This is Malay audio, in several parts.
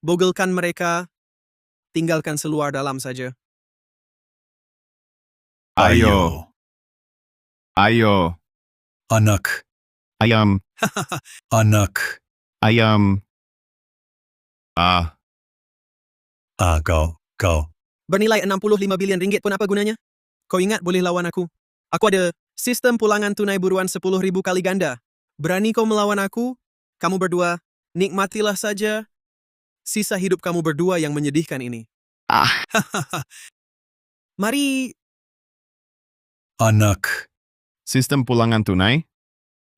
Bogelkan mereka, tinggalkan seluar dalam saja. Ayo. Ayo. Anak. Ayam. Anak. Ayam. Kau. Bernilai 65 bilion ringgit pun apa gunanya? Kau ingat boleh lawan aku? Aku ada sistem pulangan tunai buruan 10.000 kali ganda. Berani kau melawan aku? Kamu berdua, nikmatilah saja sisa hidup kamu berdua yang menyedihkan ini. Mari. Anak. Sistem pulangan tunai?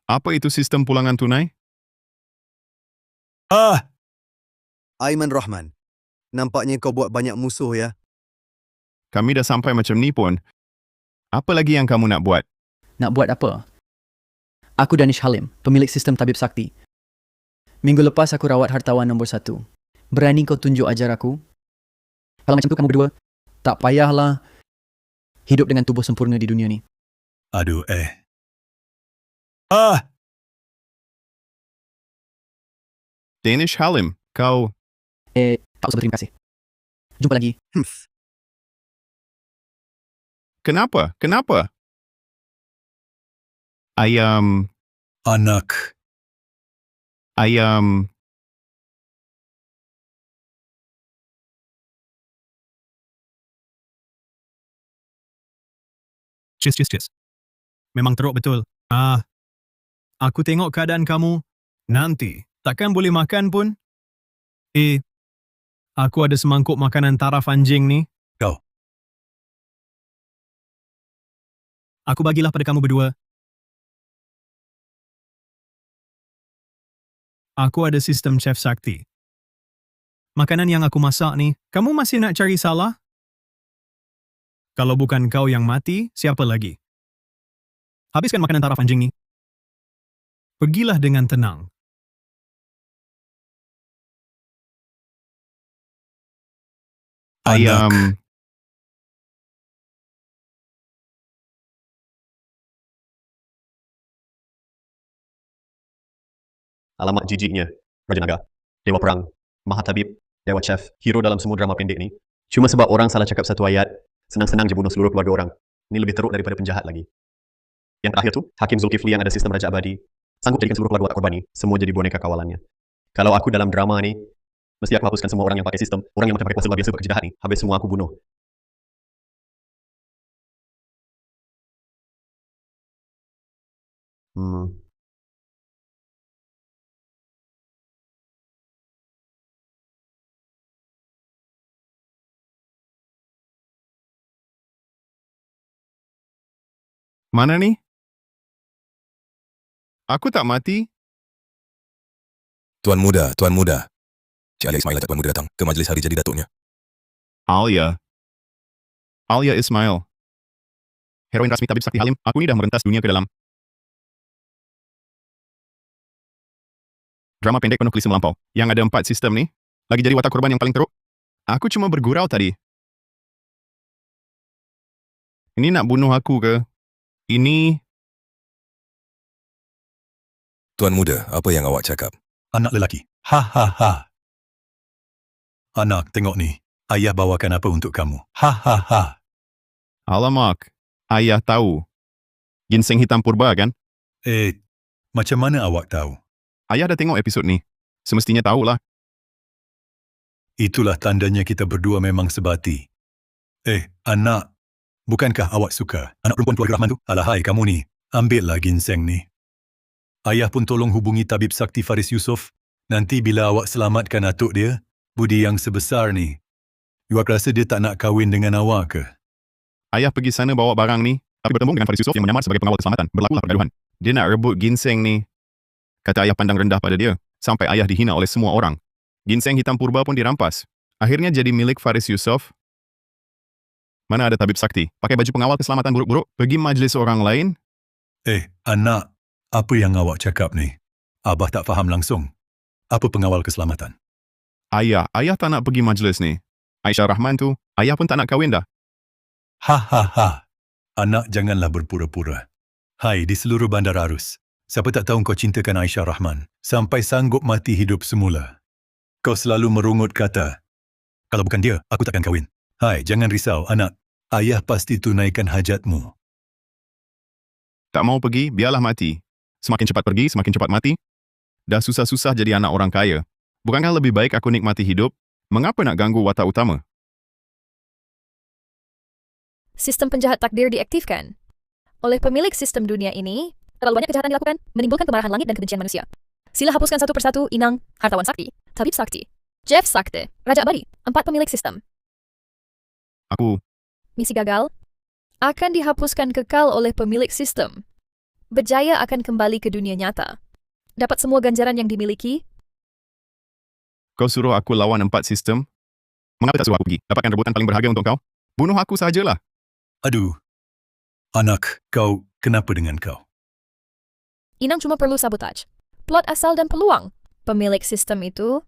Apa itu sistem pulangan tunai? Aiman Rahman, nampaknya kau buat banyak musuh ya. Kami dah sampai macam ni pun. Apa lagi yang kamu nak buat? Nak buat apa? Aku Danish Halim, pemilik sistem tabib sakti. Minggu lepas aku rawat hartawan nombor 1. Berani kau tunjuk ajar aku? Kalau macam tu kamu berdua, tak payahlah hidup dengan tubuh sempurna di dunia ni. Aduh, Danish Halim, kau... Tak usah berterima kasih. Jumpa lagi. Kenapa? Ayam. Anak. Ayam. Cheers. Memang teruk betul. Aku tengok keadaan kamu. Nanti, takkan boleh makan pun? Aku ada semangkuk makanan taraf anjing ni. Kau. Aku bagilah pada kamu berdua. Aku ada sistem chef sakti. Makanan yang aku masak ni, kamu masih nak cari salah? Kalau bukan kau yang mati, siapa lagi? Habiskan makanan taraf anjing ni. Pergilah dengan tenang. Ayam. Alamak jijiknya. Raja Naga, Dewa Perang, Mahatabib, Dewa Chef, hero dalam semua drama pendek ni. Cuma sebab orang salah cakap satu ayat, senang-senang je bunuh seluruh keluarga orang. Ini lebih teruk daripada penjahat lagi. Yang terakhir tu, Hakim Zulkifli yang ada sistem Raja Abadi, sanggup jadikan seluruh keluarga watak korban ni, semua jadi boneka kawalannya. Kalau aku dalam drama ni, mesti aku hapuskan semua orang yang pakai sistem, orang yang macam pakai kuasa luar biasa bekerja jahat ni, habis semua aku bunuh. Mana ni? Aku tak mati. Tuan Muda. Cik Alia Ismail ajak Tuan Muda datang ke majlis hari jadi datuknya. Alia Ismail. Heroin rasmi tabib sakti Halim, aku ni dah merentas dunia ke dalam. Drama pendek penuh klise melampau, yang ada 4 sistem ni, lagi jadi watak korban yang paling teruk. Aku cuma bergurau tadi. Ini nak bunuh aku ke? Ini... Tuan Muda, apa yang awak cakap? Anak lelaki. Anak, tengok ni. Ayah bawakan apa untuk kamu. Alamak, ayah tahu. Ginseng hitam purba kan? Macam mana awak tahu? Ayah dah tengok episod ni. Semestinya tahulah. Itulah tandanya kita berdua memang sebati. Anak, bukankah awak suka anak perempuan keluarga Rahman tu? Alahai, kamu ni. Ambillah ginseng ni. Ayah pun tolong hubungi tabib sakti Faris Yusof. Nanti bila awak selamatkan atuk dia, budi yang sebesar ni, awak rasa dia tak nak kahwin dengan awak ke? Ayah pergi sana bawa barang ni, tapi bertemu dengan Faris Yusof yang menyamar sebagai pengawal keselamatan. Berlakulah pergaduhan. Dia nak rebut ginseng ni. Kata ayah pandang rendah pada dia, sampai ayah dihina oleh semua orang. Ginseng hitam purba pun dirampas. Akhirnya jadi milik Faris Yusof. Mana ada tabib sakti, pakai baju pengawal keselamatan buruk-buruk, pergi majlis orang lain? Anak, apa yang awak cakap ni? Abah tak faham langsung. Apa pengawal keselamatan? Ayah tak nak pergi majlis ni. Aisyah Rahman tu, ayah pun tak nak kahwin dah. Anak, janganlah berpura-pura. Hai, di seluruh Bandar Arus, siapa tak tahu kau cintakan Aisyah Rahman sampai sanggup mati hidup semula. Kau selalu merungut kata. Kalau bukan dia, aku takkan kahwin. Hai, jangan risau, anak. Ayah pasti tunaikan hajatmu. Tak mau pergi, biarlah mati. Semakin cepat pergi, semakin cepat mati. Dah susah-susah jadi anak orang kaya. Bukankah lebih baik aku nikmati hidup? Mengapa nak ganggu watak utama? Sistem penjahat takdir diaktifkan. Oleh pemilik sistem dunia ini, terlalu banyak kejahatan dilakukan, menimbulkan kemarahan langit dan kebencian manusia. Sila hapuskan satu persatu inang, hartawan sakti, tabib sakti, Jeff Sakti, Raja Abadi, 4 pemilik sistem. Aku, Misi gagal akan dihapuskan kekal oleh pemilik sistem. Berjaya akan kembali ke dunia nyata. Dapat semua ganjaran yang dimiliki. kau suruh aku lawan 4 sistem? Mengapa tak suruh aku pergi? Dapatkan rebutan paling berharga untuk kau? Bunuh aku sajalah. Aduh. Anak, kau kenapa dengan kau? Inang cuma perlu sabotaj. Plot asal dan peluang. Pemilik sistem itu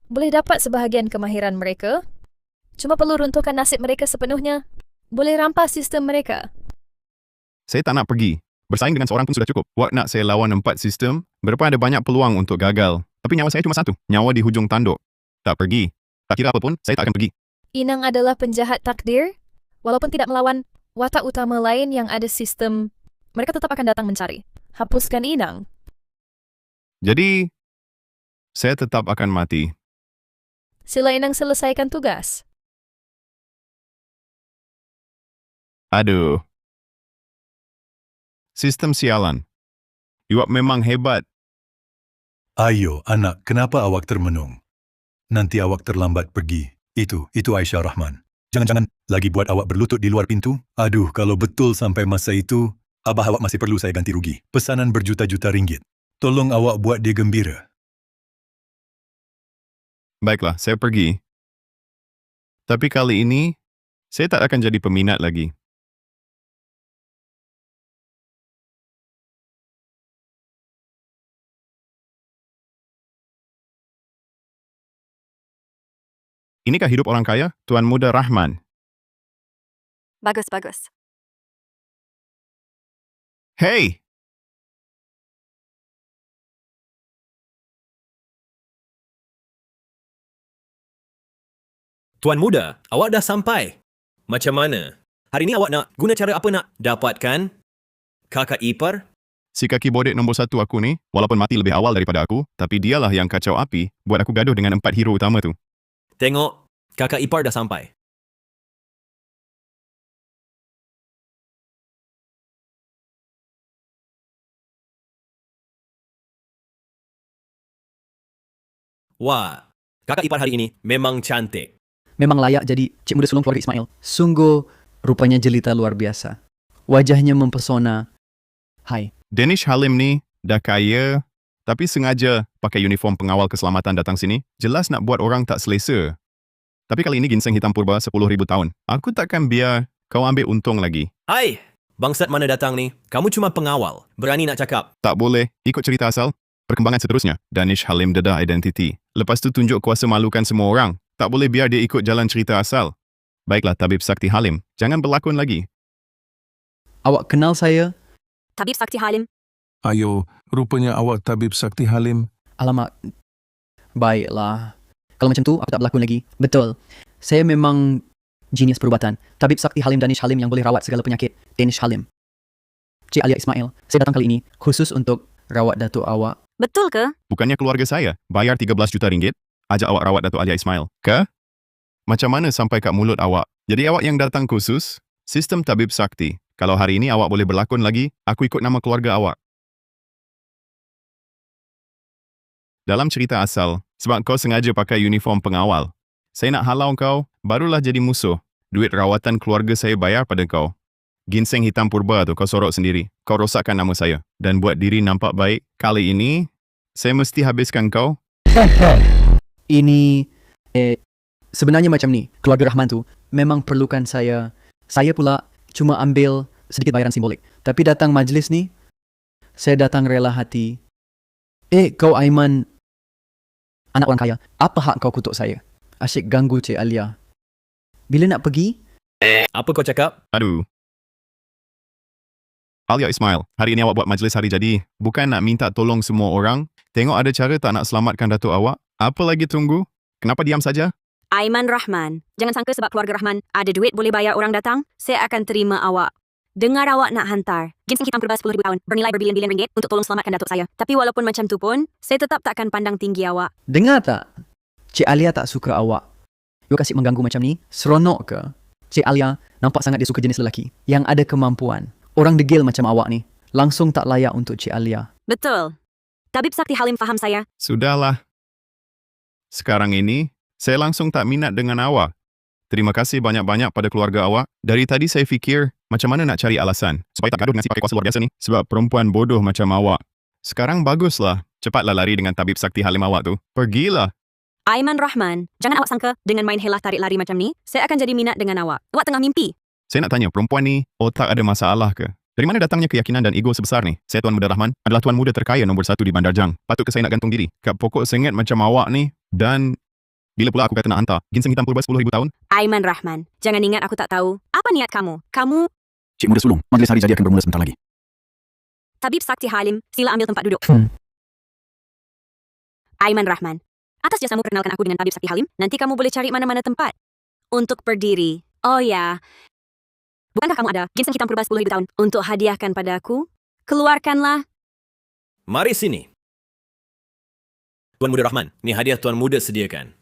boleh dapat sebahagian kemahiran mereka. Cuma perlu runtuhkan nasib mereka sepenuhnya. Boleh rampas sistem mereka. Saya tak nak pergi. Bersaing dengan seorang pun sudah cukup. Buat nak saya lawan 4 sistem, berdepan ada banyak peluang untuk gagal. Tapi nyawa saya cuma satu. Nyawa di hujung tanduk. Tak pergi. Tak kira apa pun, saya tak akan pergi. Inang adalah penjahat takdir. Walaupun tidak melawan watak utama lain yang ada sistem, mereka tetap akan datang mencari. Hapuskan Inang. Jadi, saya tetap akan mati. Sila Inang selesaikan tugas. Aduh. Sistem sialan. Iwak memang hebat. Ayo, anak, kenapa awak termenung? Nanti awak terlambat pergi. Itu Aisyah Rahman. Jangan-jangan lagi buat awak berlutut di luar pintu? Aduh, kalau betul sampai masa itu, abah awak masih perlu saya ganti rugi. Pesanan berjuta-juta ringgit. Tolong awak buat dia gembira. Baiklah, saya pergi. Tapi kali ini, saya tak akan jadi peminat lagi. Inikah hidup orang kaya? Tuan Muda Rahman. Bagus, bagus. Hey! Tuan Muda, awak dah sampai. Macam mana? Hari ni awak nak guna cara apa nak dapatkan kakak ipar? Si kaki bodek nombor 1 aku ni, walaupun mati lebih awal daripada aku, tapi dialah yang kacau api buat aku gaduh dengan 4 hero utama tu. Tengok, kakak ipar dah sampai. Wah, kakak ipar hari ini memang cantik. Memang layak jadi cik muda sulung keluarga Ismail. Sungguh rupanya jelita luar biasa. Wajahnya mempesona. Hai. Danish Halim ni dah kaya, tapi sengaja pakai uniform pengawal keselamatan datang sini, jelas nak buat orang tak selesa. Tapi kali ini ginseng hitam purba 10,000 tahun. Aku takkan biar kau ambil untung lagi. Hai, bangsat mana datang ni? Kamu cuma pengawal. Berani nak cakap? Tak boleh, ikut cerita asal. Perkembangan seterusnya, Danish Halim dedah identiti. Lepas tu tunjuk kuasa malukan semua orang. Tak boleh biar dia ikut jalan cerita asal. Baiklah, Tabib Sakti Halim. Jangan berlakon lagi. Awak kenal saya? Tabib Sakti Halim. Ayo, rupanya awak Tabib Sakti Halim. Alamak. Baiklah. Kalau macam tu, aku tak berlakon lagi. Betul. Saya memang genius perubatan. Tabib Sakti Halim Danish Halim yang boleh rawat segala penyakit. Danish Halim. Cik Alia Ismail, saya datang kali ini khusus untuk rawat datuk awak. Betul ke? Bukannya keluarga saya bayar 13 juta ringgit, ajak awak rawat Datuk Alia Ismail, ke? Macam mana sampai kat mulut awak? Jadi awak yang datang khusus, sistem Tabib Sakti. Kalau hari ini awak boleh berlakon lagi, aku ikut nama keluarga awak. Dalam cerita asal, sebab kau sengaja pakai uniform pengawal. Saya nak halau kau, barulah jadi musuh. Duit rawatan keluarga saya bayar pada kau. Ginseng hitam purba tu kau sorok sendiri. Kau rosakkan nama saya. Dan buat diri nampak baik, kali ini, saya mesti habiskan kau. Ini, sebenarnya macam ni. Keluarga Rahman tu memang perlukan saya. Saya pula cuma ambil sedikit bayaran simbolik. Tapi datang majlis ni, saya datang rela hati. Kau Aiman, anak orang kaya. Apa hak kau kutuk saya? Asyik ganggu Cik Alia. Bila nak pergi? Apa kau cakap? Aduh. Alia Ismail, hari ini awak buat majlis hari jadi. Bukan nak minta tolong semua orang. Tengok ada cara tak nak selamatkan datuk awak? Apa lagi tunggu? Kenapa diam saja? Aiman Rahman. Jangan sangka sebab keluarga Rahman ada duit boleh bayar orang datang, saya akan terima awak. Dengar awak nak hantar ginseng hitam purba 10,000 tahun bernilai berbilion-bilion ringgit untuk tolong selamatkan datuk saya. Tapi walaupun macam tu pun, saya tetap takkan pandang tinggi awak. Dengar tak? Cik Alia tak suka awak. You kasih mengganggu macam ni, seronok ke? Cik Alia nampak sangat dia suka jenis lelaki yang ada kemampuan. Orang degil macam awak ni, langsung tak layak untuk Cik Alia. Betul. Tabib Sakti Halim faham saya. Sudahlah. Sekarang ini, saya langsung tak minat dengan awak. Terima kasih banyak-banyak pada keluarga awak. Dari tadi saya fikir, macam mana nak cari alasan supaya tak gaduh dengan si pakai kuasa luar biasa ni. Sebab perempuan bodoh macam awak. Sekarang baguslah. Cepatlah lari dengan Tabib Sakti Halim awak tu. Pergilah. Aiman Rahman, jangan awak sangka dengan main helah tarik lari macam ni, saya akan jadi minat dengan awak. Awak tengah mimpi. Saya nak tanya, perempuan ni otak ada masalah ke? Dari mana datangnya keyakinan dan ego sebesar ni? Saya Tuan Muda Rahman adalah Tuan Muda terkaya nombor 1 di Bandar Jang. Patut ke saya nak gantung diri kat pokok sengit macam awak ni? Dan bila pula aku kata nak hantar ginseng hitam purba 10,000 tahun? Aiman Rahman, jangan ingat aku tak tahu. Apa niat kamu? Kamu Cik Muda sulung, majlis hari jadi akan bermula sebentar lagi. Tabib Sakti Halim, sila ambil tempat duduk. Aiman Rahman, atas jasamu perkenalkan aku dengan Tabib Sakti Halim, nanti kamu boleh cari mana-mana tempat untuk berdiri. Oh ya, bukankah kamu ada ginseng hitam purba 10,000 tahun untuk hadiahkan pada aku? Keluarkanlah. Mari sini. Tuan Muda Rahman, ni hadiah Tuan Muda sediakan.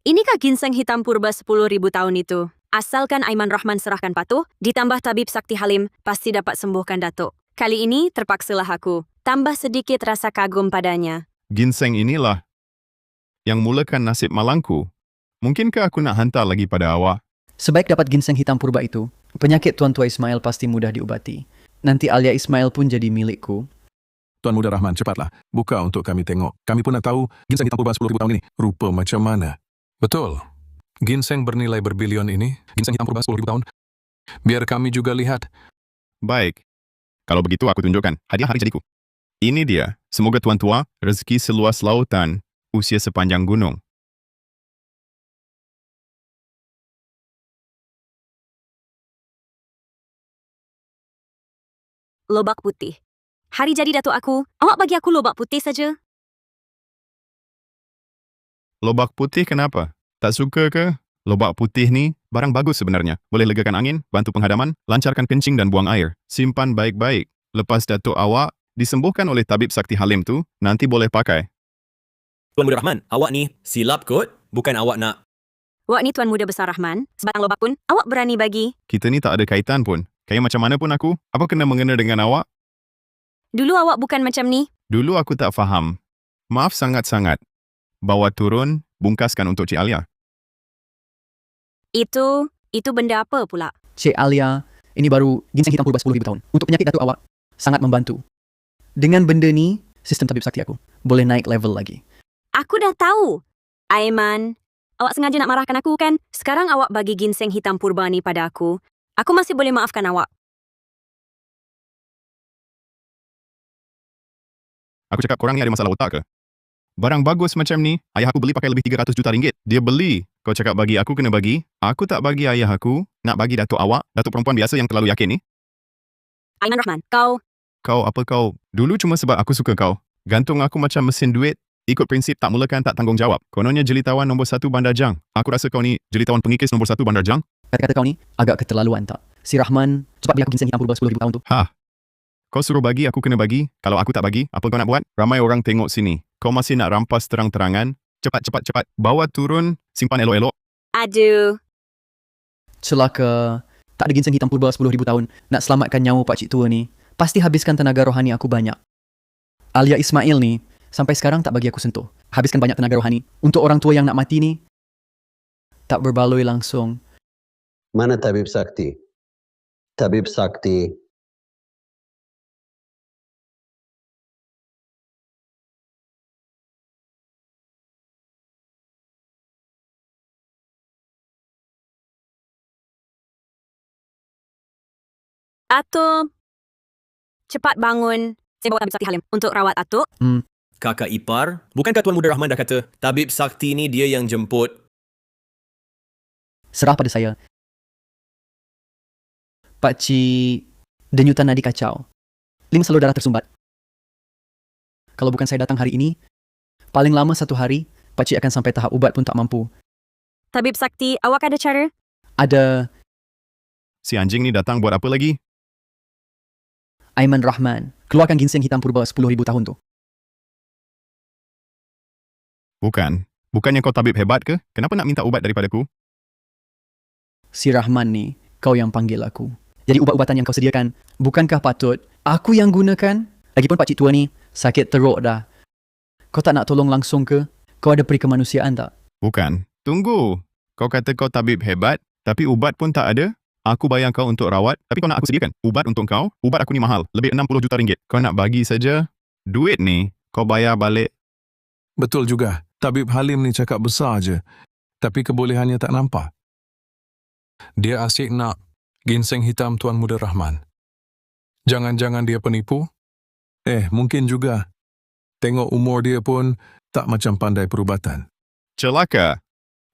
Inikah ginseng hitam purba 10,000 tahun itu? Asalkan Aiman Rahman serahkan patuh, ditambah Tabib Sakti Halim, pasti dapat sembuhkan Datuk. Kali ini terpaksalah aku tambah sedikit rasa kagum padanya. Ginseng inilah yang mulakan nasib malangku. Mungkinkah aku nak hantar lagi pada awak? Sebaik dapat ginseng hitam purba itu, penyakit Tuan Tua Ismail pasti mudah diubati. Nanti Alia Ismail pun jadi milikku. Tuan Muda Rahman, cepatlah. Buka untuk kami tengok. Kami pun nak tahu ginseng hitam purba 10,000 tahun ini rupa macam mana. Betul. Ginseng bernilai berbilion ini, ginseng hitam purba 10,000 tahun. Biar kami juga lihat. Baik. Kalau begitu aku tunjukkan hadiah hari jadiku. Ini dia. Semoga Tuan Tua rezeki seluas lautan, usia sepanjang gunung. Lobak putih. Hari jadi Datuk aku, awak bagi aku lobak putih saja. Lobak putih kenapa? Tak suka ke? Lobak putih ni barang bagus sebenarnya. Boleh legakan angin, bantu penghadaman, lancarkan kencing dan buang air. Simpan baik-baik. Lepas Datuk awak disembuhkan oleh Tabib Sakti Halim tu, nanti boleh pakai. Tuan Muda Rahman, awak ni silap kot. Bukan awak nak. Awak ni Tuan Muda Besar Rahman, sebatang lobak pun awak berani bagi. Kita ni tak ada kaitan pun. Kayak macam mana pun aku, apa kena mengena dengan awak? Dulu awak bukan macam ni. Dulu aku tak faham. Maaf sangat-sangat. Bawa turun, bungkaskan untuk Cik Alia. Itu benda apa pula? Cik Alia, ini baru ginseng hitam purba 10,000 tahun. Untuk penyakit Datuk awak, sangat membantu. Dengan benda ni, sistem tabib sakti aku boleh naik level lagi. Aku dah tahu. Aiman, awak sengaja nak marahkan aku kan? Sekarang awak bagi ginseng hitam purba ni pada aku. Aku masih boleh maafkan awak. Aku cakap korang ni ada masalah otak ke? Barang bagus macam ni, ayah aku beli pakai lebih 300 juta ringgit. Dia beli. Kau cakap bagi aku kena bagi. Aku tak bagi ayah aku. Nak bagi datuk awak, datuk perempuan biasa yang terlalu yakin ni. Aiman Rahman, kau... Kau apa kau? Dulu cuma sebab aku suka kau. Gantung aku macam mesin duit. Ikut prinsip tak mulakan tak tanggungjawab. Kononnya jelitawan nombor 1 Bandar Jang. Aku rasa kau ni jelitawan pengikis nombor 1 Bandar Jang. Kata-kata kau ni agak keterlaluan tak? Si Rahman, cepat bagi aku ginseng hitam purba 10,000 tahun tu. Kau suruh bagi, aku kena bagi. Kalau aku tak bagi, apa kau nak buat? Ramai orang tengok sini. Kau masih nak rampas terang-terangan? Cepat. Bawa turun, simpan elok-elok. Aduh. Celaka. Tak ada ginseng hitam purba 10,000 tahun. Nak selamatkan nyawa Pak Cik Tua ni. Pasti habiskan tenaga rohani aku banyak. Alia Ismail ni, sampai sekarang tak bagi aku sentuh. Habiskan banyak tenaga rohani. Untuk orang tua yang nak mati ni, tak berbaloi langsung. Mana Tabib Sakti? Tabib Sakti. Atuk, cepat bangun. Saya bawa Tabib Sakti Halim untuk rawat Atuk. Kakak ipar, bukankah Tuan Muda Rahman dah kata Tabib Sakti ni dia yang jemput? Serah pada saya. Pak Cik, denyutan nadi kacau. 5 salur darah tersumbat. Kalau bukan saya datang hari ini, paling lama 1 hari, pakcik akan sampai tahap ubat pun tak mampu. Tabib Sakti, awak ada cara? Ada Si anjing ni datang buat apa lagi? Aiman Rahman. Keluarkan ginseng hitam purba 10,000 tahun tu. Bukan. Bukannya kau tabib hebat ke? Kenapa nak minta ubat daripadaku? Si Rahman ni, kau yang panggil aku. Jadi ubat-ubatan yang kau sediakan, bukankah patut aku yang gunakan? Lagipun pakcik tua ni, sakit teruk dah. Kau tak nak tolong langsung ke? Kau ada peri kemanusiaan tak? Bukan. Tunggu. Kau kata kau tabib hebat, tapi ubat pun tak ada? Aku bayar kau untuk rawat, tapi kau nak aku sediakan ubat untuk kau? Ubat aku ni mahal, lebih 60 juta ringgit. Kau nak bagi saja? Duit ni, kau bayar balik. Betul juga. Tabib Halim ni cakap besar je. Tapi kebolehannya tak nampak. Dia asyik nak ginseng hitam Tuan Muda Rahman. Jangan-jangan dia penipu? Mungkin juga. Tengok umur dia pun tak macam pandai perubatan. Celaka.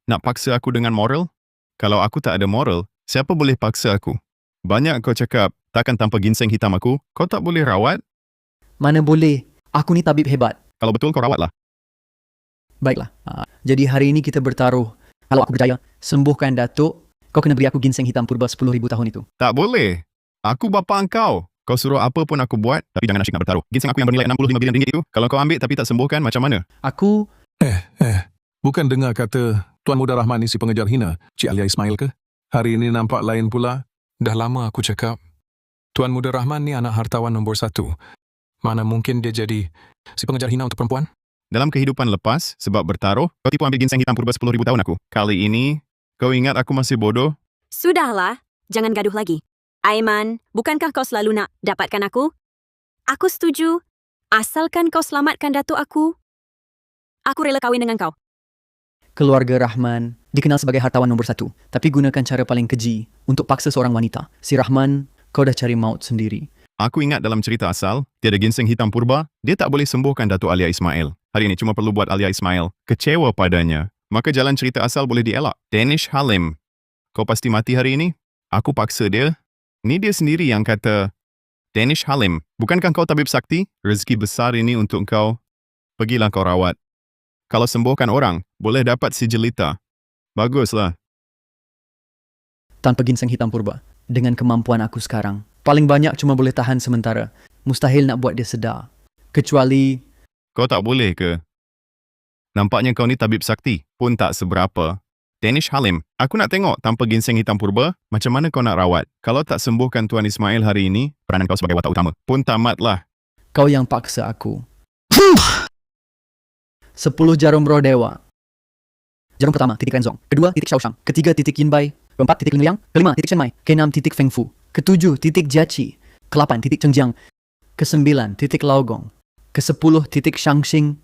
Nak paksa aku dengan moral? Kalau aku tak ada moral, siapa boleh paksa aku? Banyak kau cakap, takkan tanpa ginseng hitam aku, kau tak boleh rawat? Mana boleh. Aku ni tabib hebat. Kalau betul kau rawatlah. Baiklah. Jadi hari ini kita bertaruh. Kalau aku berjaya sembuhkan Datuk, kau kena beri aku ginseng hitam purba 10,000 tahun itu. Tak boleh. Aku bapa engkau. Kau suruh apa pun aku buat, tapi jangan asyik nak bertaruh. Ginseng aku yang bernilai 65 bilion ringgit itu, kalau kau ambil tapi tak sembuhkan, macam mana? Aku... Bukan dengar kata Tuan Muda Rahman ni si pengejar hina Cik Alia Ismail ke? Hari ini nampak lain pula. Dah lama aku cakap, Tuan Muda Rahman ni anak hartawan nombor 1. Mana mungkin dia jadi si pengejar hina untuk perempuan? Dalam kehidupan lepas, sebab bertaruh, kau tipu ambil ginseng hitam purba 10,000 tahun aku. Kali ini, kau ingat aku masih bodoh? Sudahlah, jangan gaduh lagi. Aiman, bukankah kau selalu nak dapatkan aku? Aku setuju. Asalkan kau selamatkan datuk aku rela kahwin dengan kau. Keluarga Rahman dikenal sebagai hartawan nombor 1, tapi gunakan cara paling keji untuk paksa seorang wanita. Si Rahman, kau dah cari maut sendiri. Aku ingat dalam cerita asal, tiada ginseng hitam purba, dia tak boleh sembuhkan Datuk Alia Ismail. Hari ini cuma perlu buat Alia Ismail kecewa padanya. Maka jalan cerita asal boleh dielak. Danish Halim, kau pasti mati hari ini? Aku paksa dia. Ni dia sendiri yang kata, Danish Halim, bukankah kau tabib sakti? Rezeki besar ini untuk kau. Pergilah kau rawat. Kalau sembuhkan orang, boleh dapat si jelita. Baguslah. Tanpa ginseng hitam purba, dengan kemampuan aku sekarang, paling banyak cuma boleh tahan sementara. Mustahil nak buat dia sedar. Kecuali... Kau tak boleh ke? Nampaknya kau ni tabib sakti, pun tak seberapa. Danish Halim, aku nak tengok tanpa ginseng hitam purba, macam mana kau nak rawat. Kalau tak sembuhkan Tuan Ismail hari ini, peranan kau sebagai watak utama pun tamatlah. Kau yang paksa aku. 10 jarum roh dewa. Jarum pertama, titik Renzong. Kedua, titik Shaoshang. Ketiga, titik Yinbai. Keempat, titik Lin Liang. Kelima, titik Shen Mai. Keenam, titik Feng Fu. Ketujuh, titik Jiaqi. Ke-8, titik Cheng Jiang. Ke-9, titik Lao Gong. Ke-10, titik Shangxing.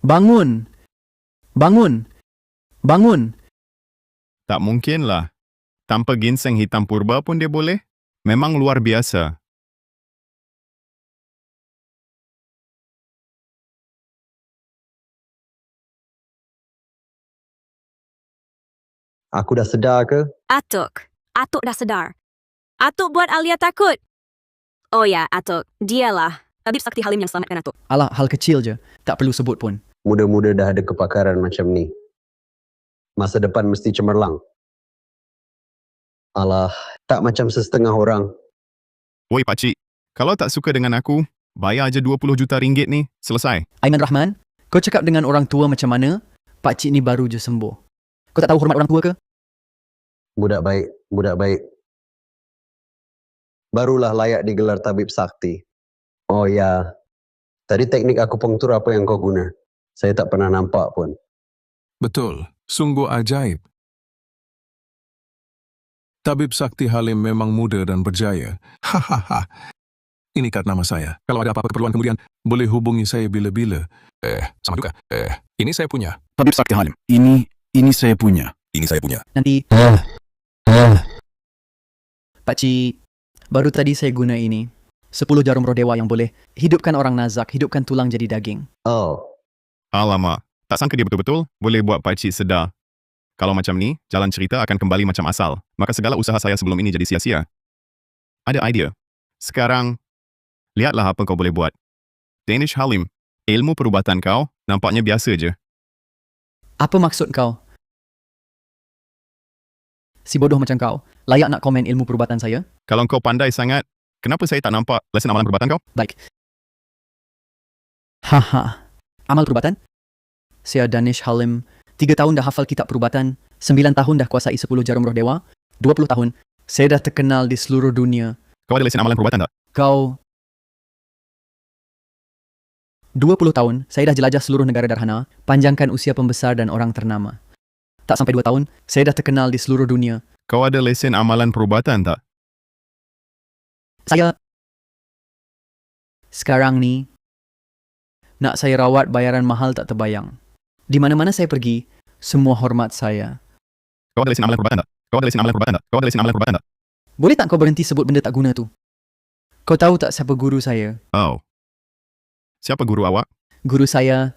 Bangun! Bangun! Bangun! Tak mungkinlah. Tanpa ginseng hitam purba pun dia boleh? Memang luar biasa. Aku dah sedar ke? Atuk dah sedar. Atuk buat Alia takut. Oh ya, Atuk, dialah tabib sakti Halim yang selamatkan Atuk. Alah, hal kecil je. Tak perlu sebut pun. Muda-muda dah ada kepakaran macam ni. Masa depan mesti cemerlang. Alah, tak macam sesetengah orang. Woi pakcik, kalau tak suka dengan aku, bayar aja 20 juta ringgit ni, selesai. Aiman Rahman, kau cakap dengan orang tua macam mana? Pakcik ni baru je sembuh. Kau tak tahu hormat orang tua ke? Budak baik, budak baik. Barulah layak digelar tabib sakti. Oh ya, tadi teknik akupunktur apa yang kau guna? Saya tak pernah nampak pun. Betul, sungguh ajaib. Tabib Sakti Halim memang muda dan berjaya. Hahaha. Ini kad nama saya. Kalau ada apa-apa keperluan kemudian, boleh hubungi saya bila-bila. Sama juga. Ini saya punya. Tabib Sakti Halim, ini saya punya. Ini saya punya. Nanti... Pakcik, baru tadi saya guna ini. 10 jarum roh dewa yang boleh hidupkan orang nazak, hidupkan tulang jadi daging. Oh. Alamak, tak sangka dia betul-betul boleh buat pakcik sedar. Kalau macam ni, jalan cerita akan kembali macam asal. Maka segala usaha saya sebelum ini jadi sia-sia. Ada idea. Sekarang, lihatlah apa kau boleh buat. Danish Halim, Ilmu perubatan kau nampaknya biasa je. Apa maksud kau? Si bodoh macam kau, layak nak komen ilmu perubatan saya? Kalau kau pandai sangat, kenapa saya tak nampak lesen amalan perubatan kau? Baik. Haha. Amal perubatan? Saya Danish Halim. 3 tahun dah hafal kitab perubatan. 9 tahun dah kuasai 10 jarum roh dewa. 20 tahun. Saya dah terkenal di seluruh dunia. Kau ada lesen amalan perubatan tak? Kau... 20 tahun, saya dah jelajah seluruh negara darhana, panjangkan usia pembesar dan orang ternama. Tak sampai 2 tahun, saya dah terkenal di seluruh dunia. Kau ada lesen amalan perubatan tak? Saya... Sekarang ni, nak saya rawat bayaran mahal tak terbayang. Di mana-mana saya pergi, semua hormat saya. Kau ada lesen amalan perubatan tak? Kau ada lesen amalan perubatan tak? Kau ada lesen amalan perubatan tak? Boleh tak kau berhenti sebut benda tak guna tu? Kau tahu tak siapa guru saya? Oh. Siapa guru awak? Guru saya,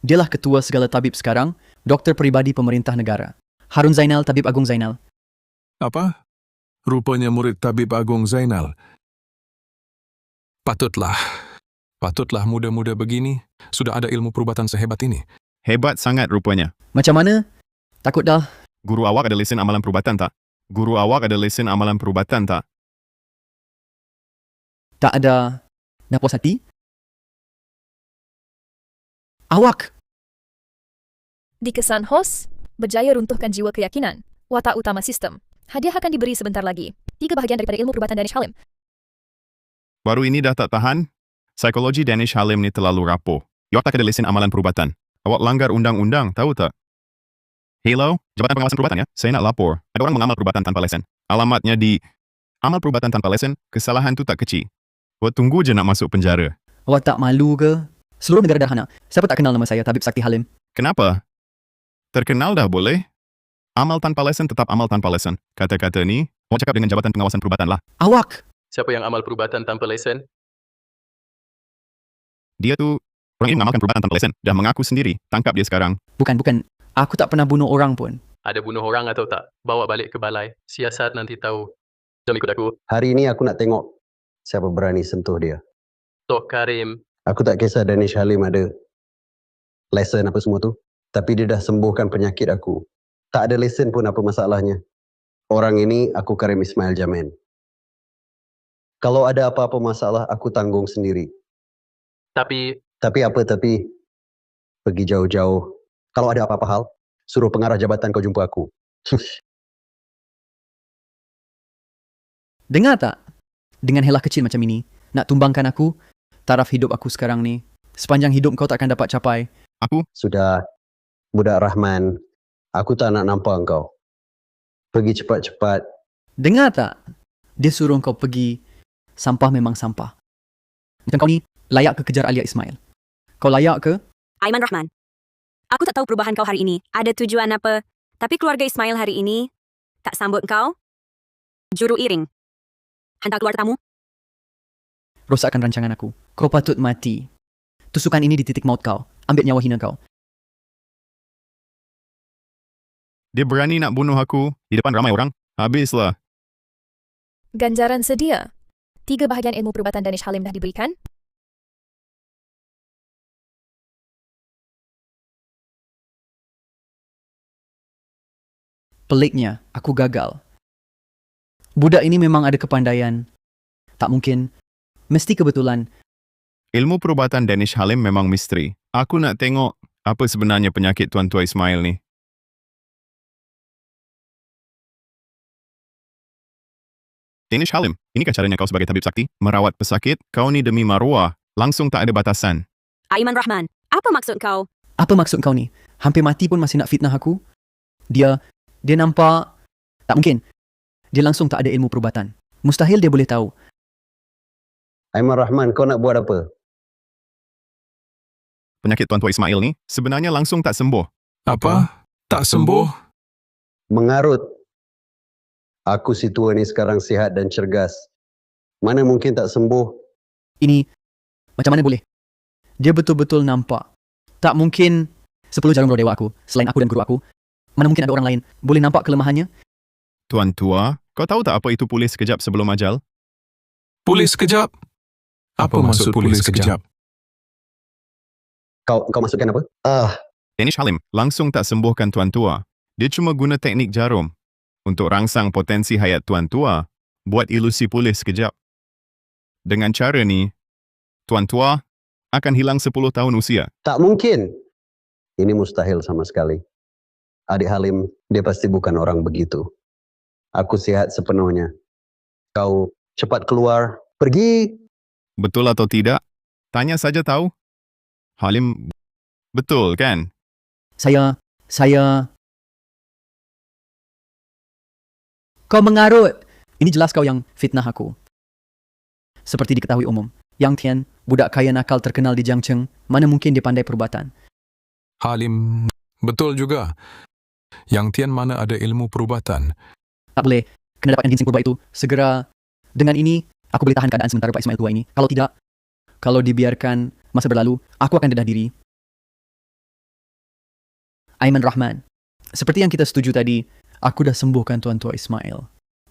dialah ketua segala tabib sekarang, doktor peribadi pemerintah negara. Harun Zainal, Tabib Agung Zainal. Apa? Rupanya murid Tabib Agung Zainal. Patutlah muda-muda begini sudah ada ilmu perubatan sehebat ini. Hebat sangat rupanya. Macam mana? Takut dah. Guru awak ada lesen amalan perubatan tak? Guru awak ada lesen amalan perubatan tak? Tak ada. Nak puas hati? Awak! Dikesan hos, berjaya runtuhkan jiwa keyakinan. Watak utama sistem. Hadiah akan diberi sebentar lagi. 3 bahagian daripada ilmu perubatan Danish Halim. Baru ini dah tak tahan? Psikologi Danish Halim ni terlalu rapuh. Awak tak ada lesen amalan perubatan. Awak langgar undang-undang, tahu tak? Hello, Jabatan Pengawasan Perubatan ya? Saya nak lapor. Ada orang mengamal perubatan tanpa lesen. Alamatnya di amal perubatan tanpa lesen, kesalahan tu tak kecil. Awak tunggu je nak masuk penjara. Awak tak malu ke? Seluruh negara darhana, siapa tak kenal nama saya, Tabib Sakti Halim? Kenapa? Terkenal dah boleh? Amal tanpa lesen tetap amal tanpa lesen. Kata-kata ni, awak cakap dengan Jabatan Pengawasan Perubatan lah. Awak! Siapa yang amal perubatan tanpa lesen? Dia tu, orang ini mengamalkan perubatan tanpa lesen. Dah mengaku sendiri. Tangkap dia sekarang. Bukan. Aku tak pernah bunuh orang pun. Ada bunuh orang atau tak? Bawa balik ke balai. Siasat nanti tahu. Jom ikut aku. Hari ini aku nak tengok siapa berani sentuh dia. Tok Karim. Aku tak kisah Danish Halim ada lesen apa semua tu. Tapi dia dah sembuhkan penyakit aku. Tak ada lesen pun apa masalahnya. Orang ini aku Karim Ismail Jamin. Kalau ada apa-apa masalah, aku tanggung sendiri. Tapi Pergi jauh-jauh. Kalau ada apa-apa hal, suruh pengarah jabatan kau jumpa aku. Dengar tak? Dengan helah kecil macam ini, nak tumbangkan aku, taraf hidup aku sekarang ni. Sepanjang hidup kau takkan dapat capai. Sudah, budak Rahman. Aku tak nak nampak kau. Pergi cepat-cepat. Dengar tak? Dia suruh kau pergi. Sampah memang sampah. Macam kau ni, layak ke kejar Alia Ismail? Kau layak ke? Aiman Rahman. Aku tak tahu perubahan kau hari ini. Ada tujuan apa? Tapi keluarga Ismail hari ini tak sambut kau. Juru iring. Hantar keluar tetamu. Rosakkan rancangan aku. Kau patut mati. Tusukan ini di titik maut kau. Ambil nyawa hina kau. Dia berani nak bunuh aku di depan ramai orang. Habislah. Ganjaran sedia. 3 bahagian ilmu perubatan Danish Halim dah diberikan. Peliknya, aku gagal. Budak ini memang ada kepandaian. Tak mungkin. Mesti kebetulan. Ilmu perubatan Danish Halim memang misteri. Aku nak tengok apa sebenarnya penyakit Tuan Tua Ismail ni. Danish Halim, inikah caranya kau sebagai tabib sakti? Merawat pesakit? Kau ni demi maruah. Langsung tak ada batasan. Aiman Rahman, apa maksud kau? Apa maksud kau ni? Hampir mati pun masih nak fitnah aku? Dia nampak... Tak mungkin. Dia langsung tak ada ilmu perubatan. Mustahil dia boleh tahu. Aiman Rahman, kau nak buat apa? Penyakit Tuan Tua Ismail ni sebenarnya langsung tak sembuh. Apa? Tak sembuh? Mengarut. Aku si tua ni sekarang sihat dan cergas. Mana mungkin tak sembuh? Ini... Macam mana boleh? Dia betul-betul nampak. Tak mungkin 10 jarum roh dewa aku, selain aku dan guru aku. Mana mungkin ada orang lain boleh nampak kelemahannya? Tuan Tua, kau tahu tak apa itu pulih sekejap sebelum ajal? Pulih sekejap? Apa maksud pulih sekejap? Kau maksudkan apa? Danish Halim langsung tak sembuhkan Tuan Tua. Dia cuma guna teknik jarum untuk rangsang potensi hayat Tuan Tua buat ilusi pulih sekejap. Dengan cara ni, Tuan Tua akan hilang 10 tahun usia. Tak mungkin. Ini mustahil sama sekali. Adik Halim, dia pasti bukan orang begitu. Aku sihat sepenuhnya. Kau cepat keluar. Pergi. Betul atau tidak? Tanya saja tahu. Halim, betul kan? Saya... Kau mengarut. Ini jelas kau yang fitnah aku. Seperti diketahui umum, Yang Tian, budak kaya nakal terkenal di Jiangcheng, mana mungkin dia pandai perubatan. Halim, betul juga. Yang Tian mana ada ilmu perubatan. Tak boleh. Kena dapatkan ginseng purba itu segera. Dengan ini, aku boleh tahan keadaan sementara Pak Ismail tua ini. Kalau tidak, kalau dibiarkan masa berlalu, aku akan dedah diri. Aiman Rahman, seperti yang kita setuju tadi, aku dah sembuhkan Tuan Tua Ismail.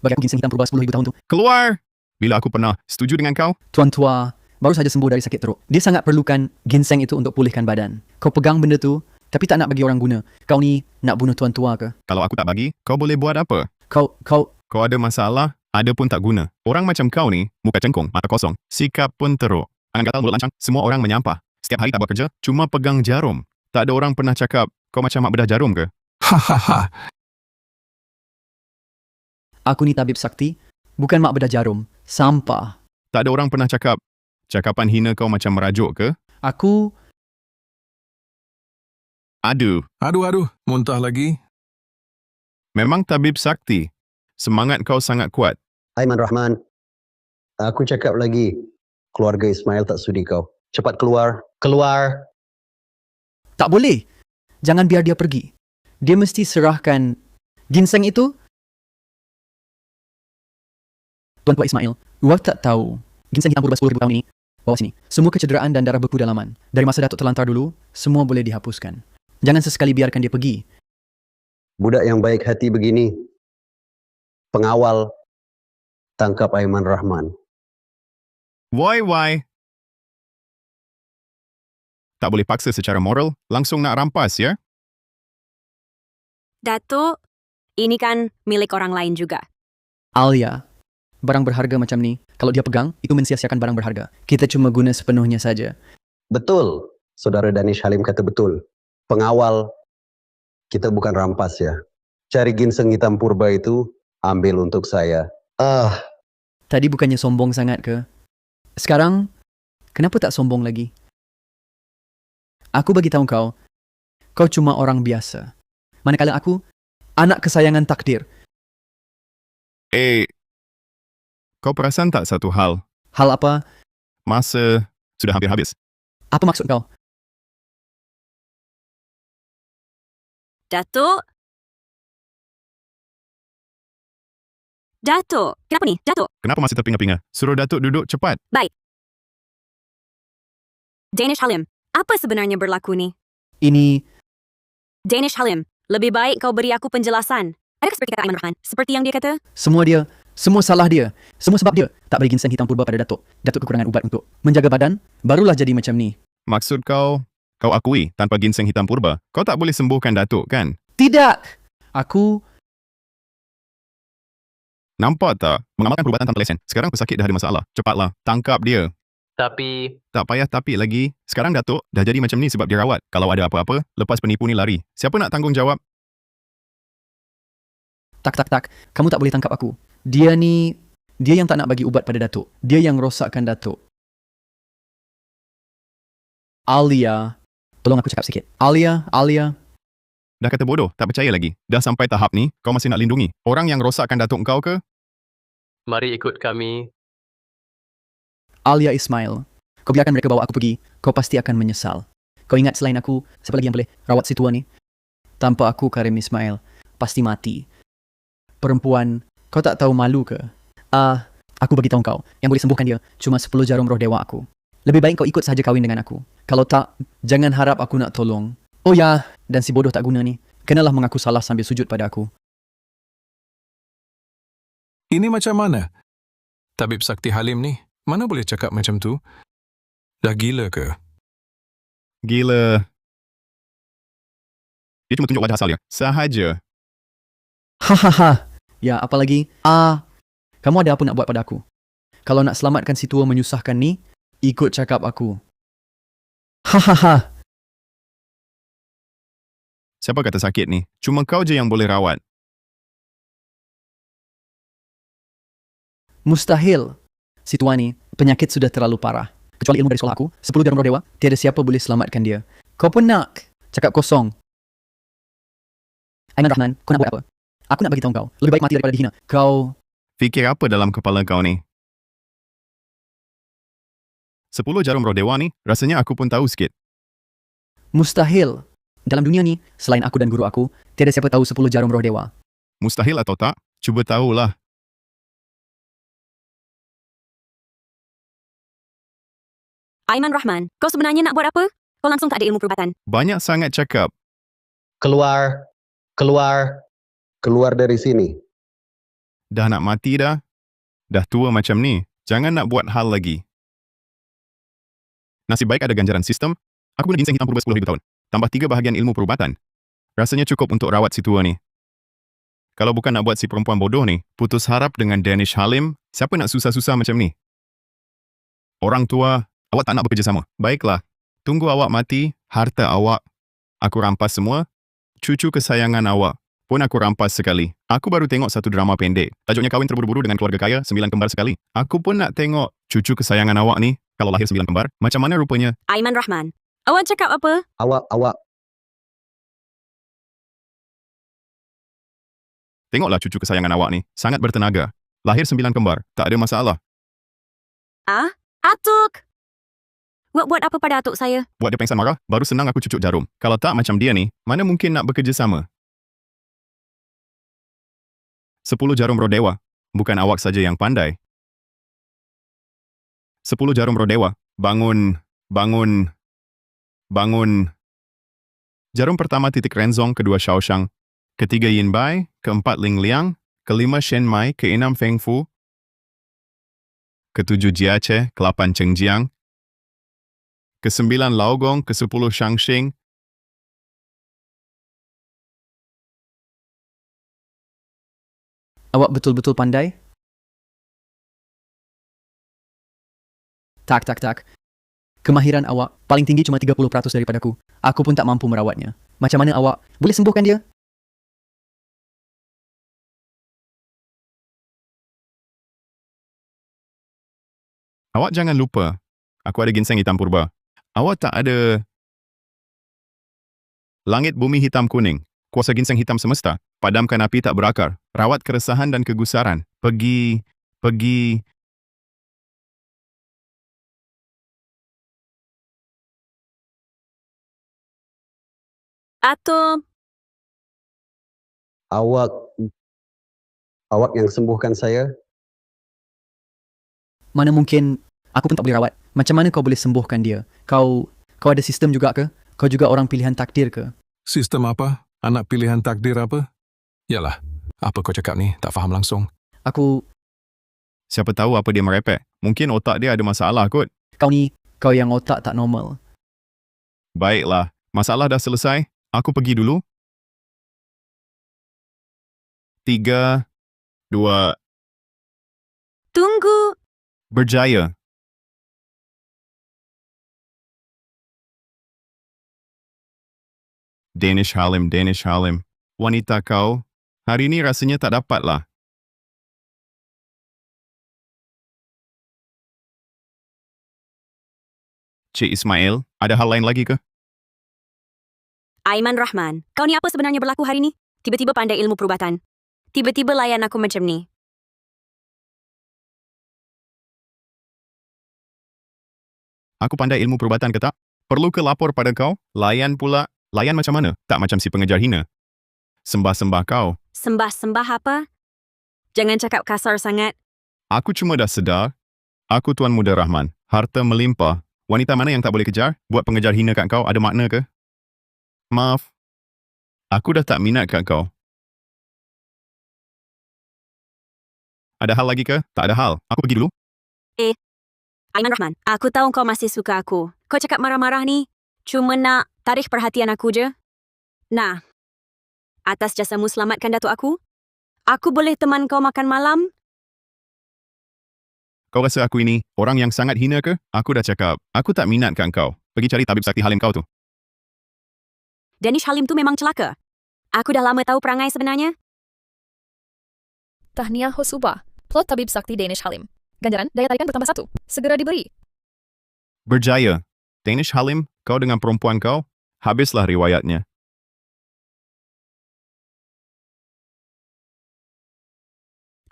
Bagi aku ginseng hitam purba 10,000 tahun tu. Keluar! Bila aku pernah setuju dengan kau? Tuan Tua baru saja sembuh dari sakit teruk. Dia sangat perlukan ginseng itu untuk pulihkan badan. Kau pegang benda tu, tapi tak nak bagi orang guna. Kau ni nak bunuh Tuan Tua ke? Kalau aku tak bagi, kau boleh buat apa? Kau ada masalah, ada pun tak guna. Orang macam kau ni, muka cengkung, mata kosong, sikap pun teruk. Angan gatal, mulut lancang, semua orang menyampah. Setiap hari tak buat kerja, cuma pegang jarum. Tak ada orang pernah cakap, kau macam mak bedah jarum ke? Hahaha. Aku ni tabib sakti, bukan mak bedah jarum. Sampah. Tak ada orang pernah cakap, cakapan hina kau macam merajuk ke? Aku... Aduh, muntah lagi. memang tabib sakti. Semangat kau sangat kuat. Aiman Rahman, aku cakap lagi. Keluarga Ismail tak sudi kau. Cepat keluar. Keluar. Tak boleh. Jangan biar dia pergi. Dia mesti serahkan ginseng itu. Tuan Tua Ismail, Wak tak tahu. Ginseng hitam purba 10,000 tahun ini. Bawa sini. Semua kecederaan dan darah beku dalaman. Dari masa Datuk terlantar dulu, semua boleh dihapuskan. Jangan sesekali biarkan dia pergi. Budak yang baik hati begini. Pengawal. Tangkap Aiman Rahman. Why? Tak boleh paksa secara moral, langsung nak rampas ya? Datuk, ini kan milik orang lain juga. Alia, barang berharga macam ni, kalau dia pegang, itu mensia-siakan barang berharga. Kita cuma guna sepenuhnya saja. Betul. Saudara Danish Halim kata betul. Pengawal. Kita bukan rampas ya. Cari ginseng hitam purba itu, ambil untuk saya. Tadi bukannya sombong sangat ke? Sekarang, kenapa tak sombong lagi? Aku bagi tahu kau, kau cuma orang biasa. Manakala aku, anak kesayangan takdir. Kau perasan tak satu hal? Hal apa? Masa sudah hampir habis. Apa maksud kau? Datuk, kenapa ni? Datuk. Kenapa masih terpinga-pinga? Suruh Datuk duduk cepat. Baik. Danish Halim, apa sebenarnya berlaku ni? Ini... Danish Halim, lebih baik kau beri aku penjelasan. Adakah seperti kata Aiman Rahman? Seperti yang dia kata? Semua salah dia. Semua sebab dia. Tak beri ginseng hitam purba pada Datuk. Datuk kekurangan ubat untuk menjaga badan, barulah jadi macam ni. Maksud kau akui tanpa ginseng hitam purba, kau tak boleh sembuhkan Datuk kan? Tidak! Aku... Nampak tak? Mengamalkan perubatan tanpa lesen. Sekarang pesakit dah ada masalah. Cepatlah, tangkap dia. Tapi... Tak payah tapi lagi. Sekarang Datuk dah jadi macam ni sebab dia rawat. Kalau ada apa-apa, lepas penipu ni lari. Siapa nak tanggung jawab? Tak. Kamu tak boleh tangkap aku. Dia yang tak nak bagi ubat pada Datuk. Dia yang rosakkan Datuk. Alia. Tolong aku cakap sikit. Alia. Dah kata bodoh, tak percaya lagi. Dah sampai tahap ni, kau masih nak lindungi orang yang rosakkan Datuk kau ke? Mari ikut kami. Alia Ismail. Kau biarkan mereka bawa aku pergi, kau pasti akan menyesal. Kau ingat selain aku, siapa lagi yang boleh rawat si tua ni? Tanpa aku, Karim Ismail, pasti mati. Perempuan, kau tak tahu malu ke? Aku bagi tahu kau, yang boleh sembuhkan dia cuma 10 jarum roh dewa aku. Lebih baik kau ikut saja kahwin dengan aku. Kalau tak, jangan harap aku nak tolong. Oh ya, dan si bodoh tak guna ni, kenalah mengaku salah sambil sujud pada aku. Ini macam mana? Tabib Sakti Halim ni, mana boleh cakap macam tu? Dah gila ke? Gila. Dia cuma tunjuk wajah asal dia. Sahaja. Hahaha. Ya, apa lagi? Kamu ada apa nak buat pada aku? Kalau nak selamatkan si tua menyusahkan ni, ikut cakap aku. Hahaha. Siapa kata sakit ni? Cuma kau je yang boleh rawat. Mustahil. Si tua ni, penyakit sudah terlalu parah. Kecuali ilmu dari sekolah aku, 10 jarum roh dewa, tiada siapa boleh selamatkan dia. Kau pun nak? Cakap kosong. Aiman Rahman, kau nak buat apa? Aku nak bagi tahu kau, lebih baik mati daripada dihina. Kau... Fikir apa dalam kepala kau ni? 10 jarum roh dewa ni, rasanya aku pun tahu sikit. Mustahil. Dalam dunia ni, selain aku dan guru aku, tiada siapa tahu 10 jarum roh dewa. Mustahil atau tak? Cuba tahulah. Aiman Rahman, kau sebenarnya nak buat apa? Kau langsung tak ada ilmu perubatan. Banyak sangat cakap. Keluar. Keluar. Keluar dari sini. Dah nak mati dah. Dah tua macam ni. Jangan nak buat hal lagi. Nasib baik ada ganjaran sistem. Aku guna ginseng hitam purba 10,000 tahun. Tambah 3 bahagian ilmu perubatan. Rasanya cukup untuk rawat si tua ni. Kalau bukan nak buat si perempuan bodoh ni, putus harap dengan Danish Halim, siapa nak susah-susah macam ni? Orang tua, awak tak nak bekerjasama. Baiklah. Tunggu awak mati, harta awak. Aku rampas semua. Cucu kesayangan awak pun aku rampas sekali. Aku baru tengok satu drama pendek. Tajuknya kahwin terburu-buru dengan keluarga kaya, 9 kembar sekali. Aku pun nak tengok cucu kesayangan awak ni, kalau lahir 9 kembar, macam mana rupanya? Aiman Rahman, awak cakap apa? Awak. Tengoklah cucu kesayangan awak ni. Sangat bertenaga. Lahir 9 kembar. Tak ada masalah. Atuk! Awak buat apa pada atuk saya? Buat dia pengsan marah, baru senang aku cucuk jarum. Kalau tak macam dia ni, mana mungkin nak bekerjasama? 10 jarum roh dewa. Bukan awak saja yang pandai. 10 jarum roh dewa. Bangun. Jarum pertama titik Renzong, kedua Shaoshang, ketiga Yin Bai, keempat Ling Liang, kelima Shen Mai, keenam Feng Fu, ketujuh Jiache, ke-8 Cheng Jiang, ke-9 Lao Gong, ke-10 Shang Xing, Awak betul-betul pandai? Tak. Kemahiran awak paling tinggi cuma 30% daripadaku. Aku pun tak mampu merawatnya. Macam mana awak boleh sembuhkan dia? Awak jangan lupa, aku ada ginseng hitam purba. Awak tak ada langit bumi hitam kuning. Kuasa ginseng hitam semesta. Padamkan api tak berakar. Rawat keresahan dan kegusaran. Pergi. Atuk! Awak yang sembuhkan saya? Mana mungkin aku pun tak boleh rawat. Macam mana kau boleh sembuhkan dia? Kau ada sistem juga ke? Kau juga orang pilihan takdir ke? Sistem apa? Anak pilihan takdir apa? Yalah, apa kau cakap ni? Tak faham langsung. Aku... Siapa tahu apa dia merepek. Mungkin otak dia ada masalah kot. Kau yang otak tak normal. Baiklah, masalah dah selesai. Aku pergi dulu. 3, 2, Tunggu! berjaya. Danish Halim. Wanita kau, hari ni rasanya tak dapatlah. Cik Ismail, ada hal lain lagi ke? Aiman Rahman, kau ni apa sebenarnya berlaku hari ni? Tiba-tiba pandai ilmu perubatan. Tiba-tiba layan aku macam ni. Aku pandai ilmu perubatan ke tak? Perlu ke lapor pada kau? Layan pula. Layan macam mana? Tak macam si pengejar hina. Sembah-sembah kau. Sembah-sembah apa? Jangan cakap kasar sangat. Aku cuma dah sedar. Aku Tuan Muda Rahman. Harta melimpah. Wanita mana yang tak boleh kejar? Buat pengejar hina kat kau ada makna ke? Maaf. Aku dah tak minat kat kau. Ada hal lagi ke? Tak ada hal. Aku pergi dulu. Aiman Rahman, aku tahu kau masih suka aku. Kau cakap marah-marah ni. Cuma nak tarik perhatian aku je. Nah, atas jasamu selamatkan datuk aku boleh teman kau makan malam? Kau rasa aku ini orang yang sangat hina ke? Aku dah cakap, aku tak minat kat kau. Pergi cari tabib sakti Halim kau tu. Danish Halim tu memang celaka. Aku dah lama tahu perangai sebenarnya. Tahniah hos ubah. Plot tabib sakti Danish Halim. Ganjaran daya tarikan bertambah 1. Segera diberi. Berjaya. Danish Halim, kau dengan perempuan kau, habislah riwayatnya.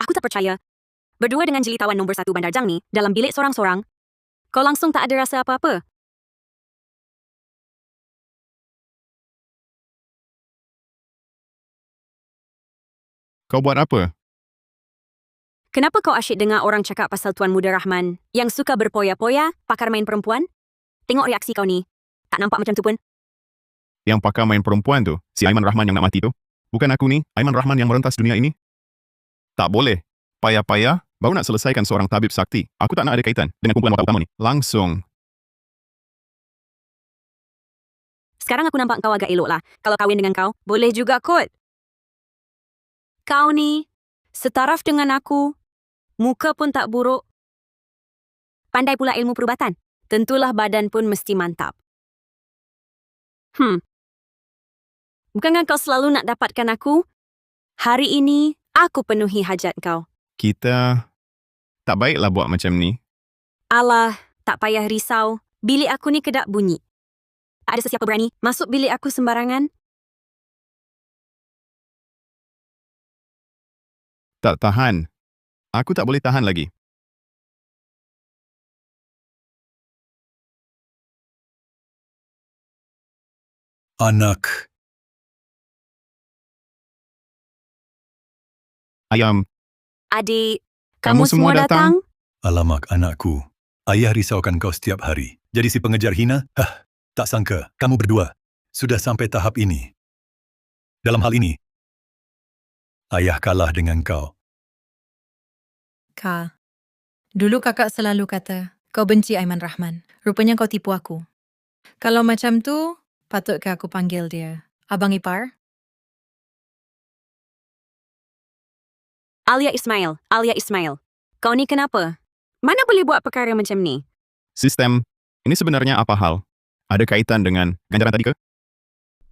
Aku tak percaya. Berdua dengan jelitawan nombor 1 Bandar Jang ni, dalam bilik sorang-sorang, kau langsung tak ada rasa apa-apa. Kau buat apa? Kenapa kau asyik dengar orang cakap pasal Tuan Muda Rahman yang suka berpoya-poya, pakar main perempuan? Tengok reaksi kau ni. Tak nampak macam tu pun. Yang pakar main perempuan tu, si Aiman Rahman yang nak mati tu. Bukan aku ni, Aiman Rahman yang merentas dunia ini. Tak boleh. Payah-payah, baru nak selesaikan seorang tabib sakti. Aku tak nak ada kaitan dengan kumpulan watak utama ni. Langsung. Sekarang aku nampak kau agak elok lah. Kalau kahwin dengan kau, boleh juga kot. Kau ni, setaraf dengan aku, muka pun tak buruk. Pandai pula ilmu perubatan. Tentulah badan pun mesti mantap. Bukankah kau selalu nak dapatkan aku? Hari ini, aku penuhi hajat kau. Kita tak baiklah buat macam ni. Alah, tak payah risau. Bilik aku ni kedap bunyi. Tak ada sesiapa berani masuk bilik aku sembarangan. Tak tahan. Aku tak boleh tahan lagi. Anak. Ayam, Adik, kamu semua datang? Alamak anakku. Ayah risaukan kau setiap hari. Jadi si pengejar hina? Tak sangka. Kamu berdua sudah sampai tahap ini. Dalam hal ini, ayah kalah dengan kau. Ka, dulu kakak selalu kata, kau benci Aiman Rahman. Rupanya kau tipu aku. Kalau macam tu, patutkah aku panggil dia Abang Ipar? Alia Ismail. Kau ni kenapa? Mana boleh buat perkara macam ni? sistem, ini sebenarnya apa hal? Ada kaitan dengan ganjaran tadi ke?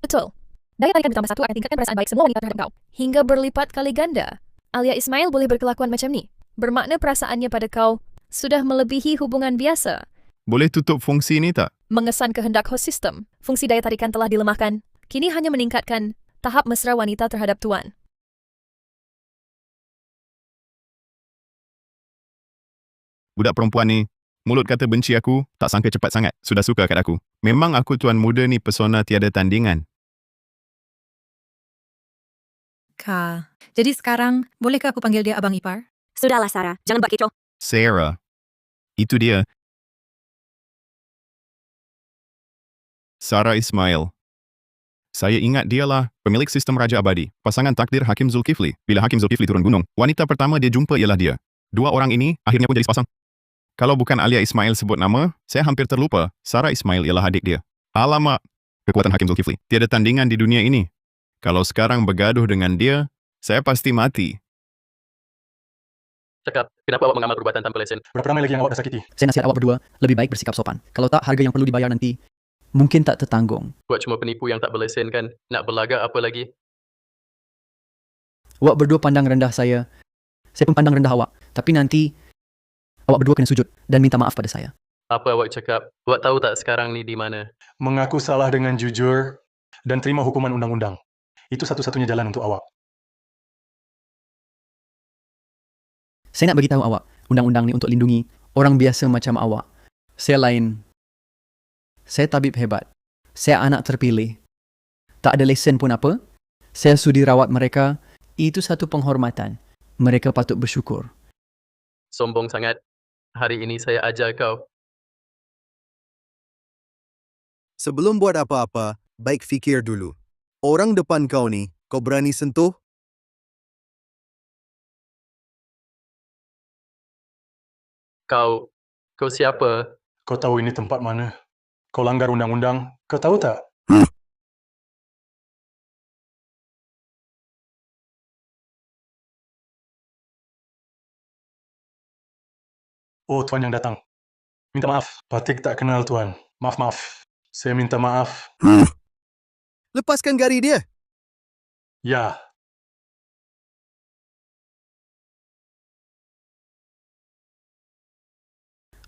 Betul. Daya tarikan bertambah 1 akan tingkatkan perasaan baik semua wanita terhadap kau. Hingga berlipat kali ganda. Alia Ismail boleh berkelakuan macam ni. Bermakna perasaannya pada kau sudah melebihi hubungan biasa. Boleh tutup fungsi ini tak? Mengesan kehendak host sistem, fungsi daya tarikan telah dilemahkan. Kini hanya meningkatkan tahap mesra wanita terhadap tuan. Budak perempuan ni, mulut kata benci aku, tak sangka cepat sangat. Sudah suka kat aku. Memang aku tuan muda ni pesona tiada tandingan. Ka, jadi sekarang, bolehkah aku panggil dia Abang Ipar? Sudahlah Sarah, jangan buat kecoh. Sarah. Itu dia. Sarah Ismail. Saya ingat dialah pemilik sistem Raja Abadi, pasangan takdir Hakim Zulkifli. Bila Hakim Zulkifli turun gunung, wanita pertama dia jumpa ialah dia. Dua orang ini akhirnya pun jadi sepasang. Kalau bukan Alia Ismail sebut nama, saya hampir terlupa. Sarah Ismail ialah adik dia. Alamak, kekuatan Hakim Zulkifli. Tiada tandingan di dunia ini. Kalau sekarang bergaduh dengan dia, saya pasti mati. Cakap, kenapa awak mengamal perubatan tanpa lesen? Berapa ramai lagi yang awak dah sakiti? Saya nasihat awak berdua, lebih baik bersikap sopan. Kalau tak, harga yang perlu dibayar nanti mungkin tak tertanggung. Buat cuma penipu yang tak berlesen kan? Nak berlagak apa lagi? Awak berdua pandang rendah saya. Saya pun pandang rendah awak. Tapi nanti, awak berdua kena sujud dan minta maaf pada saya. Apa awak cakap? Awak tahu tak sekarang ni di mana? Mengaku salah dengan jujur dan terima hukuman undang-undang. Itu satu-satunya jalan untuk awak. Saya nak beritahu awak, undang-undang ni untuk lindungi orang biasa macam awak. Saya lain. Saya tabib hebat. Saya anak terpilih. Tak ada lesen pun apa. Saya sudi rawat mereka. Itu satu penghormatan. Mereka patut bersyukur. Sombong sangat. Hari ini saya ajar kau. Sebelum buat apa-apa, baik fikir dulu. Orang depan kau ni, kau berani sentuh? Kau siapa? Kau tahu ini tempat mana? kau langgar undang-undang, kau tahu tak? Oh, tuan yang datang. Minta maaf, Patik tak kenal tuan. Maaf. Saya minta maaf. Lepaskan gari dia. Ya,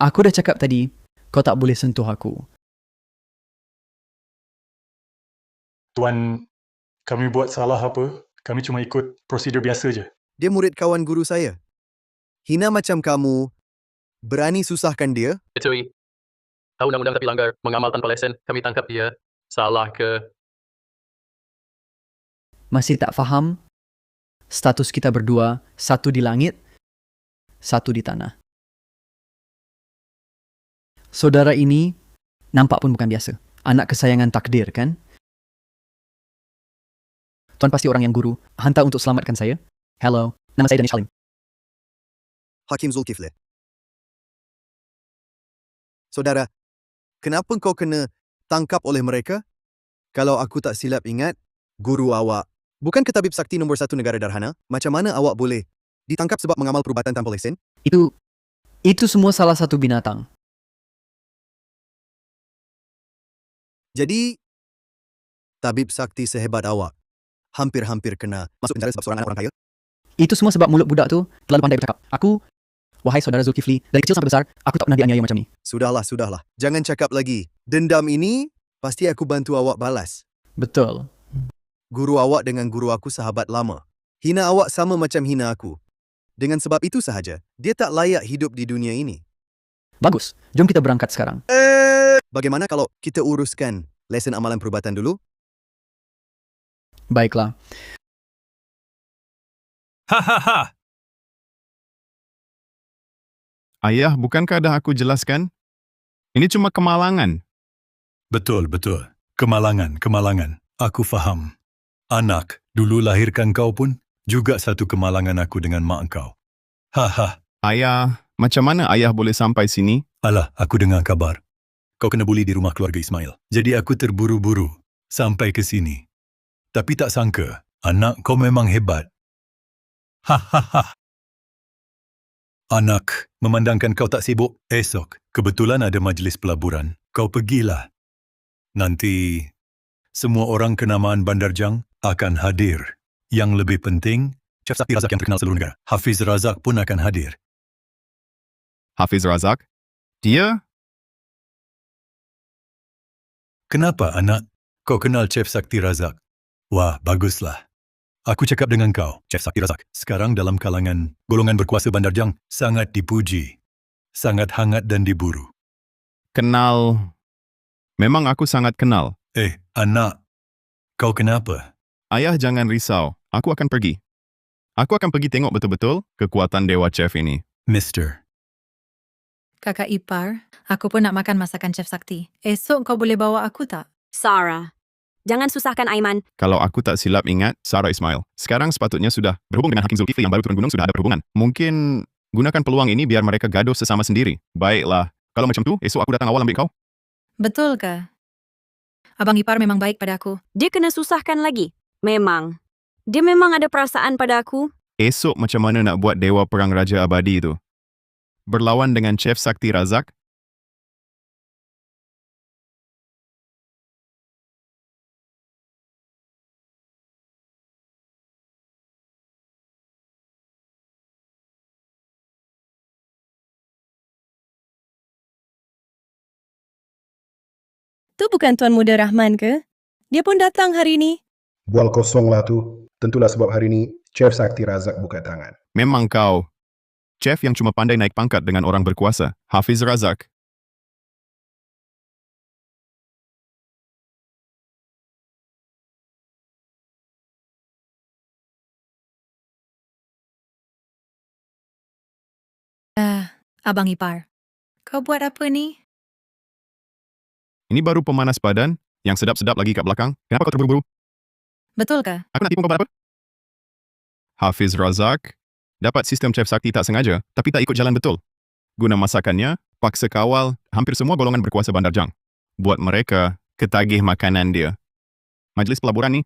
Aku dah cakap tadi, kau tak boleh sentuh aku. tuan, kami buat salah apa? Kami cuma ikut prosedur biasa je. Dia murid kawan guru saya. Hina macam kamu, berani susahkan dia? Etui. Tahu undang-undang tapi langgar, mengamal tanpa lesen, kami tangkap dia. Salah ke? Masih tak faham? Status kita berdua, satu di langit, satu di tanah. Saudara ini nampak pun bukan biasa. Anak kesayangan takdir, kan? Tuan pasti orang yang guru hantar untuk selamatkan saya. Hello, nama saya Danish Halim. Hakim Zulkifli. Saudara, kenapa kau kena tangkap oleh mereka? Kalau aku tak silap ingat, guru awak bukan ketabib sakti nombor 1 negara darhana. Macam mana awak boleh ditangkap sebab mengamal perubatan tanpa lesen? Itu semua salah satu binatang. Jadi, tabib sakti sehebat awak hampir-hampir kena masuk penjara sebab seorang anak orang kaya? Itu semua sebab mulut budak tu terlalu pandai bercakap. Wahai saudara Zulkifli, dari kecil sampai besar, aku tak pernah dianiaya macam ni. Sudahlah. Jangan cakap lagi. Dendam ini pasti aku bantu awak balas. Betul. Guru awak dengan guru aku sahabat lama. Hina awak sama macam hina aku. Dengan sebab itu sahaja, dia tak layak hidup di dunia ini. Bagus, jom kita berangkat sekarang. Bagaimana kalau kita uruskan lesen amalan perubatan dulu? Baiklah. Hahaha. Ayah, bukankah dah aku jelaskan? Ini cuma kemalangan. Betul. Kemalangan. Aku faham. Anak, dulu lahirkan kau pun juga satu kemalangan aku dengan mak kau. Haha. Ayah, macam mana ayah boleh sampai sini? Alah, aku dengar kabar. Kau kena buli di rumah keluarga Ismail. Jadi aku terburu-buru sampai ke sini. Tapi tak sangka, anak kau memang hebat. Hahaha. Anak, memandangkan kau tak sibuk, esok kebetulan ada majlis pelaburan. Kau pergilah. Nanti, semua orang kenamaan Bandar Jang akan hadir. Yang lebih penting, Chef Sakti Razak yang terkenal seluruh negara. Hafiz Razak pun akan hadir. Hafiz Razak? Dia? Kenapa, anak? Kau kenal Chef Sakti Razak? Wah, baguslah. Aku cakap dengan kau, Chef Sakti Razak. Sekarang dalam kalangan golongan berkuasa Bandar Jang, sangat dipuji. Sangat hangat dan diburu. Kenal. Memang aku sangat kenal. Anak. Kau kenapa? Ayah jangan risau. Aku akan pergi. Aku akan pergi tengok betul-betul kekuatan Dewa Chef ini. Mister. Kakak ipar, aku pun nak makan masakan Chef Sakti. Esok kau boleh bawa aku tak? Sarah, jangan susahkan Aiman. Kalau aku tak silap ingat, Sarah Ismail. Sekarang sepatutnya sudah berhubung dengan Hakim Zulkifli yang baru turun gunung sudah ada perhubungan. Mungkin gunakan peluang ini biar mereka gaduh sesama sendiri. Baiklah. Kalau macam tu, esok aku datang awal ambil kau. Betul ke? Abang ipar memang baik pada aku. Dia kena susahkan lagi. Memang. Dia memang ada perasaan pada aku. Esok macam mana nak buat Dewa Perang Raja Abadi itu? Berlawan dengan Chef Sakti Razak? Tu bukan Tuan Muda Rahman ke? Dia pun datang hari ini. Bual kosonglah tu. Tentulah sebab hari ini Chef Sakti Razak buka tangan. Memang kau. Chef yang cuma pandai naik pangkat dengan orang berkuasa. Hafiz Razak. Abang ipar. Kau buat apa ni? Ini baru pemanas badan yang sedap-sedap lagi kat belakang. Kenapa kau terburu-buru? Betul ke? Aku nak tipu kau buat apa? Hafiz Razak dapat sistem Chef Sakti tak sengaja, tapi tak ikut jalan betul. Guna masakannya, paksa kawal hampir semua golongan berkuasa Bandar Jang. buat mereka ketagih makanan dia. Majlis pelaburan ni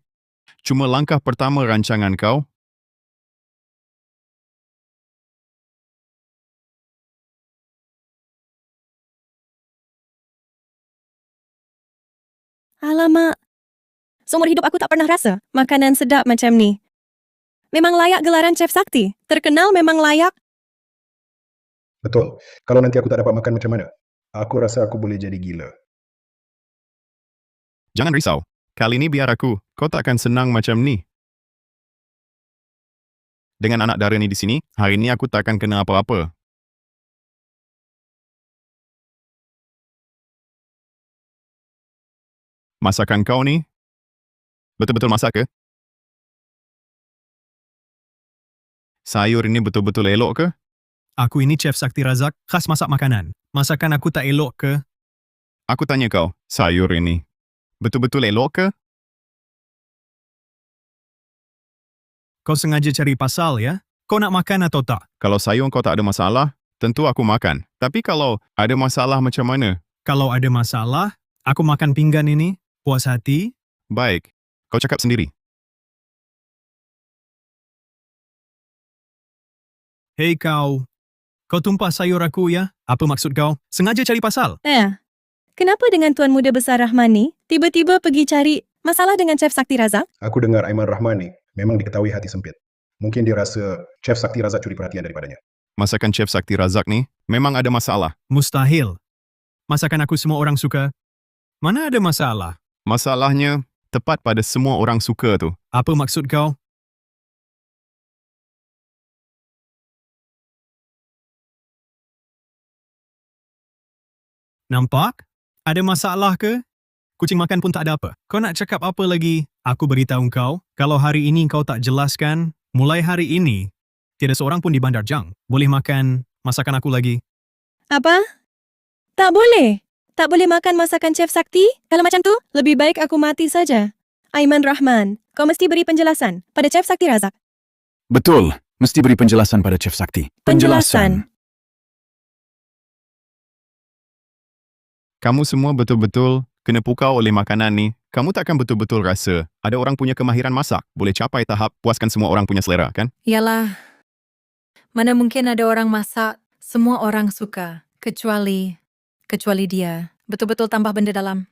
cuma langkah pertama rancangan kau. Alamak. Seumur hidup aku tak pernah rasa makanan sedap macam ni. Memang layak gelaran Chef Sakti. Terkenal memang layak. Betul. Kalau nanti aku tak dapat makan macam mana? Aku rasa aku boleh jadi gila. Jangan risau. Kali ni biar aku. Kau tak akan senang macam ni. Dengan anak dara ni di sini, hari ni aku tak akan kena apa-apa. Masakan kau ni betul-betul masak ke? Sayur ini betul-betul elok ke? Aku ini Chef Sakti Razak, khas masak makanan. Masakan aku tak elok ke? Aku tanya kau, sayur ini betul-betul elok ke? Kau sengaja cari pasal ya? Kau nak makan atau tak? Kalau sayur kau tak ada masalah, tentu aku makan. Tapi kalau ada masalah macam mana? Kalau ada masalah, aku makan pinggan ini, puas hati. Baik, kau cakap sendiri. Hei kau tumpah sayur aku ya? Apa maksud kau? Sengaja cari pasal? Kenapa dengan Tuan Muda Besar Rahman ni tiba-tiba pergi cari masalah dengan Chef Sakti Razak? Aku dengar Aiman Rahman ni memang diketahui hati sempit. Mungkin dia rasa Chef Sakti Razak curi perhatian daripadanya. Masakan Chef Sakti Razak ni memang ada masalah. Mustahil. Masakan aku semua orang suka. Mana ada masalah? Masalahnya tepat pada semua orang suka tu. Apa maksud kau? Nampak? Ada masalah ke? Kucing makan pun tak ada apa. Kau nak cakap apa lagi? Aku beritahu kau, kalau hari ini kau tak jelaskan, mulai hari ini, tiada seorang pun di Bandar Jang boleh makan masakan aku lagi. Apa? Tak boleh. Tak boleh makan masakan Chef Sakti? Kalau macam tu, lebih baik aku mati saja. Aiman Rahman, kau mesti beri penjelasan pada Chef Sakti Razak. Betul. Mesti beri penjelasan pada Chef Sakti. Penjelasan. Kamu semua betul-betul kena pukau oleh makanan ni. Kamu takkan betul-betul rasa ada orang punya kemahiran masak boleh capai tahap puaskan semua orang punya selera, kan? Yalah. Mana mungkin ada orang masak, semua orang suka. Kecuali dia. Betul-betul tambah benda dalam.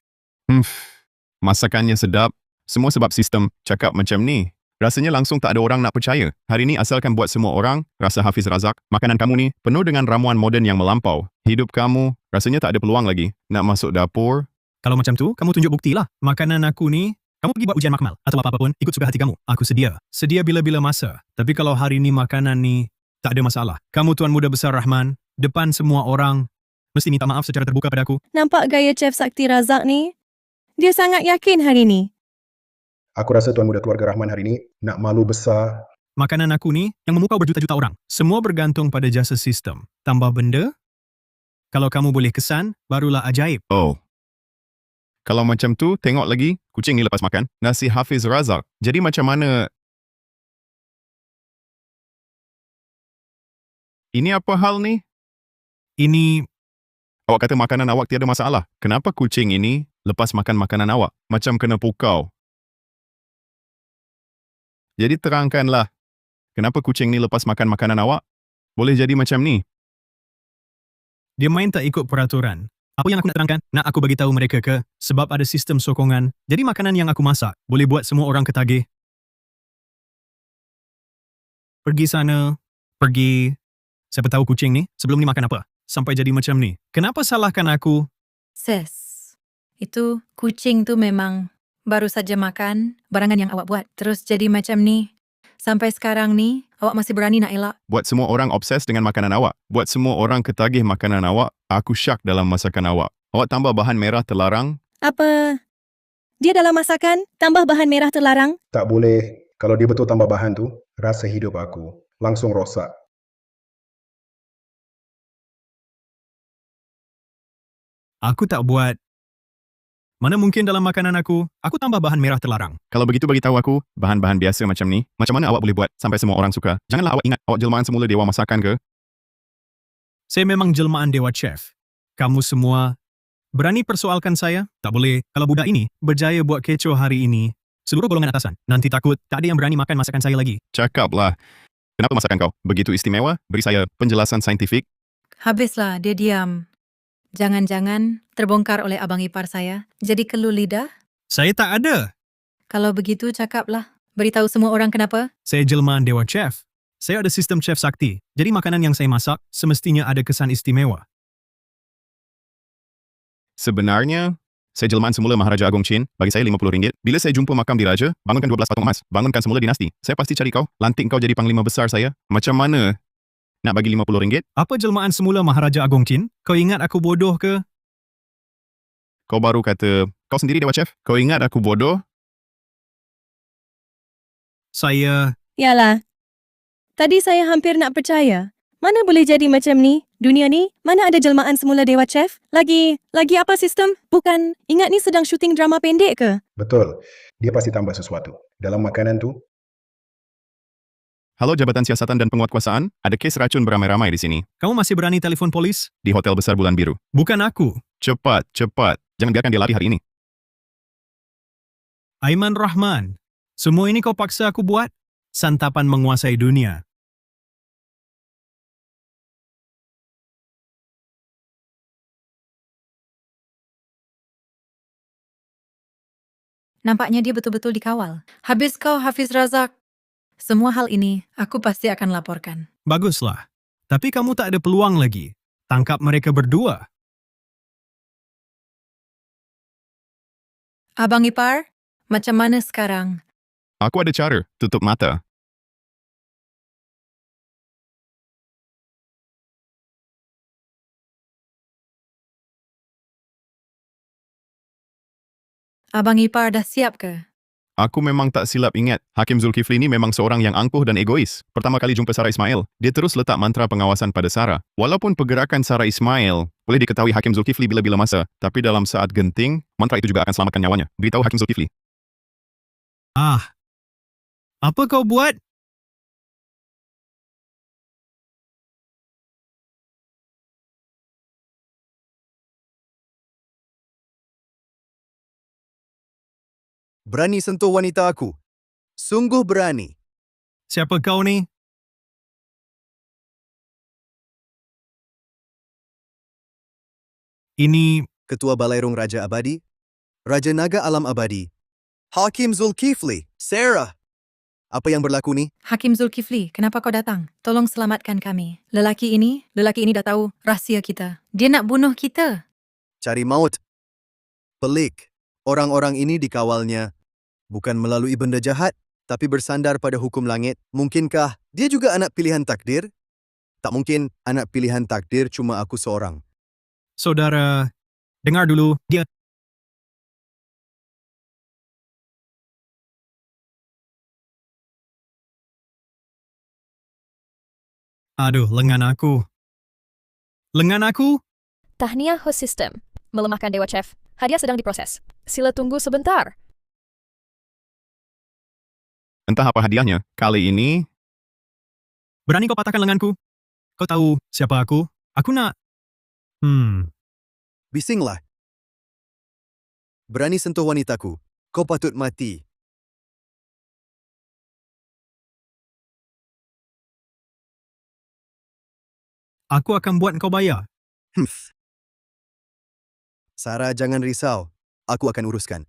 Masakannya sedap. Semua sebab sistem cakap macam ni. Rasanya langsung tak ada orang nak percaya. Hari ni asalkan buat semua orang rasa Hafiz Razak, makanan kamu ni penuh dengan ramuan moden yang melampau. Hidup kamu rasanya tak ada peluang lagi nak masuk dapur. Kalau macam tu, kamu tunjuk buktilah. Makanan aku ni, kamu pergi buat ujian makmal atau apa-apa pun, ikut suka hati kamu. Aku sedia. Sedia bila-bila masa. Tapi kalau hari ni makanan ni tak ada masalah. Kamu Tuan Muda Besar Rahman, depan semua orang, mesti minta maaf secara terbuka pada aku. Nampak gaya Chef Sakti Razak ni? Dia sangat yakin hari ni. Aku rasa Tuan Muda Keluarga Rahman hari ni nak malu besar. Makanan aku ni yang memukau berjuta-juta orang. Semua bergantung pada jasa sistem. Tambah benda, kalau kamu boleh kesan, barulah ajaib. Oh. Kalau macam tu, tengok lagi, kucing ni lepas makan, nasi Hafiz Razak. Jadi macam mana? Ini apa hal ni? Ini... Awak kata makanan awak tiada masalah. Kenapa kucing ini lepas makan makanan awak? Macam kena pukau. Jadi terangkanlah, kenapa kucing ni lepas makan makanan awak? Boleh jadi macam ni? Dia main tak ikut peraturan. Apa yang aku nak terangkan? Nak aku bagi tahu mereka ke? Sebab ada sistem sokongan. Jadi makanan yang aku masak boleh buat semua orang ketagih. Pergi sana, pergi. Siapa tahu kucing ni sebelum ni makan apa? Sampai jadi macam ni. Kenapa salahkan aku? Ses, itu kucing tu memang baru saja makan barangan yang awak buat. Terus jadi macam ni. Sampai sekarang ni, awak masih berani nak elak. Buat semua orang obses dengan makanan awak. Buat semua orang ketagih makanan awak. Aku syak dalam masakan awak. Awak tambah bahan merah terlarang. Apa? Dia dalam masakan tambah bahan merah terlarang? Tak boleh. Kalau dia betul tambah bahan tu, rasa hidup aku langsung rosak. Aku tak buat. Mana mungkin dalam makanan aku tambah bahan merah terlarang. Kalau begitu bagi tahu aku, bahan-bahan biasa macam ni, macam mana awak boleh buat sampai semua orang suka? Janganlah awak ingat awak jelmaan semula dewa masakan ke? Saya memang jelmaan dewa chef. Kamu semua Berani persoalkan saya? Tak boleh. Kalau budak ini berjaya buat kecoh hari ini, seluruh golongan atasan, nanti takut tak ada yang berani makan masakan saya lagi. Cakaplah. Kenapa masakan kau begitu istimewa? Beri saya penjelasan saintifik. Habislah, dia diam. Jangan-jangan terbongkar oleh abang ipar saya. Jadi kelu lidah? Saya tak ada. Kalau begitu, cakaplah. Beritahu semua orang kenapa. Saya jelmaan Dewa Chef. Saya ada sistem chef sakti. Jadi makanan yang saya masak semestinya ada kesan istimewa. Sebenarnya, saya jelmaan semula Maharaja Agong Chin, bagi saya RM50. Bila saya jumpa makam diraja, bangunkan 12 patung emas, bangunkan semula dinasti. Saya pasti cari kau, lantik kau jadi panglima besar saya. Macam mana nak bagi RM50? Apa jelmaan semula Maharaja Agong Chin? Kau ingat aku bodoh ke? Kau baru kata, kau sendiri Dewa Chef. Kau ingat aku bodoh? Saya... Yalah. Tadi saya hampir nak percaya. Mana boleh jadi macam ni? Dunia ni, mana ada jelmaan semula Dewa Chef? Lagi apa sistem? Bukan, ingat ni sedang syuting drama pendek ke? Betul. Dia pasti tambah sesuatu. Dalam makanan tu, Halo Jabatan Siasatan dan Penguatkuasaan, ada kes racun beramai-ramai di sini. Kamu masih berani telefon polis? Di Hotel Besar Bulan Biru. Bukan aku. Cepat. Jangan biarkan dia lari hari ini. Aiman Rahman. Semua ini kau paksa aku buat? Santapan menguasai dunia. Nampaknya dia betul-betul dikawal. Habis kau, Hafiz Razak. Semua hal ini, aku pasti akan laporkan. Baguslah. Tapi kamu tak ada peluang lagi. Tangkap mereka berdua. Abang ipar, macam mana sekarang? Aku ada cara, tutup mata. Abang ipar dah siap ke? Aku memang tak silap ingat, Hakim Zulkifli ni memang seorang yang angkuh dan egois. Pertama kali jumpa Sarah Ismail, dia terus letak mantra pengawasan pada Sarah. Walaupun pergerakan Sarah Ismail boleh diketahui Hakim Zulkifli bila-bila masa, tapi dalam saat genting, mantra itu juga akan selamatkan nyawanya. Beritahu Hakim Zulkifli. Apa kau buat? Berani sentuh wanita aku. Sungguh berani. Siapa kau ni? Ini... Ketua Balairung Raja Abadi, Raja Naga Alam Abadi, Hakim Zulkifli, Sarah. Apa yang berlaku ni? Hakim Zulkifli, kenapa kau datang? Tolong selamatkan kami. Lelaki ini dah tahu rahsia kita. Dia nak bunuh kita. Cari maut. Pelik. Orang-orang ini dikawalnya bukan melalui benda jahat, tapi bersandar pada hukum langit. Mungkinkah dia juga anak pilihan takdir? Tak mungkin anak pilihan takdir cuma aku seorang. Saudara, dengar dulu, dia... Aduh, lengan aku. Tahniah host sistem. Melemahkan Dewa Chef. Hadiah sedang diproses. Sila tunggu sebentar. Entah apa hadiahnya, kali ini... Berani kau patahkan lenganku? Kau tahu siapa aku? Aku nak... Bisinglah. Berani sentuh wanitaku. Kau patut mati. Aku akan buat kau bayar. Sarah, jangan risau. Aku akan uruskan.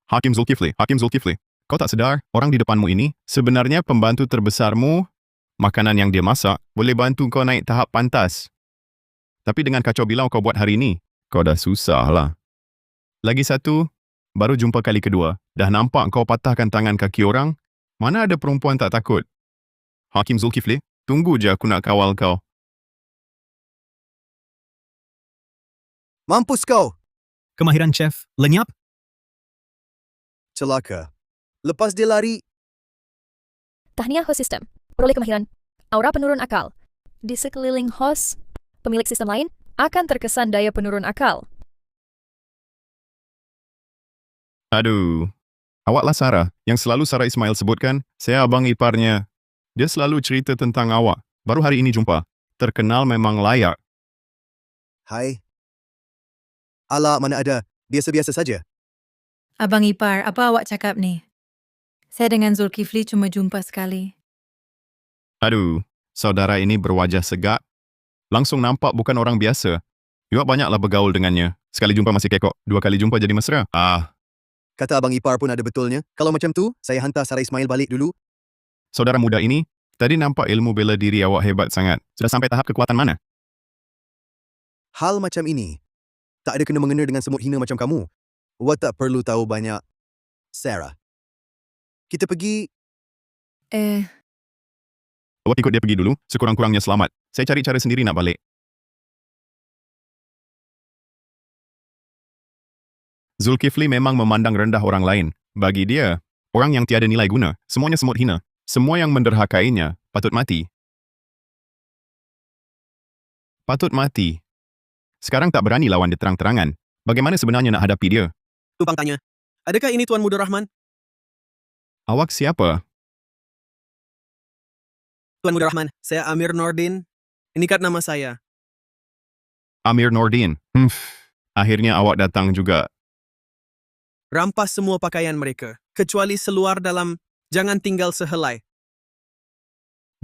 Hakim Zulkifli. Kau tak sedar, orang di depanmu ini sebenarnya pembantu terbesarmu. Makanan yang dia masak boleh bantu kau naik tahap pantas. Tapi dengan kacau bilau kau buat hari ini, kau dah susah lah. Lagi satu, baru jumpa kali kedua. Dah nampak kau patahkan tangan kaki orang? Mana ada perempuan tak takut? Hakim Zulkifli, tunggu je aku nak kawal kau. Mampus kau! Kemahiran chef, lenyap? Celaka. Lepas dia lari, Tahniah host sistem. Peroleh kemahiran. Aura penurun akal. Di sekeliling host, pemilik sistem lain akan terkesan daya penurun akal. Aduh. Awaklah Sarah, yang selalu Sarah Ismail sebutkan. Saya abang iparnya. Dia selalu cerita tentang awak. Baru hari ini jumpa. Terkenal memang layak. Hai. Alah, mana ada. Dia sebiasa saja. Abang ipar, apa awak cakap ni? Saya dengan Zulkifli cuma jumpa sekali. Aduh, saudara ini berwajah segak. Langsung nampak bukan orang biasa. Awak banyaklah bergaul dengannya. Sekali jumpa masih kekok, 2 kali jumpa jadi mesra. Kata abang ipar pun ada betulnya. Kalau macam tu, saya hantar Sarah Ismail balik dulu. Saudara muda ini, tadi nampak ilmu bela diri awak hebat sangat. Sudah sampai tahap kekuatan mana? Hal macam ini, tak ada kena-mengena dengan semut hina macam kamu. Awak tak perlu tahu banyak. Sarah. Kita pergi... Awak ikut dia pergi dulu, sekurang-kurangnya selamat. Saya cari cara sendiri nak balik. Zulkifli memang memandang rendah orang lain. Bagi dia, orang yang tiada nilai guna, semuanya semut hina. Semua yang menderhakainya, patut mati. Patut mati. Sekarang tak berani lawan dia terang-terangan. Bagaimana sebenarnya nak hadapi dia? Tumpang tanya. Adakah ini Tuan Muda Rahman? Awak siapa? Tuan Muda Rahman, saya Amir Nordin. Ini kad nama saya. Amir Nordin. Akhirnya awak datang juga. Rampas semua pakaian mereka, kecuali seluar dalam jangan tinggal sehelai.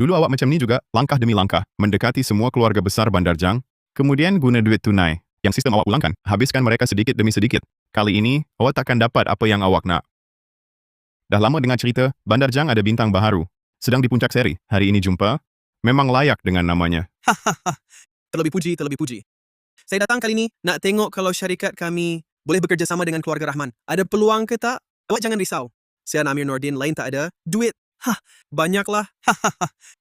Dulu awak macam ni juga, langkah demi langkah, mendekati semua keluarga besar Bandar Jang, kemudian guna duit tunai, yang sistem awak ulangkan, habiskan mereka sedikit demi sedikit. Kali ini, awak takkan dapat apa yang awak nak. Dah lama dengar cerita, Bandar Jang ada bintang baharu. Sedang di puncak seri, hari ini jumpa, memang layak dengan namanya. Terlebih puji. Saya datang kali ini nak tengok kalau syarikat kami boleh bekerjasama dengan keluarga Rahman. Ada peluang ke tak? Awak jangan risau. Saya Amir Nordin, lain tak ada. Duit. Banyaklah.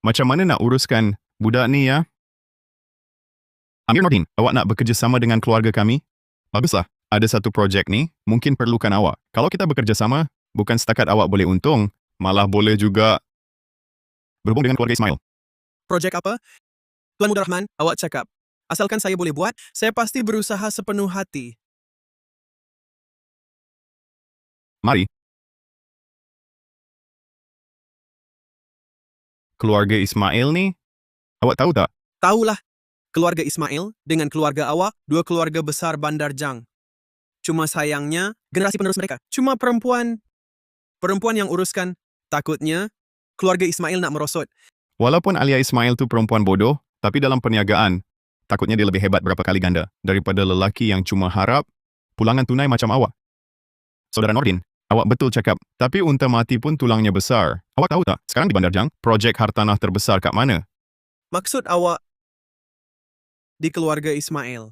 Macam mana nak uruskan budak ni ya? Amir Nordin, awak nak bekerjasama dengan keluarga kami? Baguslah, ada satu projek ni, mungkin perlukan awak. Kalau kita bekerjasama, bukan setakat awak boleh untung, malah boleh juga berhubung dengan keluarga Ismail. Projek apa? Tuan Muda Rahman, awak cakap. Asalkan saya boleh buat, saya pasti berusaha sepenuh hati. Mari. Keluarga Ismail ni, awak tahu tak? Tahulah. Keluarga Ismail dengan keluarga awak, 2 keluarga besar Bandar Jang. Cuma sayangnya, generasi penerus mereka. Cuma perempuan yang uruskan. Takutnya, keluarga Ismail nak merosot. Walaupun Alia Ismail tu perempuan bodoh, tapi dalam perniagaan, takutnya dia lebih hebat berapa kali ganda daripada lelaki yang cuma harap pulangan tunai macam awak. Saudara Nordin, awak betul cakap, tapi unta mati pun tulangnya besar. Awak tahu tak, sekarang di Bandar Jang, projek hartanah terbesar kat mana? Maksud awak di keluarga Ismail?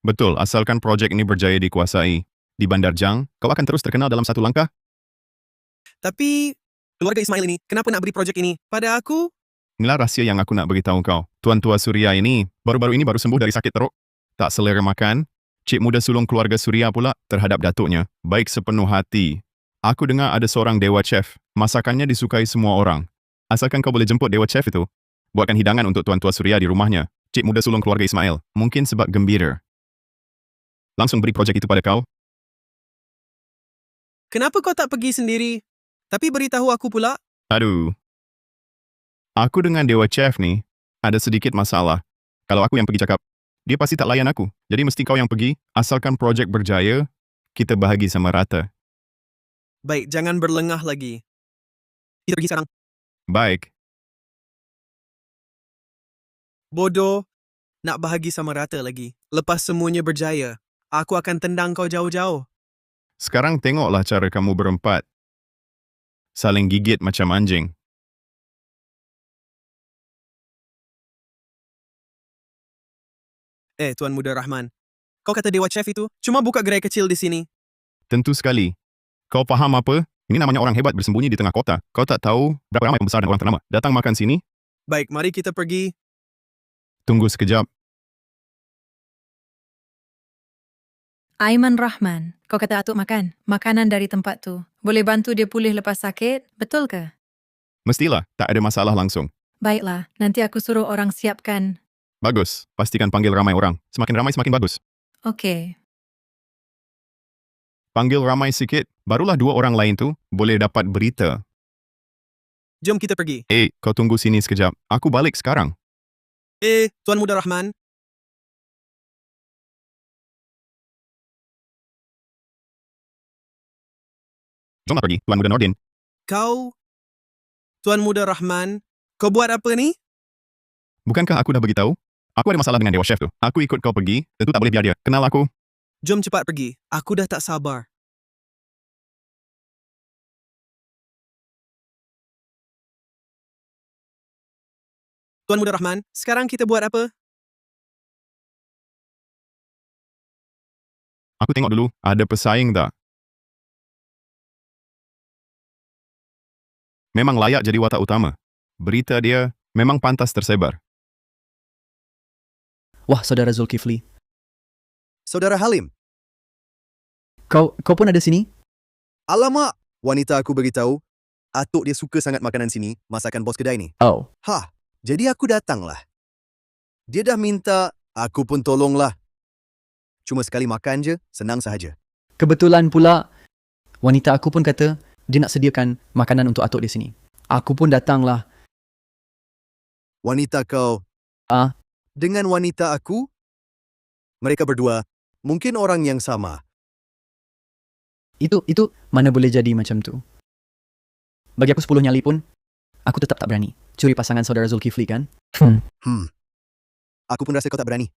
Betul, asalkan projek ini berjaya dikuasai di Bandar Jang, kau akan terus terkenal dalam satu langkah. Tapi, keluarga Ismail ini, kenapa nak beri projek ini pada aku? Inilah rahsia yang aku nak beritahu kau. Tuan Tua Suria ini, baru-baru ini baru sembuh dari sakit teruk. Tak selera makan. Cik muda sulung keluarga Suria pula terhadap datuknya. Baik sepenuh hati. Aku dengar ada seorang dewa chef. Masakannya disukai semua orang. Asalkan kau boleh jemput dewa chef itu, buatkan hidangan untuk Tuan Tua Suria di rumahnya. Cik muda sulung keluarga Ismail. Mungkin sebab gembira. Langsung beri projek itu pada kau. Kenapa kau tak pergi sendiri? Tapi beritahu aku pula. Aduh. Aku dengan dewa chef ni, ada sedikit masalah. Kalau aku yang pergi cakap, dia pasti tak layan aku. Jadi mesti kau yang pergi, asalkan projek berjaya, kita bahagi sama rata. Baik, jangan berlengah lagi. Kita pergi sekarang. Baik. Bodoh, nak bahagi sama rata lagi. Lepas semuanya berjaya, aku akan tendang kau jauh-jauh. Sekarang tengoklah cara kamu berempat. Saling gigit macam anjing. Tuan Muda Rahman, kau kata dewa chef itu cuma buka gerai kecil di sini. Tentu sekali. Kau faham apa? Ini namanya orang hebat bersembunyi di tengah kota. Kau tak tahu berapa ramai pembesar dan orang ternama datang makan sini? Baik, mari kita pergi. Tunggu sekejap. Aiman Rahman, kau kata atuk makan. Makanan dari tempat tu. Boleh bantu dia pulih lepas sakit, betul ke? Mestilah, tak ada masalah langsung. Baiklah, nanti aku suruh orang siapkan. Bagus, pastikan panggil ramai orang. Semakin ramai semakin bagus. Okey. Panggil ramai sikit, barulah 2 orang lain tu boleh dapat berita. Jom kita pergi. Kau tunggu sini sekejap. Aku balik sekarang. Tuan Muda Rahman, Jomlah pergi, Tuan Muda Nordin. Kau, Tuan Muda Rahman, kau buat apa ni? Bukankah aku dah beritahu? Aku ada masalah dengan Dewa Chef tu. Aku ikut kau pergi, tentu tak boleh biar dia. Kenal aku. Jom cepat pergi. Aku dah tak sabar. Tuan Muda Rahman, sekarang kita buat apa? Aku tengok dulu, ada pesaing tak? Memang layak jadi watak utama. Berita dia memang pantas tersebar. Wah, Saudara Zulkifli. Saudara Halim, Kau pun ada sini? alamak! Wanita aku beritahu, atuk dia suka sangat makanan sini, masakan bos kedai ni. Oh. Jadi aku datanglah. Dia dah minta, aku pun tolonglah. Cuma sekali makan je, senang sahaja. Kebetulan pula, wanita aku pun kata dia nak sediakan makanan untuk atuk di sini. Aku pun datanglah. Wanita kau dengan wanita aku? Mereka berdua, mungkin orang yang sama. Itu mana boleh jadi macam tu. Bagi aku 10 nyali pun, aku tetap tak berani. Curi pasangan Saudara Zulkifli kan? Aku pun rasa kau tak berani.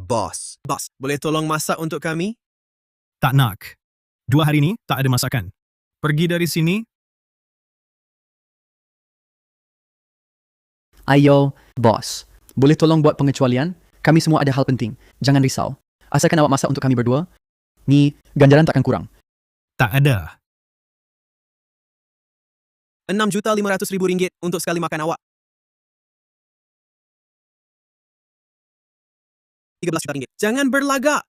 Bos, boleh tolong masak untuk kami? Tak nak. 2 hari ni tak ada masakan. Pergi dari sini. Ayo, bos. Boleh tolong buat pengecualian? Kami semua ada hal penting. Jangan risau. Asalkan awak masak untuk kami berdua, ni ganjaran takkan kurang. Tak ada. RM6.500.000 untuk sekali makan awak. RM13 juta. Jangan berlagak.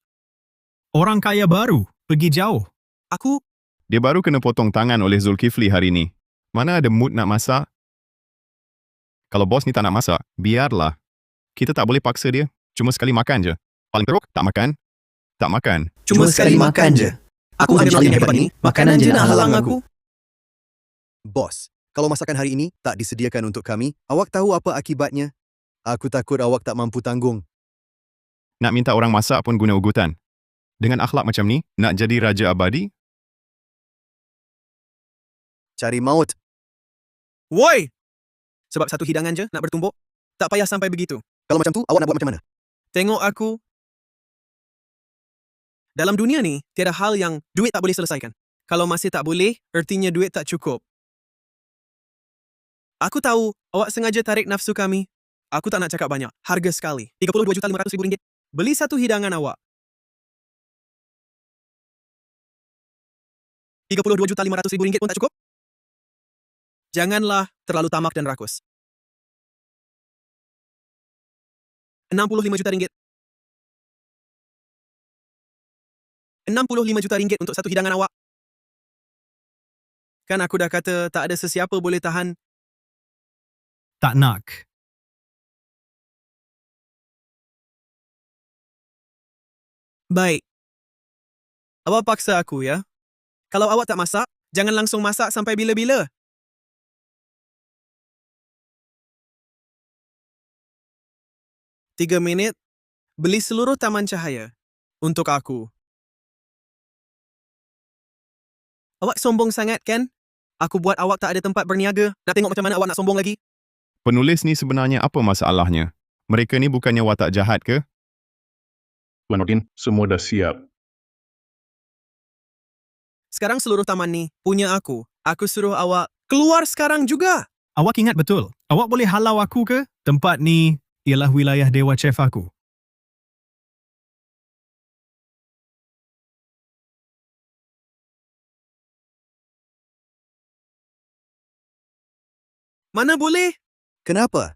Orang kaya baru. Pergi jauh. Aku... Dia baru kena potong tangan oleh Zulkifli hari ni. Mana ada mood nak masak? Kalau bos ni tak nak masak, biarlah. Kita tak boleh paksa dia. Cuma sekali makan je. Paling teruk, tak makan. Tak makan. Cuma sekali makan je. Aku ambil yang hebat ni, makanan je nak halang aku. Bos, kalau masakan hari ini tak disediakan untuk kami, awak tahu apa akibatnya? Aku takut awak tak mampu tanggung. Nak minta orang masak pun guna ugutan. Dengan akhlak macam ni, nak jadi raja abadi? Cari maut. Woi! Sebab satu hidangan je nak bertumbuk, tak payah sampai begitu. Kalau macam tu, awak nak buat macam mana? Tengok aku. Dalam dunia ni, tiada hal yang duit tak boleh selesaikan. Kalau masih tak boleh, ertinya duit tak cukup. Aku tahu, awak sengaja tarik nafsu kami. Aku tak nak cakap banyak. Harga sekali. RM32.500.000. Beli satu hidangan awak. RM32.500.000 pun tak cukup? Janganlah terlalu tamak dan rakus. RM65 juta. RM65 juta untuk satu hidangan awak. Kan aku dah kata tak ada sesiapa boleh tahan. Tak nak. Baik. Awak paksa aku ya. Kalau awak tak masak, jangan langsung masak sampai bila-bila. Tiga minit, beli seluruh taman cahaya. Untuk aku. Awak sombong sangat kan? Aku buat awak tak ada tempat berniaga. Nak tengok macam mana awak nak sombong lagi? Penulis ni sebenarnya apa masalahnya? Mereka ni bukannya watak jahat ke? Tuan Nordin, semua dah siap. Sekarang seluruh taman ni punya aku. Aku suruh awak keluar sekarang juga. Awak ingat betul. Awak boleh halau aku ke? Tempat ni ialah wilayah Dewa Chef aku. Mana boleh? Kenapa?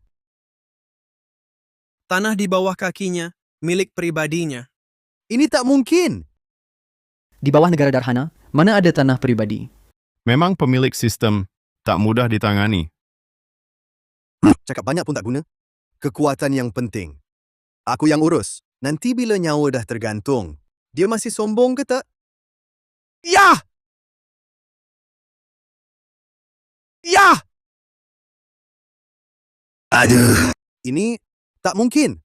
Tanah di bawah kakinya, milik pribadinya. Ini tak mungkin. Di bawah negara darhana, mana ada tanah peribadi? Memang pemilik sistem tak mudah ditangani. Cakap banyak pun tak guna. Kekuatan yang penting. Aku yang urus. Nanti bila nyawa dah tergantung, dia masih sombong ke tak? Ya! Ya! Aduh. Ini tak mungkin.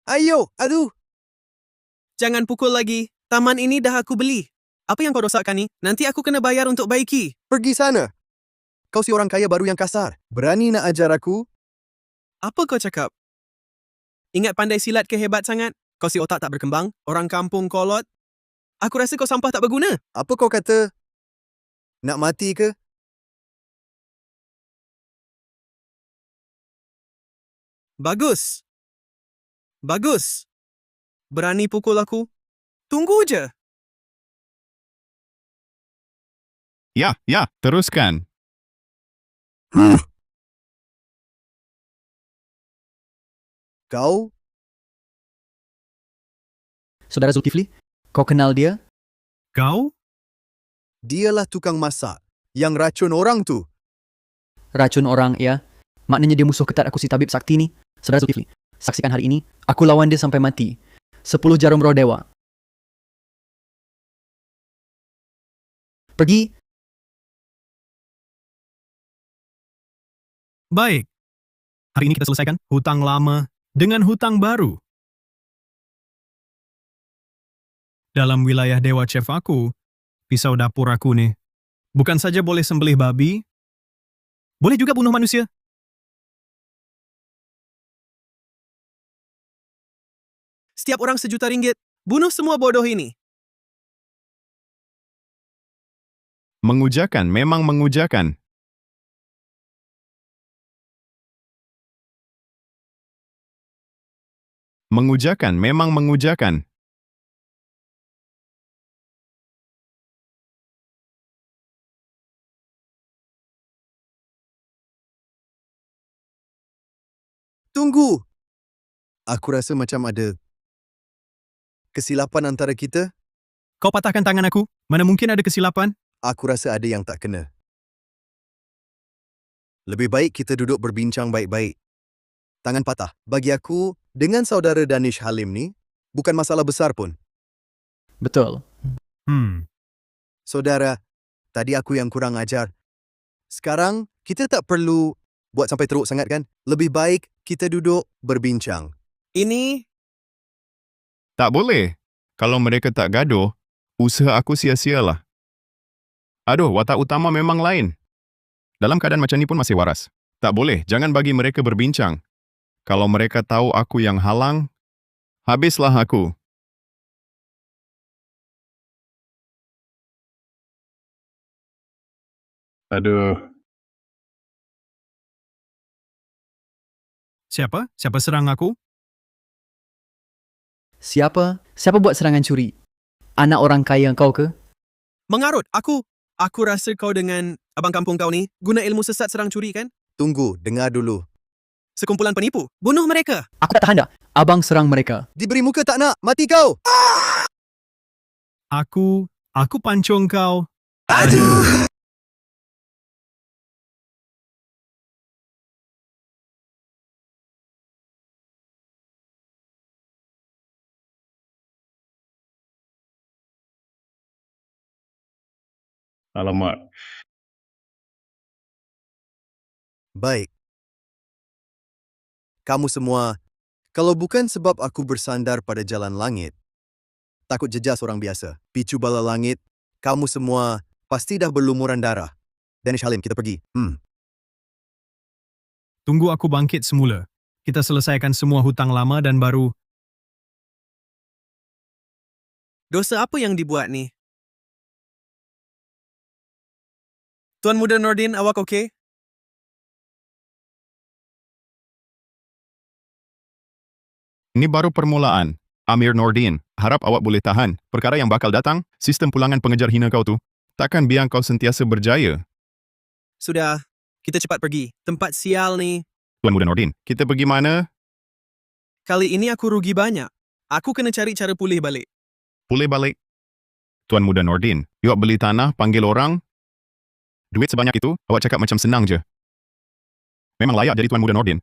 Ayo, aduh. Jangan pukul lagi. Taman ini dah aku beli. Apa yang kau rosakkan ni? Nanti aku kena bayar untuk baiki. Pergi sana. Kau si orang kaya baru yang kasar. Berani nak ajar aku? Apa kau cakap? Ingat pandai silat ke hebat sangat? Kau si otak tak berkembang? Orang kampung kolot? Aku rasa kau sampah tak berguna. Apa kau kata? Nak mati ke? Bagus. Bagus. Berani pukul aku? Tunggu je. Ya, teruskan. Kau? Saudara Zulkifli, kau kenal dia? Kau? Dialah tukang masak yang racun orang tu. Racun orang, ya. Maknanya dia musuh ketat aku si tabib sakti ni. Saudara Zulkifli, saksikan hari ini, aku lawan dia sampai mati. 10 jarum roh dewa. Pergi. Baik. Hari ini kita selesaikan hutang lama dengan hutang baru. Dalam wilayah Dewa Chef aku, pisau dapur aku nih, bukan saja boleh sembelih babi, boleh juga bunuh manusia. Setiap orang RM1,000,000. Bunuh semua bodoh ini. Mengujakan, memang mengujakan. Mengujakan, memang mengujakan. Tunggu. Aku rasa macam ada kesilapan antara kita. Kau patahkan tangan aku, mana mungkin ada kesilapan? Aku rasa ada yang tak kena. Lebih baik kita duduk berbincang baik-baik. Tangan patah. Bagi aku, dengan saudara Danish Halim ni, bukan masalah besar pun. Betul. Saudara, tadi aku yang kurang ajar. Sekarang, kita tak perlu buat sampai teruk sangat kan? Lebih baik kita duduk berbincang. Ini... Tak boleh. Kalau mereka tak gaduh, usaha aku sia-sialah. Aduh, watak utama memang lain. Dalam keadaan macam ni pun masih waras. Tak boleh, jangan bagi mereka berbincang. Kalau mereka tahu aku yang halang, habislah aku. Aduh. Siapa? Siapa serang aku? Siapa? Siapa buat serangan curi? Anak orang kaya kau ke? Mengarut, aku rasa kau dengan abang kampung kau ni guna ilmu sesat serang curi kan? Tunggu, dengar dulu. Sekumpulan penipu. Bunuh mereka. Aku tak tahan dah. Abang serang mereka. Diberi muka tak nak, mati kau! Aku pancung kau. Aduh! Alamak. Baik. Kamu semua, kalau bukan sebab aku bersandar pada jalan langit, takut jejas orang biasa, picu bala langit, kamu semua pasti dah berlumuran darah. Danish Halim, kita pergi. Tunggu aku bangkit semula. Kita selesaikan semua hutang lama dan baru. Dosa apa yang dibuat ni? Tuan Muda Nordin, awak okey? Ini baru permulaan. Amir Nordin, harap awak boleh tahan. Perkara yang bakal datang, sistem pulangan pengejar hina kau tu, takkan biar kau sentiasa berjaya. Sudah, kita cepat pergi. Tempat sial ni. Tuan Muda Nordin, kita pergi mana? Kali ini aku rugi banyak. Aku kena cari cara pulih balik. Pulih balik. Tuan Muda Nordin, awak beli tanah, panggil orang. Duit sebanyak itu, awak cakap macam senang je. Memang layak jadi Tuan Muda Nordin.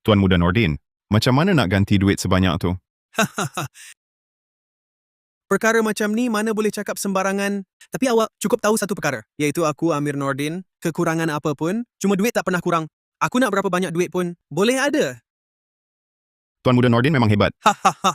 Tuan Muda Nordin, macam mana nak ganti duit sebanyak tu? Perkara macam ni mana boleh cakap sembarangan. Tapi awak cukup tahu satu perkara, iaitu aku Amir Nordin, kekurangan apa pun, cuma duit tak pernah kurang. Aku nak berapa banyak duit pun, boleh ada. Tuan Muda Nordin memang hebat. Hahaha.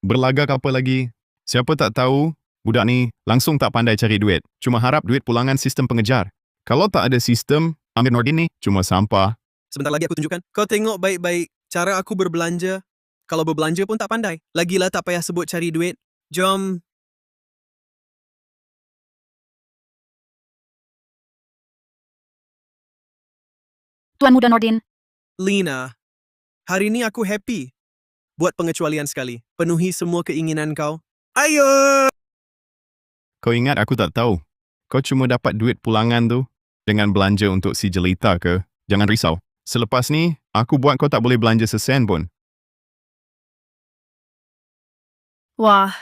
Berlagak apa lagi? Siapa tak tahu, budak ni langsung tak pandai cari duit. Cuma harap duit pulangan sistem pengejar. Kalau tak ada sistem, Amir Nordin ni cuma sampah. Sebentar lagi aku tunjukkan. Kau tengok baik-baik cara aku berbelanja. Kalau berbelanja pun tak pandai. Lagilah tak payah sebut cari duit. Jom. Tuan Muda Nordin, Lina, hari ni aku happy. Buat pengecualian sekali. Penuhi semua keinginan kau. Ayo! Kau ingat aku tak tahu? Kau cuma dapat duit pulangan tu dengan belanja untuk si jelita ke? Jangan risau. Selepas ni, aku buat kau tak boleh belanja sesen pun. Wah.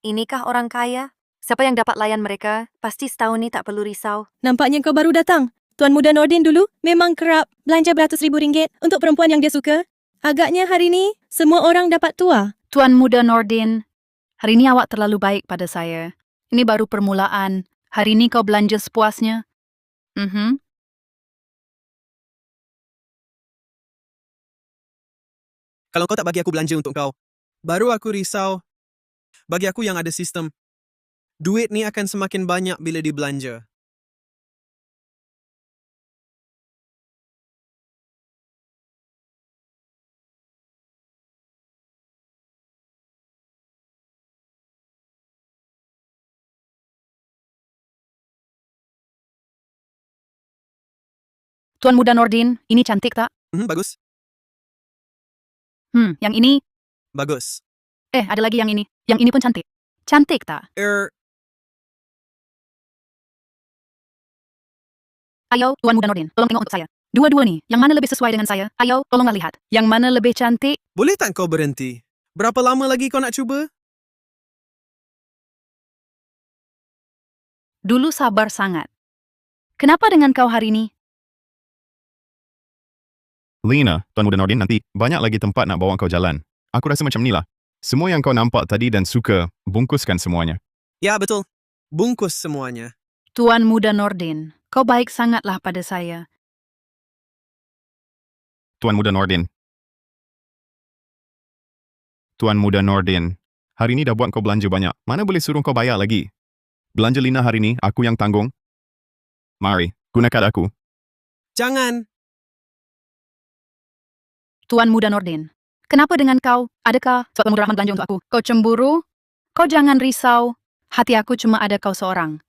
Inikah orang kaya? Siapa yang dapat layan mereka? Pasti setahun ni tak perlu risau. Nampaknya kau baru datang. Tuan Muda Nordin dulu memang kerap belanja beratus ribu ringgit untuk perempuan yang dia suka. Agaknya hari ni semua orang dapat tua. Tuan Muda Nordin, hari ni awak terlalu baik pada saya. Ini baru permulaan. Hari ni kau belanja sepuasnya. Kalau kau tak bagi aku belanja untuk kau, baru aku risau. Bagi aku yang ada sistem, duit ni akan semakin banyak bila dibelanja. Tuan Muda Nordin, ini cantik tak? Bagus. Yang ini? Bagus. Ada lagi yang ini. Yang ini pun cantik. Cantik tak? Ayo, Tuan Muda Nordin, tolong tengok untuk saya. Dua-dua ni, yang mana lebih sesuai dengan saya? Ayo, tolonglah lihat. Yang mana lebih cantik? Boleh tak kau berhenti? Berapa lama lagi kau nak cuba? Dulu sabar sangat. Kenapa dengan kau hari ni? Lina, Tuan Muda Nordin, nanti banyak lagi tempat nak bawa kau jalan. Aku rasa macam ni lah. Semua yang kau nampak tadi dan suka, bungkuskan semuanya. Ya, betul. Bungkus semuanya. Tuan Muda Nordin, kau baik sangatlah pada saya. Tuan Muda Nordin. Tuan Muda Nordin, hari ni dah buat kau belanja banyak. Mana boleh suruh kau bayar lagi? Belanja Lina hari ni, aku yang tanggung. Mari, guna kad aku. Jangan. Tuan Muda Nordin, kenapa dengan kau? Adakah Tuan Muda Rahman belanja untuk aku? Kau cemburu? Kau jangan risau. Hati aku cuma ada kau seorang.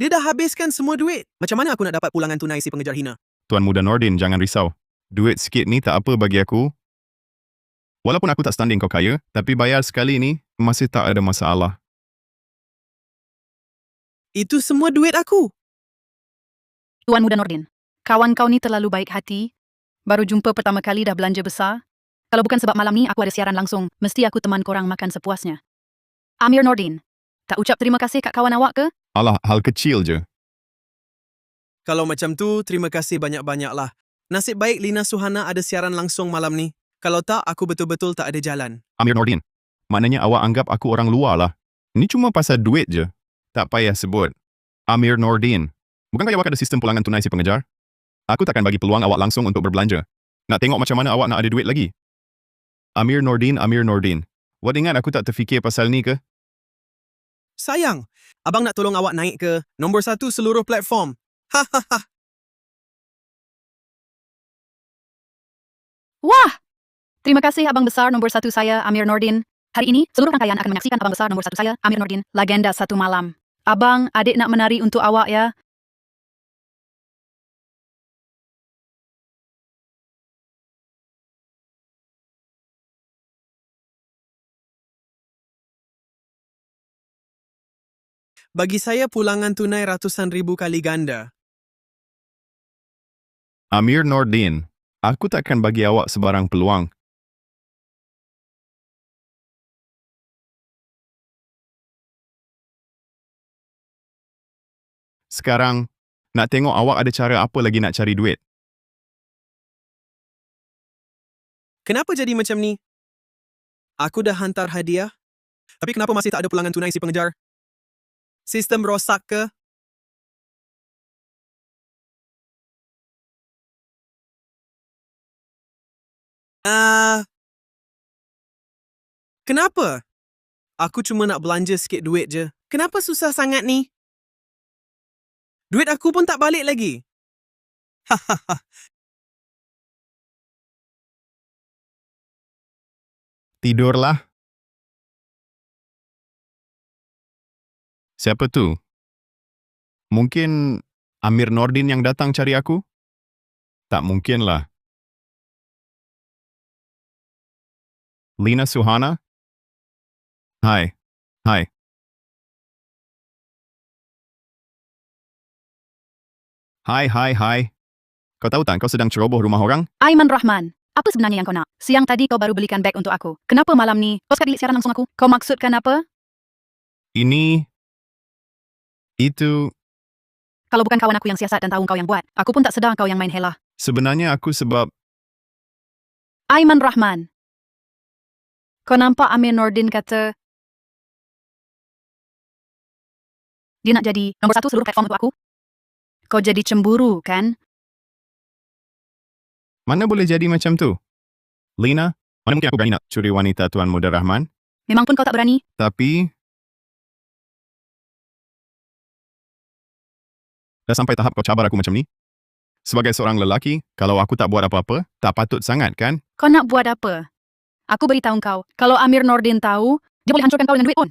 Dia dah habiskan semua duit. Macam mana aku nak dapat pulangan tunai si pengejar hina? Tuan Muda Nordin, jangan risau. Duit sikit ni tak apa bagi aku. Walaupun aku tak standing kau kaya, tapi bayar sekali ni masih tak ada masalah. Itu semua duit aku. Tuan Muda Nordin, kawan kau ni terlalu baik hati. Baru jumpa pertama kali dah belanja besar. Kalau bukan sebab malam ni aku ada siaran langsung, mesti aku teman korang makan sepuasnya. Amir Nordin, tak ucap terima kasih kat kawan awak ke? Alah, hal kecil je. Kalau macam tu, terima kasih banyak-banyak lah. Nasib baik Lina Suhana ada siaran langsung malam ni. Kalau tak, aku betul-betul tak ada jalan. Amir Nordin, maknanya awak anggap aku orang luar lah. Ini cuma pasal duit je. Tak payah sebut. Amir Nordin, bukankah awak ada sistem pulangan tunai si pengejar? Aku takkan bagi peluang awak langsung untuk berbelanja. Nak tengok macam mana awak nak ada duit lagi? Amir Nordin. Awak ingat aku tak terfikir pasal ni ke? Sayang, abang nak tolong awak naik ke nombor 1 seluruh platform. Hahaha. Wah! Terima kasih Abang Besar nombor 1 saya, Amir Nordin. Hari ini, seluruh rangkaian akan menyaksikan Abang Besar nombor 1 saya, Amir Nordin, Legenda Satu Malam. Abang, adik nak menari untuk awak ya. Bagi saya pulangan tunai ratusan ribu kali ganda. Amir Nordin, aku takkan bagi awak sebarang peluang. Sekarang, nak tengok awak ada cara apa lagi nak cari duit. Kenapa jadi macam ni? Aku dah hantar hadiah, tapi kenapa masih tak ada pulangan tunai si pengejar? Sistem rosak ke? Kenapa? Aku cuma nak belanja sikit duit je. Kenapa susah sangat ni? Duit aku pun tak balik lagi. Hahaha. Tidurlah. Siapa tu? Mungkin Amir Nordin yang datang cari aku? Tak mungkinlah. Lina Suhana? Hai. Hai. Hai. Kau tahu tak kau sedang ceroboh rumah orang? Aiman Rahman, apa sebenarnya yang kau nak? Siang tadi kau baru belikan beg untuk aku. Kenapa malam ni kau sekali siaran langsung aku? Kau maksudkan apa? Itu, Kalau bukan kawan aku yang siasat dan tahu kau yang buat, aku pun tak sedar kau yang main helah. sebenarnya aku sebab Aiman Rahman, kau nampak Amir Nordin kata dia nak jadi nombor 1 seluruh platform untuk aku? Kau jadi cemburu, kan? mana boleh jadi macam tu? Lina, mana mungkin aku berani nak curi wanita Tuan Muda Rahman? Memang pun kau tak berani. Tapi, dah sampai tahap kau cabar aku macam ni? Sebagai seorang lelaki, kalau aku tak buat apa-apa, tak patut sangat kan? Kau nak buat apa? Aku beritahu kau, kalau Amir Nordin tahu, dia boleh hancurkan kau dengan duit pun.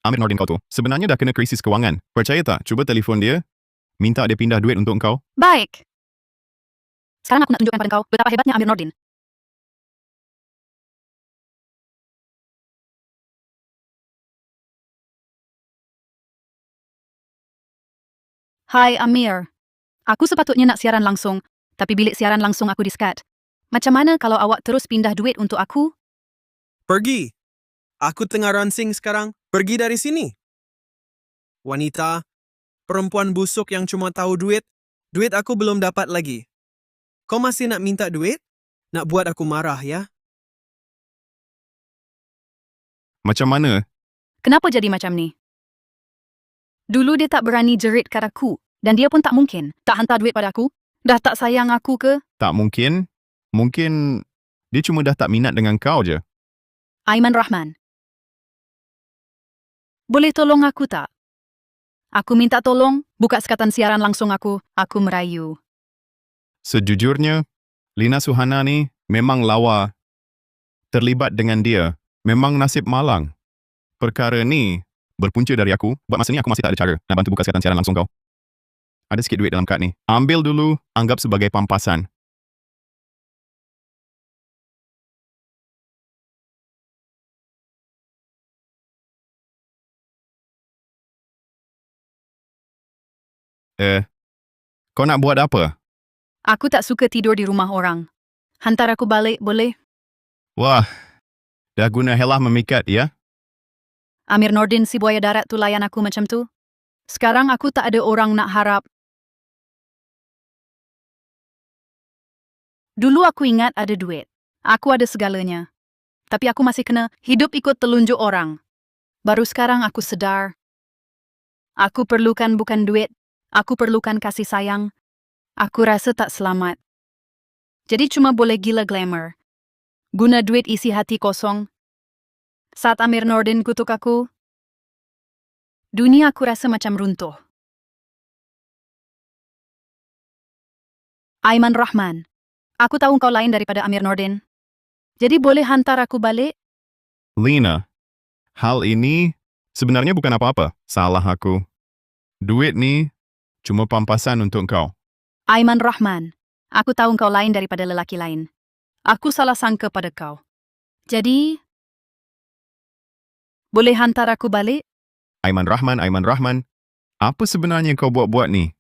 Amir Nordin kau tu, sebenarnya dah kena krisis kewangan. Percaya tak? Cuba telefon dia. Minta dia pindah duit untuk kau. Baik. Sekarang aku nak tunjukkan pada kau betapa hebatnya Amir Nordin. Hai Amir. Aku sepatutnya nak siaran langsung, tapi bilik siaran langsung aku diskat. Macam mana kalau awak terus pindah duit untuk aku? Pergi. Aku tengah ransing sekarang. Pergi dari sini. Wanita, perempuan busuk yang cuma tahu duit. Duit aku belum dapat lagi. Kau masih nak minta duit? Nak buat aku marah, ya? Macam mana? Kenapa jadi macam ni? Dulu dia tak berani jerit kat aku, dan dia pun tak mungkin tak hantar duit pada aku. Dah tak sayang aku ke? Tak mungkin. Mungkin dia cuma dah tak minat dengan kau je. Aiman Rahman. Boleh tolong aku tak? Aku minta tolong, buka sekatan siaran langsung aku. Aku merayu. Sejujurnya, Lina Suhana ni memang lawa. Terlibat dengan dia, memang nasib malang. Perkara ni berpunca dari aku. Buat masa ni aku masih tak ada cara nak bantu buka sekatan siaran langsung kau. Ada sikit duit dalam kad ni. Ambil dulu, anggap sebagai pampasan. Kau nak buat apa? Aku tak suka tidur di rumah orang. Hantar aku balik, boleh? Wah, dah guna helah memikat, ya? Amir Nordin si buaya darat tu layan aku macam tu. Sekarang aku tak ada orang nak harap. Dulu aku ingat ada duit. Aku ada segalanya. Tapi aku masih kena hidup ikut telunjuk orang. Baru sekarang aku sedar. Aku perlukan bukan duit. Aku perlukan kasih sayang. Aku rasa tak selamat. Jadi cuma boleh gila glamour. Guna duit isi hati kosong. Saat Amir Nordin kutuk aku, dunia aku rasa macam runtuh. Aiman Rahman, aku tahu kau lain daripada Amir Nordin. Jadi boleh hantar aku balik? Lina, hal ini sebenarnya bukan apa-apa. Salah aku. Duit ni cuma pampasan untuk kau. Aiman Rahman, aku tahu kau lain daripada lelaki lain. Aku salah sangka pada kau. Jadi, boleh hantar aku balik? Aiman Rahman, apa sebenarnya kau buat-buat ni?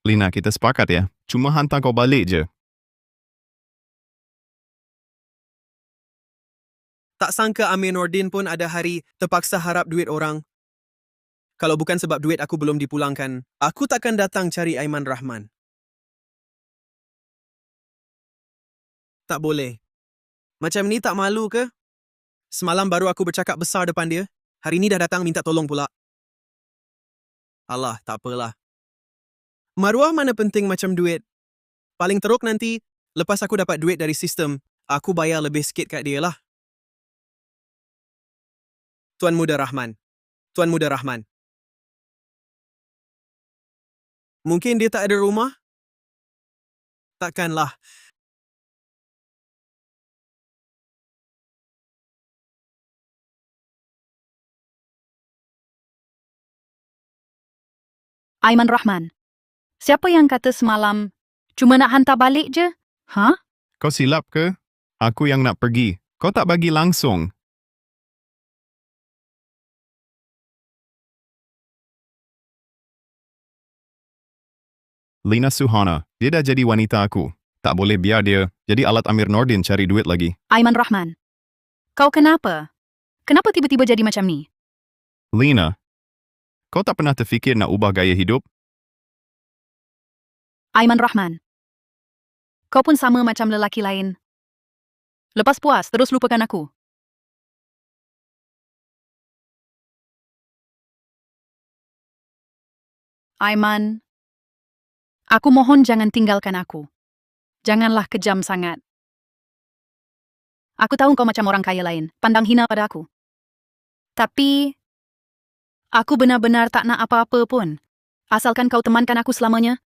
Lina, kita sepakat ya. Cuma hantar kau balik je. Tak sangka Amir Nordin pun ada hari terpaksa harap duit orang. Kalau bukan sebab duit aku belum dipulangkan, aku takkan datang cari Aiman Rahman. Tak boleh. Macam ni tak malu ke? Semalam baru aku bercakap besar depan dia. Hari ni dah datang minta tolong pula. Alah, tak apalah. Maruah mana penting macam duit. Paling teruk nanti, lepas aku dapat duit dari sistem, aku bayar lebih sikit kat dia lah. Tuan Muda Rahman. Tuan Muda Rahman. Mungkin dia tak ada rumah? Takkanlah. Aiman Rahman. Siapa yang kata semalam cuma nak hantar balik je? Ha? Kau silap ke? Aku yang nak pergi. Kau tak bagi langsung. Lina Suhana, dia dah jadi wanita aku. Tak boleh biar dia jadi alat Amir Nordin cari duit lagi. Aiman Rahman. Kau kenapa? Kenapa tiba-tiba jadi macam ni? Lina, kau tak pernah terfikir nak ubah gaya hidup? Aiman Rahman. Kau pun sama macam lelaki lain. Lepas puas, terus lupakan aku. Aiman, aku mohon jangan tinggalkan aku. Janganlah kejam sangat. Aku tahu kau macam orang kaya lain, pandang hina pada aku. Tapi, aku benar-benar tak nak apa-apa pun. Asalkan kau temankan aku selamanya.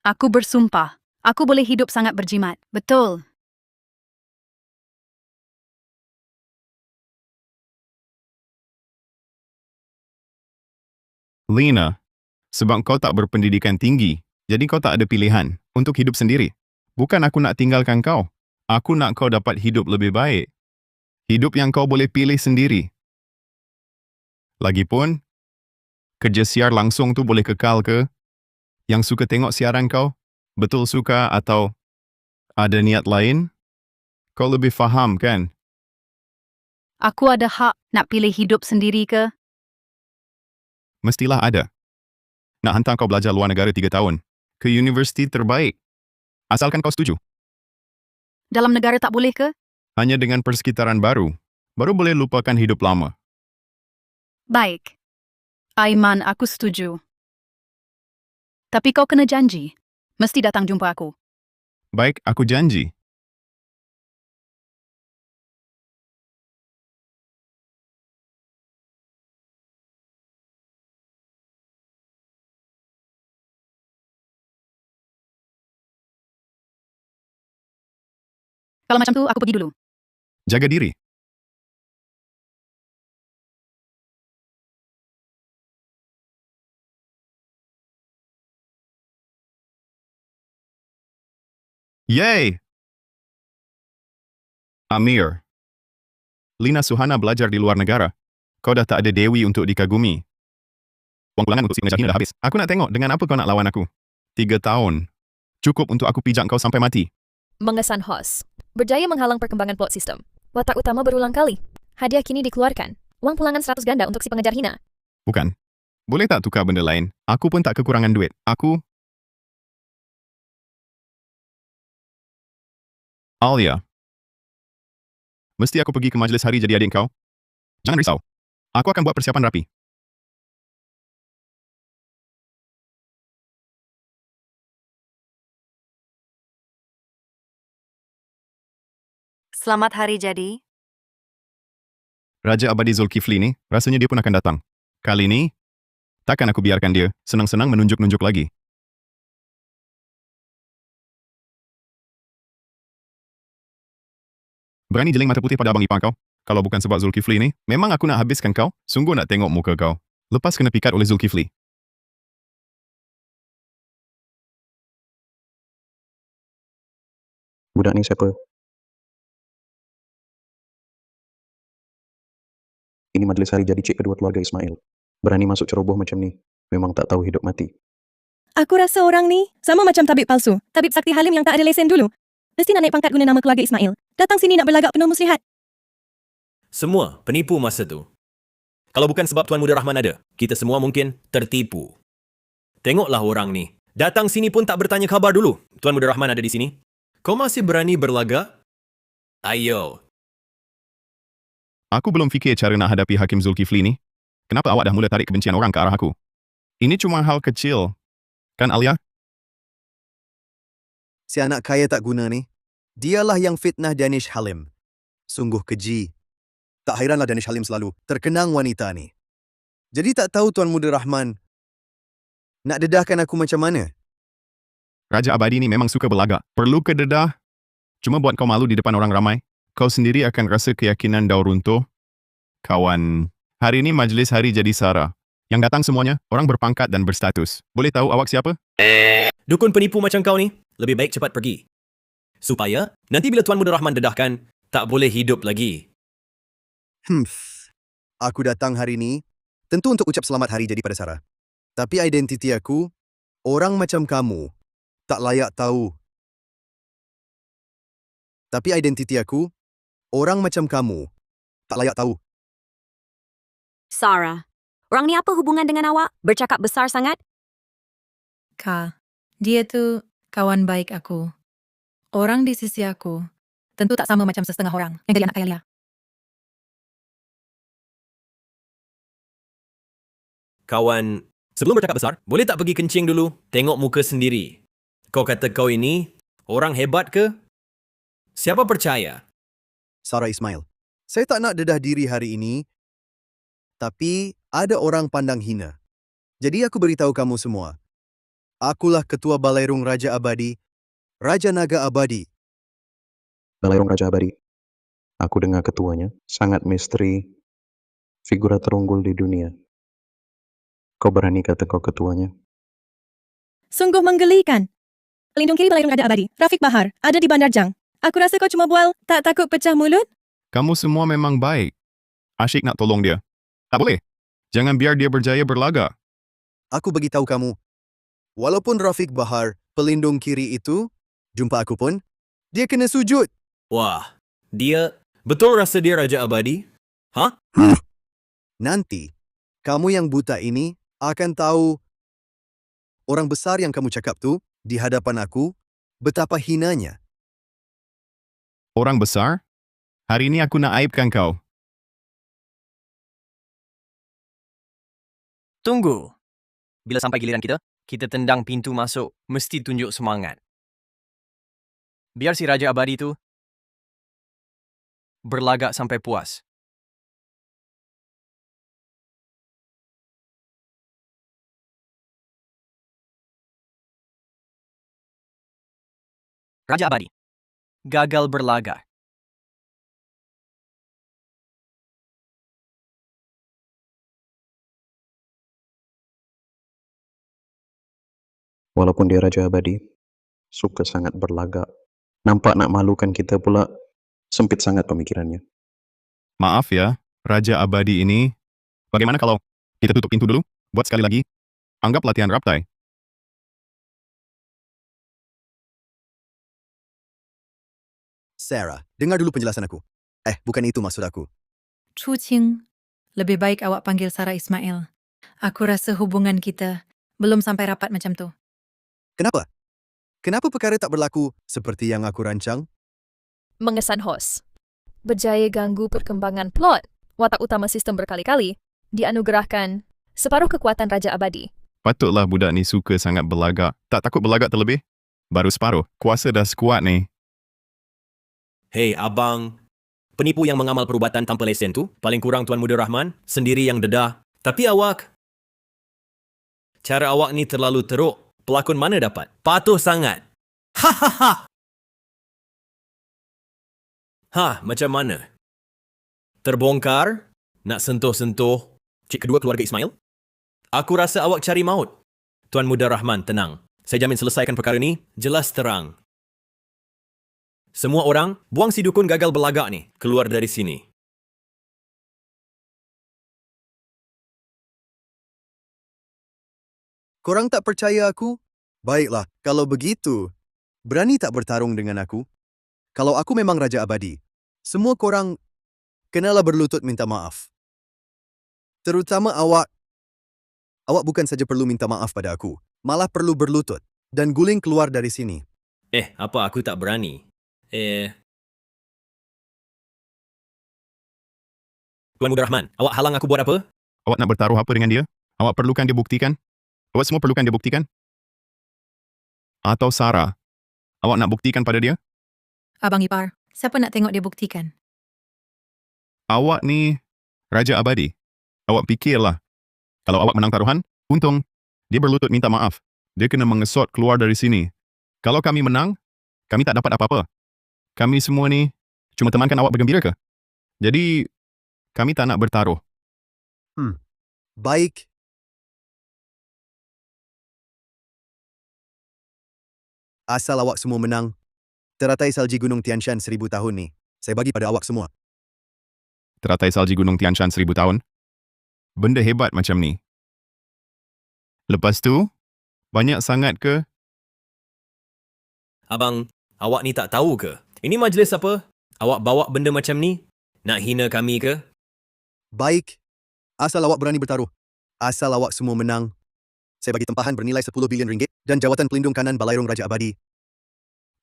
Aku bersumpah. Aku boleh hidup sangat berjimat. Betul. Lina, sebab kau tak berpendidikan tinggi, jadi kau tak ada pilihan untuk hidup sendiri. Bukan aku nak tinggalkan kau. Aku nak kau dapat hidup lebih baik. Hidup yang kau boleh pilih sendiri. Lagipun, kerja siar langsung tu boleh kekal ke? Yang suka tengok siaran kau? Betul suka atau ada niat lain? Kau lebih faham kan? Aku ada hak nak pilih hidup sendiri ke? Mestilah ada. Nak hantar kau belajar luar negara 3 tahun. Ke universiti terbaik. Asalkan kau setuju. Dalam negara tak boleh ke? Hanya dengan persekitaran baru. Baru boleh lupakan hidup lama. Baik. Aiman, aku setuju. Tapi kau kena janji. Mesti datang jumpa aku. Baik, aku janji. Kalau macam tu, aku pergi dulu. Jaga diri. Yay! Amir. Lina Suhana belajar di luar negara. Kau dah tak ada Dewi untuk dikagumi. Wang pulangan untuk si pengejar hina dah habis. Aku nak tengok dengan apa kau nak lawan aku. 3 tahun. Cukup untuk aku pijak kau sampai mati. Mengesan hos. Berjaya menghalang perkembangan plot sistem. Watak utama berulang kali. Hadiah kini dikeluarkan. Wang pulangan 100 ganda untuk si pengejar hina. Bukan. Boleh tak tukar benda lain? Aku pun tak kekurangan duit. Alia. Mesti aku pergi ke majlis hari jadi adik kau? Jangan risau. Aku akan buat persiapan rapi. Selamat hari jadi. Raja Abadi Zulkifli ni, rasanya dia pun akan datang. Kali ni, takkan aku biarkan dia senang-senang menunjuk-nunjuk lagi. Berani jeling mata putih pada abang ipar kau? Kalau bukan sebab Zulkifli ni, memang aku nak habiskan kau. Sungguh nak tengok muka kau. Lepas kena pikat oleh Zulkifli. Budak ni siapa? Ini majlis hari jadi cik kedua keluarga Ismail. Berani masuk ceroboh macam ni. Memang tak tahu hidup mati. Aku rasa orang ni sama macam tabib palsu. Tabib Sakti Halim yang tak ada lesen dulu. Mesti nak naik pangkat guna nama keluarga Ismail. Datang sini nak berlagak penuh muslihat. Semua penipu masa tu. Kalau bukan sebab Tuan Muda Rahman ada, kita semua mungkin tertipu. Tengoklah orang ni. Datang sini pun tak bertanya khabar dulu. Tuan Muda Rahman ada di sini. Kau masih berani berlagak? Ayo. Aku belum fikir cara nak hadapi Hakim Zulkifli ni. Kenapa awak dah mula tarik kebencian orang ke arah aku? Ini cuma hal kecil. Kan, Alia? Si anak kaya tak guna ni, dialah yang fitnah Danish Halim. Sungguh keji. Tak hairanlah Danish Halim selalu terkenang wanita ni. Jadi tak tahu Tuan Muda Rahman nak dedahkan aku macam mana? Raja Abadi ni memang suka berlagak. Perlu ke dedah? Cuma buat kau malu di depan orang ramai. Kau sendiri akan rasa keyakinan dah runtuh. Kawan, hari ini majlis hari jadi sara. Yang datang semuanya, orang berpangkat dan berstatus. Boleh tahu awak siapa? Dukun penipu macam kau ni, lebih baik cepat pergi. Supaya, nanti bila Tuan Muda Rahman dedahkan, tak boleh hidup lagi. Aku datang hari ini, tentu untuk ucap selamat hari jadi pada Sarah. Tapi identiti aku, orang macam kamu, tak layak tahu. Tapi identiti aku, orang macam kamu, tak layak tahu. Sarah, orang ni apa hubungan dengan awak? Bercakap besar sangat? Ka, dia tu kawan baik aku. Orang di sisi aku tentu tak sama macam setengah orang yang jadi anak kaya Lia. Kawan, sebelum bercakap besar, boleh tak pergi kencing dulu? Tengok muka sendiri. Kau kata kau ini orang hebat ke? Siapa percaya? Sarah Ismail, saya tak nak dedah diri hari ini, tapi ada orang pandang hina. Jadi aku beritahu kamu semua. Akulah Ketua Balairung Raja Abadi, Raja Naga Abadi. Balairung Raja Abadi. Aku dengar ketuanya, sangat misteri, figura terunggul di dunia. Kau berani kata kau ketuanya? Sungguh menggelikan. Pelindung kiri Balairung Raja Abadi, Rafiq Bahar, ada di Bandar Jang. Aku rasa kau cuma bual, tak takut pecah mulut? Kamu semua memang baik. Asyik nak tolong dia. Tak boleh. Jangan biar dia berjaya berlagak. Aku beritahu kamu, walaupun Rafiq Bahar, pelindung kiri itu, jumpa aku pun, dia kena sujud. Wah, dia betul rasa dia Raja Abadi? Hah? Nanti, kamu yang buta ini akan tahu orang besar yang kamu cakap tu di hadapan aku, betapa hinanya. Orang besar? Hari ini aku nak aibkan kau. Tunggu. Bila sampai giliran kita tendang pintu masuk, mesti tunjuk semangat. Biar si Raja Abadi tu berlagak sampai puas. Raja Abadi gagal berlagak. Walaupun dia Raja Abadi, suka sangat berlagak. Nampak nak malukan kita pula, sempit sangat pemikirannya. Maaf ya, Raja Abadi ini. Bagaimana kalau kita tutup pintu dulu? Buat sekali lagi. Anggap latihan raptai. Sarah, dengar dulu penjelasan aku. Bukan itu maksud aku. Chu Qing, lebih baik awak panggil Sarah Ismail. Aku rasa hubungan kita belum sampai rapat macam tu. Kenapa? Kenapa perkara tak berlaku seperti yang aku rancang? Mengesan hos. Berjaya ganggu perkembangan plot. Watak utama sistem berkali-kali dianugerahkan separuh kekuatan Raja Abadi. Patutlah budak ni suka sangat berlagak. Tak takut berlagak terlebih? Baru separuh. Kuasa dah sekuat ni. Hei, abang. Penipu yang mengamal perubatan tanpa lesen tu, paling kurang Tuan Muda Rahman, sendiri yang dedah. Tapi awak, cara awak ni terlalu teruk. Pelakon mana dapat? Patuh sangat. Ha! Macam mana? Terbongkar? Nak sentuh-sentuh cik kedua keluarga Ismail? Aku rasa awak cari maut. Tuan Muda Rahman, tenang. Saya jamin selesaikan perkara ni, jelas terang. Semua orang, buang si dukun gagal berlagak ni. Keluar dari sini. Korang tak percaya aku? Baiklah, kalau begitu, berani tak bertarung dengan aku? Kalau aku memang Raja Abadi, semua korang kenalah berlutut minta maaf. Terutama awak. Awak bukan saja perlu minta maaf pada aku, malah perlu berlutut dan guling keluar dari sini. Apa aku tak berani? Tuan Muda Rahman, awak halang aku buat apa? Awak nak bertaruh apa dengan dia? Awak perlukan dia buktikan? Awak semua perlukan dia buktikan? Atau Sarah, awak nak buktikan pada dia? Abang ipar, siapa nak tengok dia buktikan? Awak ni Raja Abadi. Awak fikirlah. Kalau awak menang taruhan, untung. Dia berlutut minta maaf. Dia kena mengesot keluar dari sini. Kalau kami menang, kami tak dapat apa-apa. Kami semua ni cuma temankan awak bergembira ke? Jadi, kami tak nak bertaruh. Baik. Asal awak semua menang, teratai salji Gunung Tian Shan 1000 tahun ni, saya bagi pada awak semua. Teratai salji Gunung Tian Shan 1000 tahun? Benda hebat macam ni. Lepas tu, banyak sangat ke? Abang, awak ni tak tahu ke? Ini majlis apa? Awak bawa benda macam ni? Nak hina kami ke? Baik. Asal awak berani bertaruh. Asal awak semua menang, saya bagi tempahan bernilai 10 bilion ringgit dan jawatan pelindung kanan Balairung Raja Abadi.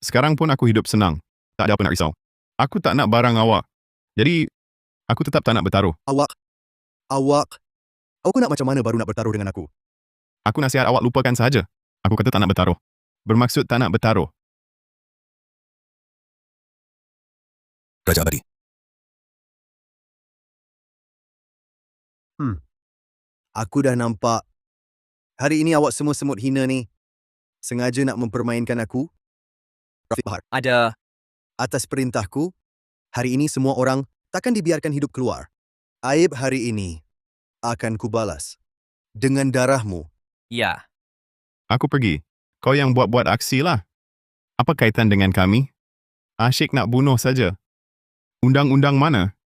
Sekarang pun aku hidup senang. Tak ada apa nak risau. Aku tak nak barang awak. Jadi, aku tetap tak nak bertaruh. Awak. Awak nak macam mana baru nak bertaruh dengan aku? Aku nasihat awak lupakan sahaja. Aku kata tak nak bertaruh. Bermaksud tak nak bertaruh. Raja Abadi. Aku dah nampak. Hari ini awak semua semut hina ni sengaja nak mempermainkan aku. Rafiq Bahar. Ada. Atas perintahku, hari ini semua orang takkan dibiarkan hidup keluar. Aib hari ini akan kubalas dengan darahmu. Ya. Aku pergi. Kau yang buat-buat aksi lah. Apa kaitan dengan kami? Asyik nak bunuh saja. Undang-undang mana?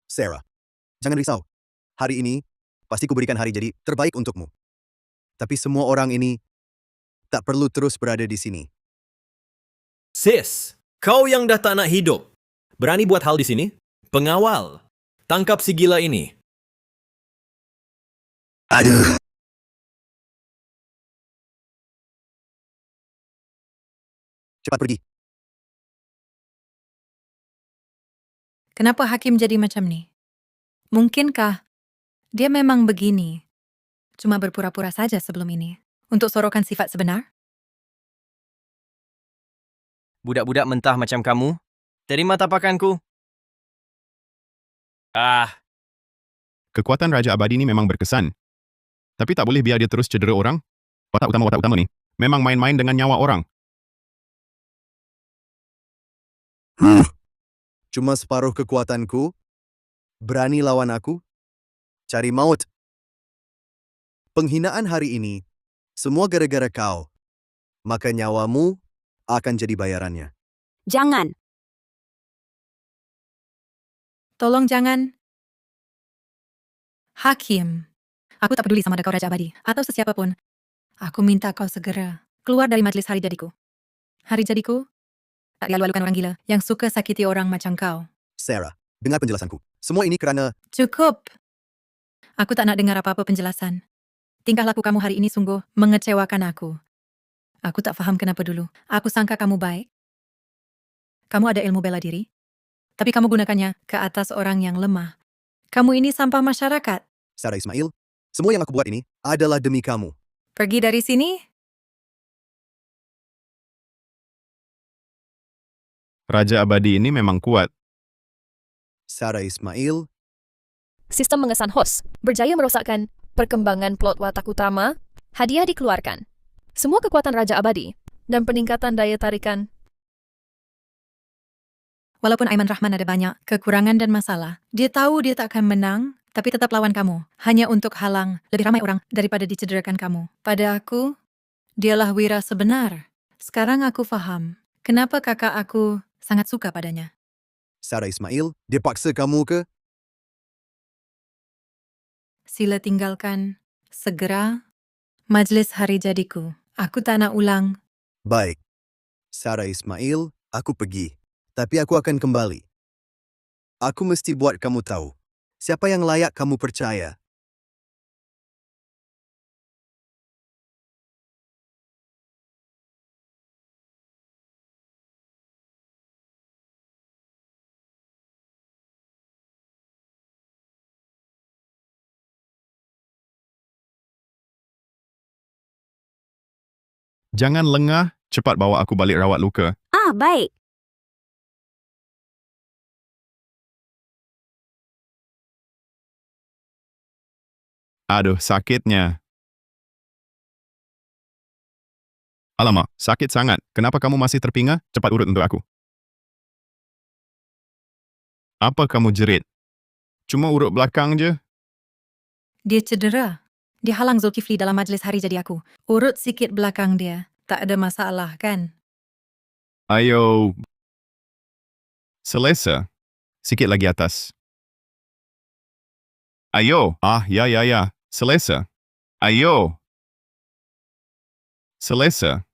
Sarah, jangan risau. Hari ini, pasti kuberikan hari jadi terbaik untukmu. Tapi semua orang ini tak perlu terus berada di sini. Sis, kau yang dah tak nak hidup. Berani buat hal di sini? Pengawal. Tangkap si gila ini. Aduh. Cepat pergi. Kenapa Hakim jadi macam ni? Mungkinkah dia memang begini? Cuma berpura-pura saja sebelum ini. Untuk sorokan sifat sebenar? Budak-budak mentah macam kamu, terima tapakanku. Kekuatan Raja Abadi ni memang berkesan. Tapi tak boleh biar dia terus cedera orang. Watak utama ni memang main-main dengan nyawa orang. Cuma separuh kekuatanku. Berani lawan aku? Cari maut. Penghinaan hari ini, semua gara-gara kau. Maka nyawamu akan jadi bayarannya. Jangan. Tolong jangan. Hakim, aku tak peduli sama ada kau Raja Abadi atau sesiapa pun. Aku minta kau segera keluar dari majlis hari jadiku. Hari jadiku tak dialu-alukan orang gila yang suka sakiti orang macam kau. Sarah, dengar penjelasanku. Semua ini kerana... Cukup. Aku tak nak dengar apa-apa penjelasan. Tingkah laku kamu hari ini sungguh mengecewakan aku. Aku tak faham kenapa dulu. Aku sangka kamu baik. Kamu ada ilmu bela diri. Tapi kamu gunakannya ke atas orang yang lemah. Kamu ini sampah masyarakat. Sarah Ismail, semua yang aku buat ini adalah demi kamu. Pergi dari sini. Raja Abadi ini memang kuat. Sarah Ismail. Sistem mengesan hos berjaya merosakkan perkembangan plot watak utama. Hadiah dikeluarkan. Semua kekuatan Raja Abadi dan peningkatan daya tarikan. Walaupun Aiman Rahman ada banyak kekurangan dan masalah, dia tahu dia tak akan menang, tapi tetap lawan kamu. Hanya untuk halang lebih ramai orang daripada dicederakan kamu. Pada aku, dialah wira sebenar. Sekarang aku faham kenapa kakak aku sangat suka padanya. Sarah Ismail, dia paksa kamu ke? Sila tinggalkan segera majlis hari jadiku. Aku tak nak ulang. Baik. Sarah Ismail, aku pergi. Tapi aku akan kembali. Aku mesti buat kamu tahu siapa yang layak kamu percaya Jangan lengah, cepat bawa aku balik rawat luka. Ah, baik. Aduh, sakitnya. Alamak, sakit sangat. Kenapa kamu masih terpinga? Cepat urut untuk aku. Apa kamu jerit? Cuma urut belakang je. Dia cedera. Dia halang Zulkifli dalam majlis hari jadi aku. Urut sikit belakang dia. Tak ada masalah, kan? Ayo. Selesa. Sikit lagi atas. Ayo. Ah, ya. Selesa. Ayo. Selesa.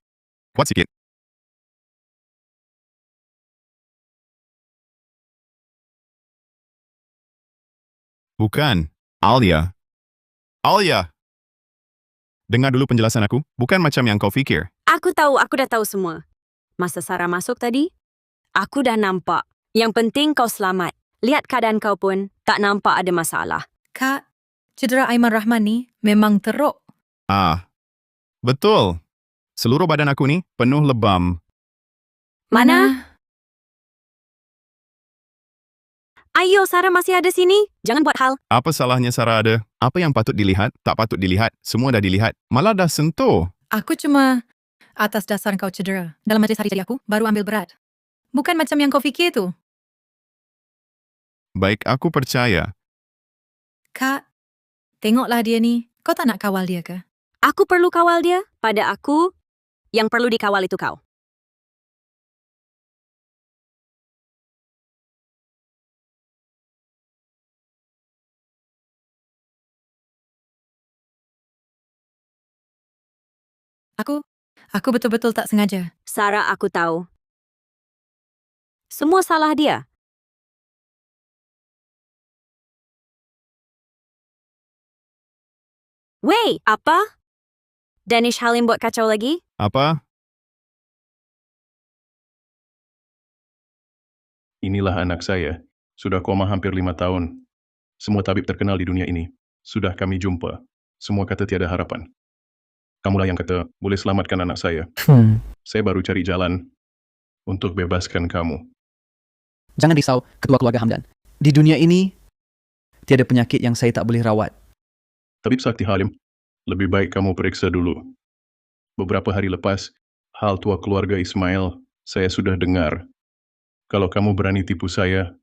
Kuat sikit. Bukan. Alia. Alia. Dengar dulu penjelasan aku. Bukan macam yang kau fikir. Aku dah tahu semua. Masa Sarah masuk tadi, aku dah nampak. Yang penting kau selamat. Lihat keadaan kau pun, tak nampak ada masalah. Kak, cedera Aiman Rahman ni memang teruk. Ah, betul. Seluruh badan aku ni penuh lebam. Mana? Ayo, Sarah masih ada sini. Jangan buat hal. Apa salahnya Sarah ada? Apa yang patut dilihat, tak patut dilihat. Semua dah dilihat. Malah dah sentuh. Aku cuma atas dasar kau cedera. Dalam majlis hari jadi aku, baru ambil berat. Bukan macam yang kau fikir tu. Baik, aku percaya. Kak, tengoklah dia ni. Kau tak nak kawal dia ke? Aku perlu kawal dia. Pada aku, yang perlu dikawal itu kau. Aku betul-betul tak sengaja. Sarah, aku tahu. Semua salah dia. Wei, apa? Danish Halim buat kacau lagi? Apa? Inilah anak saya. Sudah koma hampir 5 tahun. Semua tabib terkenal di dunia ini. Sudah kami jumpa. Semua kata tiada harapan. Kamulah yang kata, boleh selamatkan anak saya. Saya baru cari jalan untuk bebaskan kamu. Jangan risau, ketua keluarga Hamdan. Di dunia ini, tiada penyakit yang saya tak boleh rawat. Tabib Sakti Halim, lebih baik kamu periksa dulu. Beberapa hari lepas, hal tua keluarga Ismail, saya sudah dengar. Kalau kamu berani tipu saya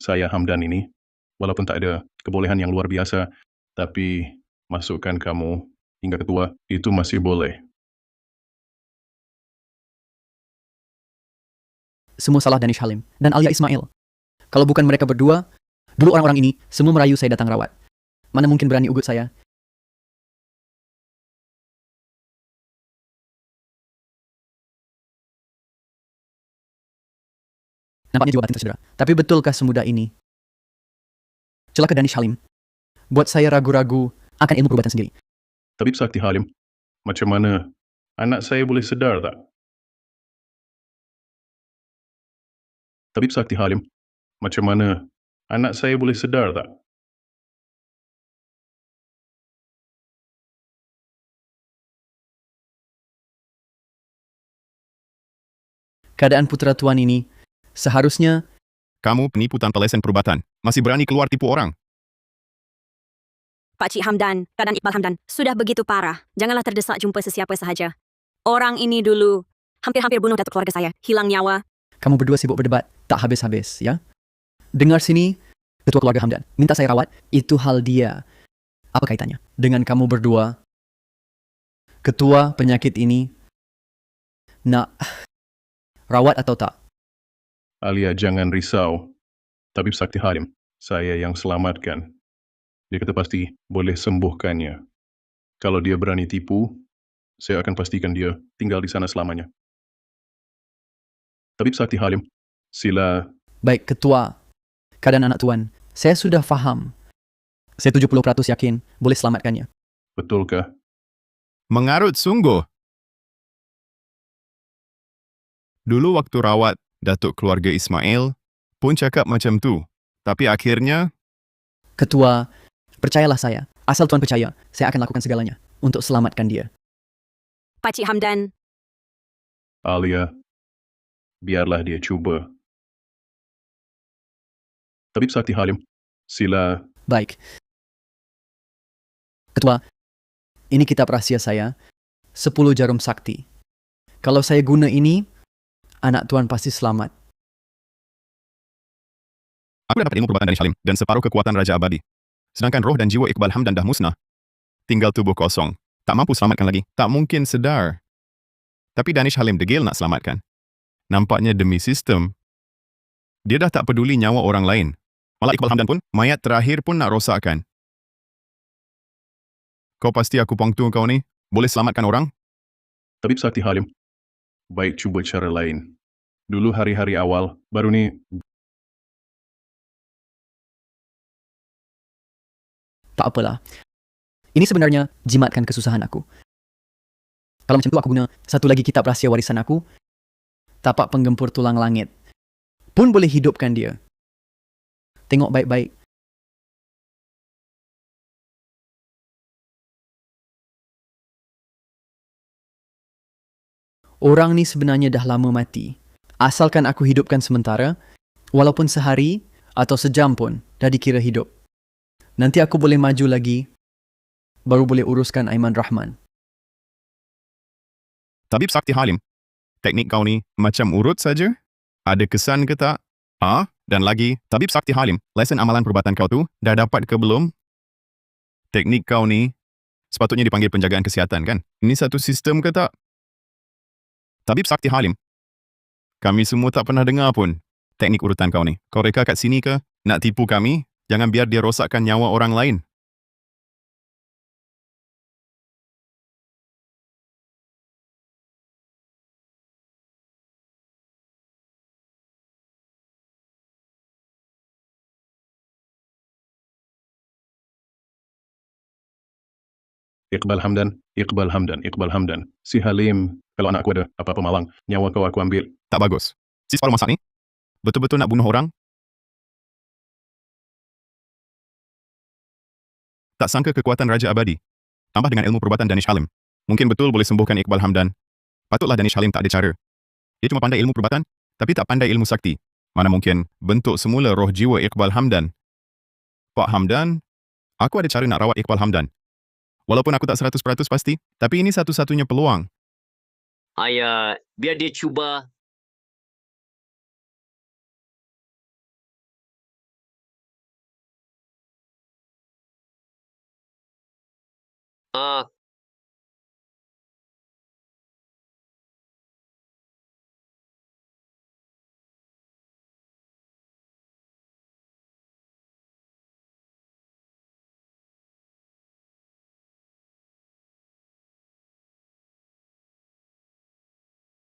Hamdan ini, walaupun tak ada kebolehan yang luar biasa, tapi masukkan kamu hingga ketua, itu masih boleh. Semua salah Danish Halim dan Alia Ismail. Kalau bukan mereka berdua, dulu orang-orang ini semua merayu saya datang rawat. Mana mungkin berani ugut saya? Nampaknya jiwa batin tercedera. Tapi betulkah semudah ini? Celaka Danish Halim. Buat saya ragu-ragu akan ilmu perubatan sendiri. Tabib Sakti Halim, macam mana anak saya boleh sedar tak? Tabib Sakti Halim, macam mana anak saya boleh sedar tak? Keadaan putera tuan ini seharusnya... Kamu penipu tanpa lesen perubatan. Masih berani keluar tipu orang. Pakcik Hamdan, keadaan Iqbal Hamdan sudah begitu parah. Janganlah terdesak jumpa sesiapa sahaja. Orang ini dulu hampir-hampir bunuh datuk keluarga saya. Hilang nyawa. Kamu berdua sibuk berdebat, tak habis-habis, ya? Dengar sini, ketua keluarga Hamdan. Minta saya rawat, itu hal dia. Apa kaitannya dengan kamu berdua? Ketua penyakit ini nak rawat atau tak? Alia, jangan risau. Tabib Sakti Halim, saya yang selamatkan. Dia kata pasti boleh sembuhkannya. Kalau dia berani tipu, saya akan pastikan dia tinggal di sana selamanya. Tabib Sakti Halim, sila... Baik, ketua. Keadaan anak tuan, saya sudah faham. Saya 70% yakin boleh selamatkannya. Betulkah? Mengarut sungguh. Dulu waktu rawat datuk keluarga Ismail pun cakap macam tu. Tapi akhirnya... Ketua, percayalah saya. Asal tuan percaya, saya akan lakukan segalanya untuk selamatkan dia. Pakcik Hamdan, Alia, biarlah dia cuba. Tabib Sakti Halim, sila. Baik. Ketua, ini kitab rahsia saya, 10 jarum sakti. Kalau saya guna ini, anak tuan pasti selamat. Aku dah dapat ilmu perubatan Danish Halim dan separuh kekuatan Raja Abadi. Sedangkan roh dan jiwa Iqbal Hamdan dah musnah. Tinggal tubuh kosong. Tak mampu selamatkan lagi. Tak mungkin sedar. Tapi Danish Halim degil nak selamatkan. Nampaknya demi sistem. Dia dah tak peduli nyawa orang lain. Malah Iqbal Hamdan pun, mayat terakhir pun nak rosakkan. Kau pasti aku pangtu kau ni? Boleh selamatkan orang? Tabib Sakti Halim, baik cuba cara lain. Dulu hari-hari awal, baru ni. Tak apalah. Ini sebenarnya jimatkan kesusahan aku. Kalau macam tu aku guna satu lagi kitab rahsia warisan aku, tapak penggempur tulang langit, pun boleh hidupkan dia. Tengok baik-baik. Orang ni sebenarnya dah lama mati. Asalkan aku hidupkan sementara, walaupun sehari atau sejam pun dah dikira hidup. Nanti aku boleh maju lagi, baru boleh uruskan Aiman Rahman. Tabib Sakti Halim, teknik kau ni macam urut saja? Ada kesan ke tak? Dan lagi, Tabib Sakti Halim, lesen amalan perubatan kau tu dah dapat ke belum? Teknik kau ni sepatutnya dipanggil penjagaan kesihatan kan? Ini satu sistem ke tak? Tabib Sakti Halim, kami semua tak pernah dengar pun teknik urutan kau ni. Kau reka kat sini ke? Nak tipu kami? Jangan biar dia rosakkan nyawa orang lain. Iqbal Hamdan, Iqbal Hamdan, Iqbal Hamdan. Si Halim, kalau anak aku ada apa-apa malang, nyawa kau aku ambil. Tak bagus. Si separuh masak ni? Betul-betul nak bunuh orang? Tak sangka kekuatan Raja Abadi. Tambah dengan ilmu perubatan Danish Halim. Mungkin betul boleh sembuhkan Iqbal Hamdan. Patutlah Danish Halim tak ada cara. Dia cuma pandai ilmu perubatan, tapi tak pandai ilmu sakti. Mana mungkin bentuk semula roh jiwa Iqbal Hamdan. Pak Hamdan, aku ada cara nak rawat Iqbal Hamdan. Walaupun aku tak 100% pasti, tapi ini satu-satunya peluang. Ayah, biar dia cuba.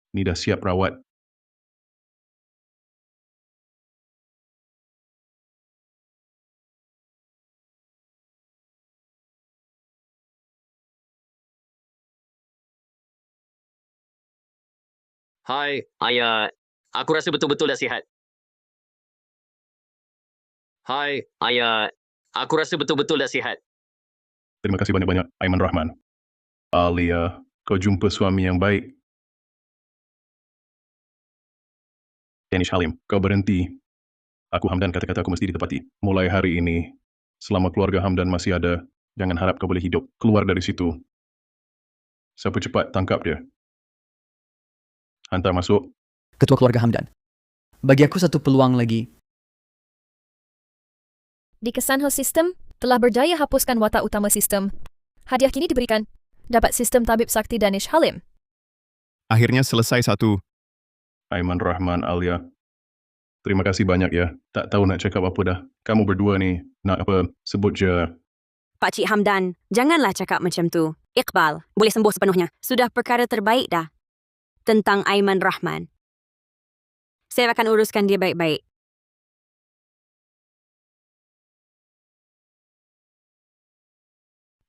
Ni dah siap rawat. Hai, ayah. Aku rasa betul-betul dah sihat. Hai, ayah. Aku rasa betul-betul dah sihat. Terima kasih banyak-banyak, Aiman Rahman. Alia, kau jumpa suami yang baik. Danish Halim, kau berhenti. Aku Hamdan, kata-kata aku mesti ditepati. Mulai hari ini, selama keluarga Hamdan masih ada, jangan harap kau boleh hidup. Keluar dari situ. Siapa cepat, tangkap dia. Hantar masuk. Ketua keluarga Hamdan, bagi aku satu peluang lagi. Di Kesanho Sistem, telah berjaya hapuskan watak utama sistem. Hadiah kini diberikan. Dapat sistem Tabib Sakti Danish Halim. Akhirnya selesai satu. Aiman Rahman, Alia. Terima kasih banyak ya. Tak tahu nak cakap apa dah. Kamu berdua ni, nak apa, sebut je. Pak Cik Hamdan, janganlah cakap macam tu. Iqbal, boleh sembuh sepenuhnya. Sudah perkara terbaik dah. Tentang Aiman Rahman. Saya akan uruskan dia baik-baik.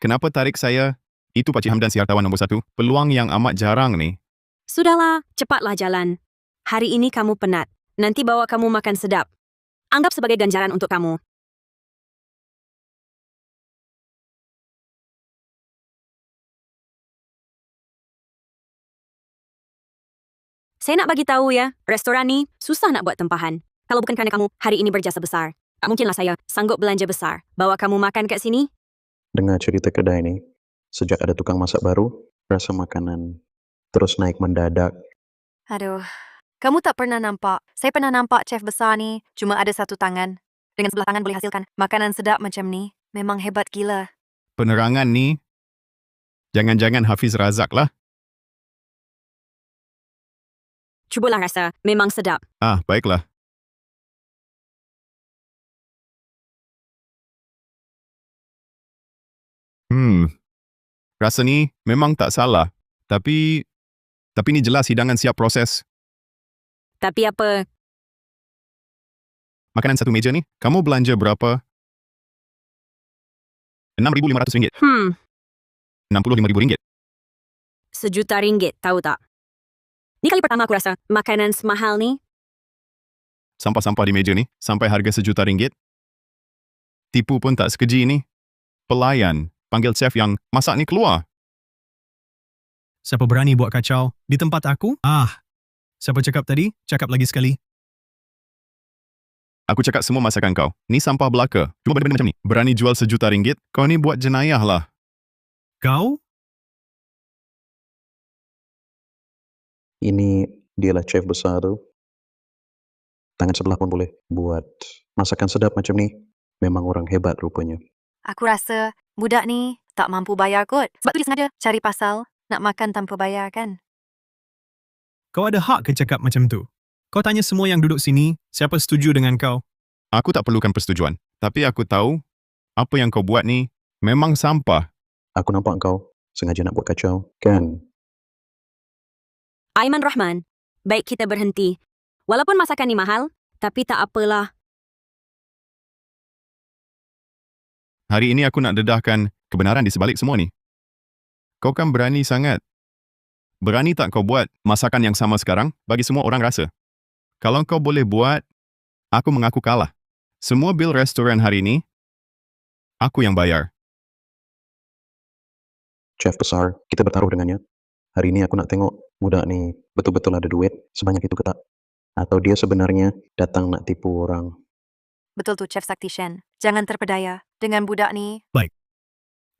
Kenapa tarik saya? Itu Pak Cik Hamdan si hartawan nombor 1. Peluang yang amat jarang ni. Sudahlah, cepatlah jalan. Hari ini kamu penat. Nanti bawa kamu makan sedap. Anggap sebagai ganjaran untuk kamu. Saya nak bagi tahu ya, restoran ni susah nak buat tempahan. Kalau bukan kerana kamu hari ini berjasa besar, tak mungkinlah saya sanggup belanja besar. Bawa kamu makan kat sini. Dengar cerita kedai ni, sejak ada tukang masak baru, rasa makanan terus naik mendadak. Aduh, kamu tak pernah nampak. Saya pernah nampak chef besar ni, cuma ada satu tangan. Dengan sebelah tangan boleh hasilkan makanan sedap macam ni. Memang hebat gila. Penerangan ni, jangan-jangan Hafiz Razak lah. Cubalah rasa, memang sedap. Baiklah. Rasa ni memang tak salah. Tapi ni jelas hidangan siap proses. Tapi apa? Makanan satu meja ni, kamu belanja berapa? RM6,500. RM65,000. RM1,000,000, tahu tak? Ni kali pertama aku rasa makanan semahal ni. Sampah-sampah di meja ni, sampai harga RM1,000,000. Tipu pun tak sekeji ni. Pelayan, panggil chef yang masak ni keluar. Siapa berani buat kacau di tempat aku? Siapa cakap tadi? Cakap lagi sekali. Aku cakap semua masakan kau. Ni sampah belaka. Cuma benda-benda macam ni. Berani jual RM1,000,000, kau ni buat jenayah lah. Kau? Ini dialah chef besar tu. Tangan sebelah pun boleh buat masakan sedap macam ni. Memang orang hebat rupanya. Aku rasa budak ni tak mampu bayar kot. Sebab tu dia sengaja cari pasal nak makan tanpa bayar kan? Kau ada hak ke cakap macam tu? Kau tanya semua yang duduk sini, siapa setuju dengan kau? Aku tak perlukan persetujuan. Tapi aku tahu, apa yang kau buat ni memang sampah. Aku nampak kau sengaja nak buat kacau, kan? Aiman Rahman, baik kita berhenti. Walaupun masakan ni mahal, tapi tak apalah. Hari ini aku nak dedahkan kebenaran di sebalik semua ni. Kau kan berani sangat. Berani tak kau buat masakan yang sama sekarang bagi semua orang rasa? Kalau kau boleh buat, aku mengaku kalah. Semua bil restoran hari ini, aku yang bayar. Chef besar, kita bertaruh dengannya. Hari ini aku nak tengok budak ni betul-betul ada duit sebanyak itu ke tak? Atau dia sebenarnya datang nak tipu orang. Betul tu Chef Sakti Shen. Jangan terpedaya dengan budak ni. Baik.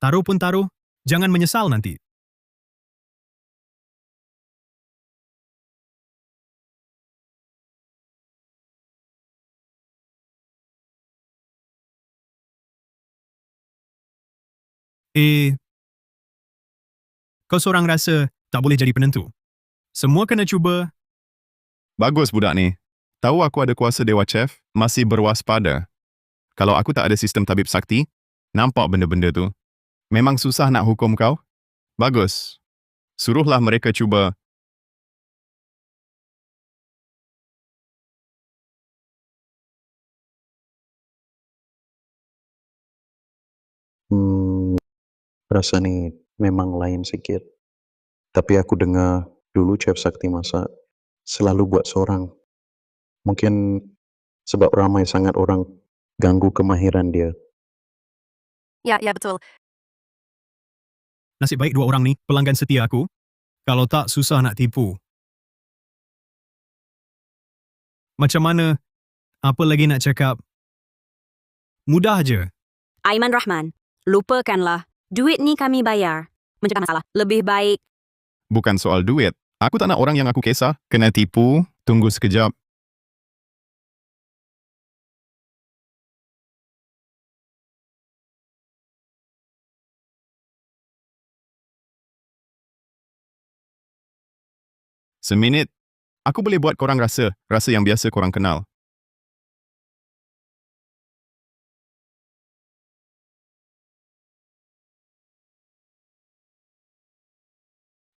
Taruh pun taruh. Jangan menyesal nanti. Kau seorang rasa tak boleh jadi penentu. Semua kena cuba. Bagus budak ni. Tahu aku ada kuasa Dewa Chef, masih berwaspada. Kalau aku tak ada sistem tabib sakti, nampak benda-benda tu. Memang susah nak hukum kau. Bagus. Suruhlah mereka cuba. Rasa ni memang lain sikit. Tapi aku dengar dulu Chef Sakti masak selalu buat seorang. Mungkin sebab ramai sangat orang ganggu kemahiran dia. Ya, betul. Nasib baik dua orang ni pelanggan setia aku. Kalau tak, susah nak tipu. Macam mana? Apa lagi nak cakap? Mudah je. Aiman Rahman, lupakanlah. Duit ni kami bayar. Mencegah masalah. Lebih baik. Bukan soal duit. Aku tak nak orang yang aku kisah kena tipu. Tunggu sekejap. Seminit. Aku boleh buat korang rasa yang biasa korang kenal.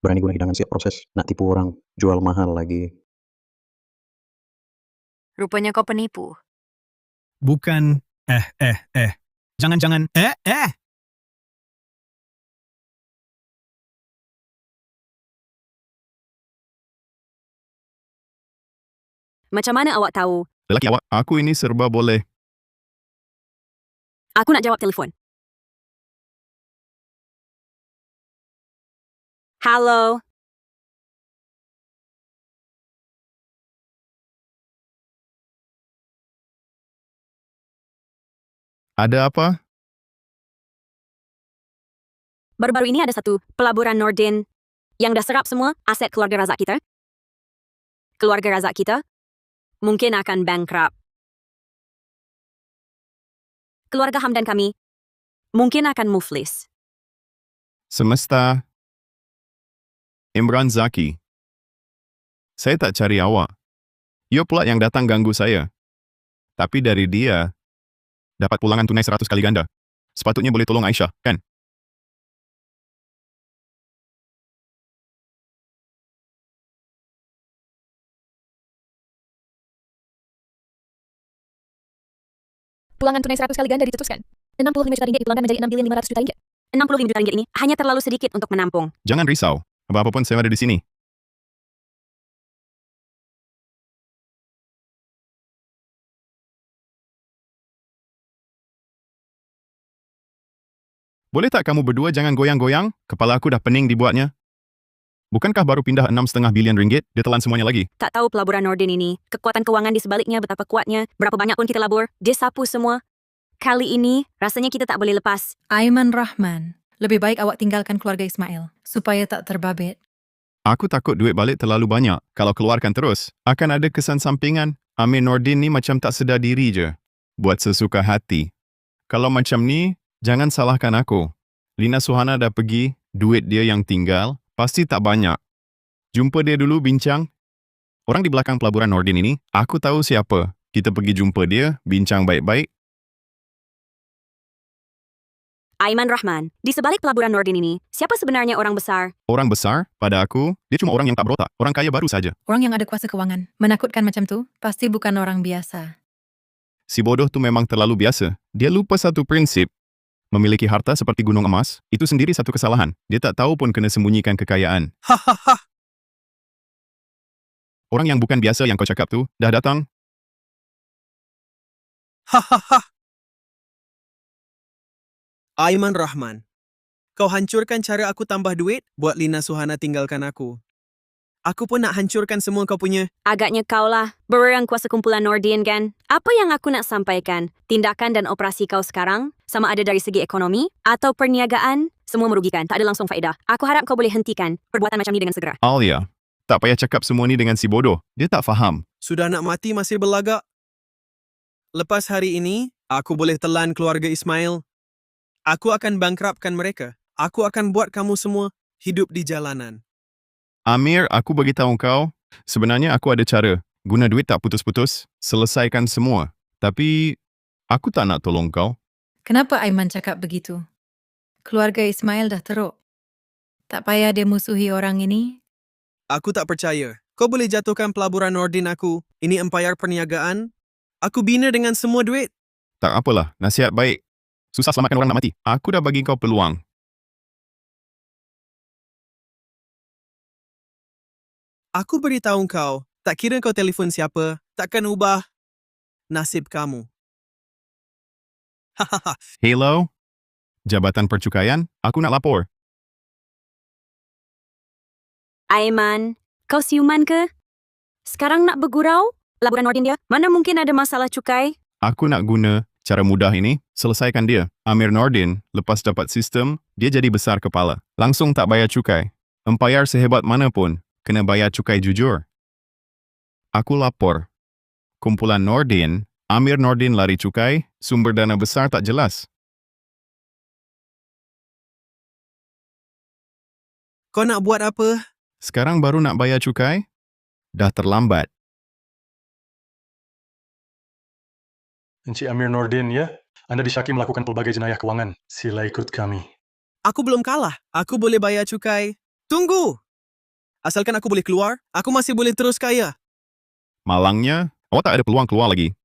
Berani guna hidangan siap proses, nak tipu orang, jual mahal lagi. Rupanya kau penipu. Bukan, Jangan, Macam mana awak tahu? Lelaki awak, aku ini serba boleh. Aku nak jawab telefon. Halo. Ada apa? Baru-baru ini ada satu pelaburan Nordin yang dah serap semua aset keluarga Razak kita. Keluarga Razak kita mungkin akan bankrupt. Keluarga Hamdan kami mungkin akan muflis. Semesta. Imran Zaki. Saya tak cari awak. Ia pula yang datang ganggu saya. Tapi dari dia, dapat pulangan tunai 100 kali ganda. Sepatutnya boleh tolong Aisyah, kan? Pulangan tunai 100 kali ganda ditetuskan. 65 juta ringgit dipulangkan menjadi 6.500 juta ringgit. 65 juta ringgit ini hanya terlalu sedikit untuk menampung. Jangan risau. Apa-apa pun saya ada di sini. Boleh tak kamu berdua jangan goyang-goyang? Kepala aku dah pening dibuatnya. Bukankah baru pindah 6,5 bilion ringgit, dia telan semuanya lagi? Tak tahu pelaburan Nordin ini, kekuatan kewangan di sebaliknya betapa kuatnya, berapa banyak pun kita labur, dia sapu semua. Kali ini, rasanya kita tak boleh lepas. Aiman Rahman, lebih baik awak tinggalkan keluarga Ismail, supaya tak terbabit. Aku takut duit balik terlalu banyak. Kalau keluarkan terus, akan ada kesan sampingan. Amir Nordin ni macam tak sedar diri je. Buat sesuka hati. Kalau macam ni, jangan salahkan aku. Lina Suhana dah pergi, duit dia yang tinggal, pasti tak banyak. Jumpa dia dulu bincang. Orang di belakang pelaburan Nordin ini, aku tahu siapa. Kita pergi jumpa dia, bincang baik-baik. Aiman Rahman, di sebalik pelaburan Nordin ini, siapa sebenarnya orang besar? Orang besar, pada aku, dia cuma orang yang tak berotak. Orang kaya baru saja. Orang yang ada kuasa kewangan, menakutkan macam tu, pasti bukan orang biasa. Si bodoh tu memang terlalu biasa. Dia lupa satu prinsip. Memiliki harta seperti gunung emas, itu sendiri satu kesalahan. Dia tak tahu pun kena sembunyikan kekayaan. Hahaha. Orang yang bukan biasa yang kau cakap tu, dah datang. Hahaha. Aiman Rahman, kau hancurkan cara aku tambah duit buat Lina Suhana tinggalkan aku. Aku pun nak hancurkan semua kau punya. Agaknya kaulah berorang kuasa kumpulan Nordin kan? Apa yang aku nak sampaikan? Tindakan dan operasi kau sekarang, sama ada dari segi ekonomi atau perniagaan, semua merugikan. Tak ada langsung faedah. Aku harap kau boleh hentikan perbuatan macam ni dengan segera. Alia, tak payah cakap semua ni dengan si bodoh. Dia tak faham. Sudah nak mati masih berlagak. Lepas hari ini, aku boleh telan keluarga Ismail. Aku akan bankruptkan mereka. Aku akan buat kamu semua hidup di jalanan. Amir, aku beritahu kau, sebenarnya aku ada cara. Guna duit tak putus-putus, selesaikan semua. Tapi, aku tak nak tolong kau. Kenapa Aiman cakap begitu? Keluarga Ismail dah teruk. Tak payah dia musuhi orang ini. Aku tak percaya. Kau boleh jatuhkan pelaburan Nordin aku. Ini empayar perniagaan. Aku bina dengan semua duit. Tak apalah, nasihat baik. Susah selamatkan orang nak mati. Aku dah bagi kau peluang. Aku beritahu kau, tak kira kau telefon siapa, takkan ubah nasib kamu. Hahaha. Hello? Jabatan Percukaian, aku nak lapor. Aiman, kau siuman ke? Sekarang nak bergurau? Pelaburan Nordin dia, mana mungkin ada masalah cukai? Aku nak guna cara mudah ini, selesaikan dia. Amir Nordin, lepas dapat sistem, dia jadi besar kepala. Langsung tak bayar cukai. Empayar sehebat mana pun, kena bayar cukai jujur. Aku lapor. Kumpulan Nordin, Amir Nordin lari cukai, sumber dana besar tak jelas. Kau nak buat apa? Sekarang baru nak bayar cukai? Dah terlambat. Encik Amir Nordin, ya? Anda disyaki melakukan pelbagai jenayah kewangan. Sila ikut kami. Aku belum kalah. Aku boleh bayar cukai. Tunggu! Asalkan aku boleh keluar, aku masih boleh terus kaya. Malangnya, awak tak ada peluang keluar lagi.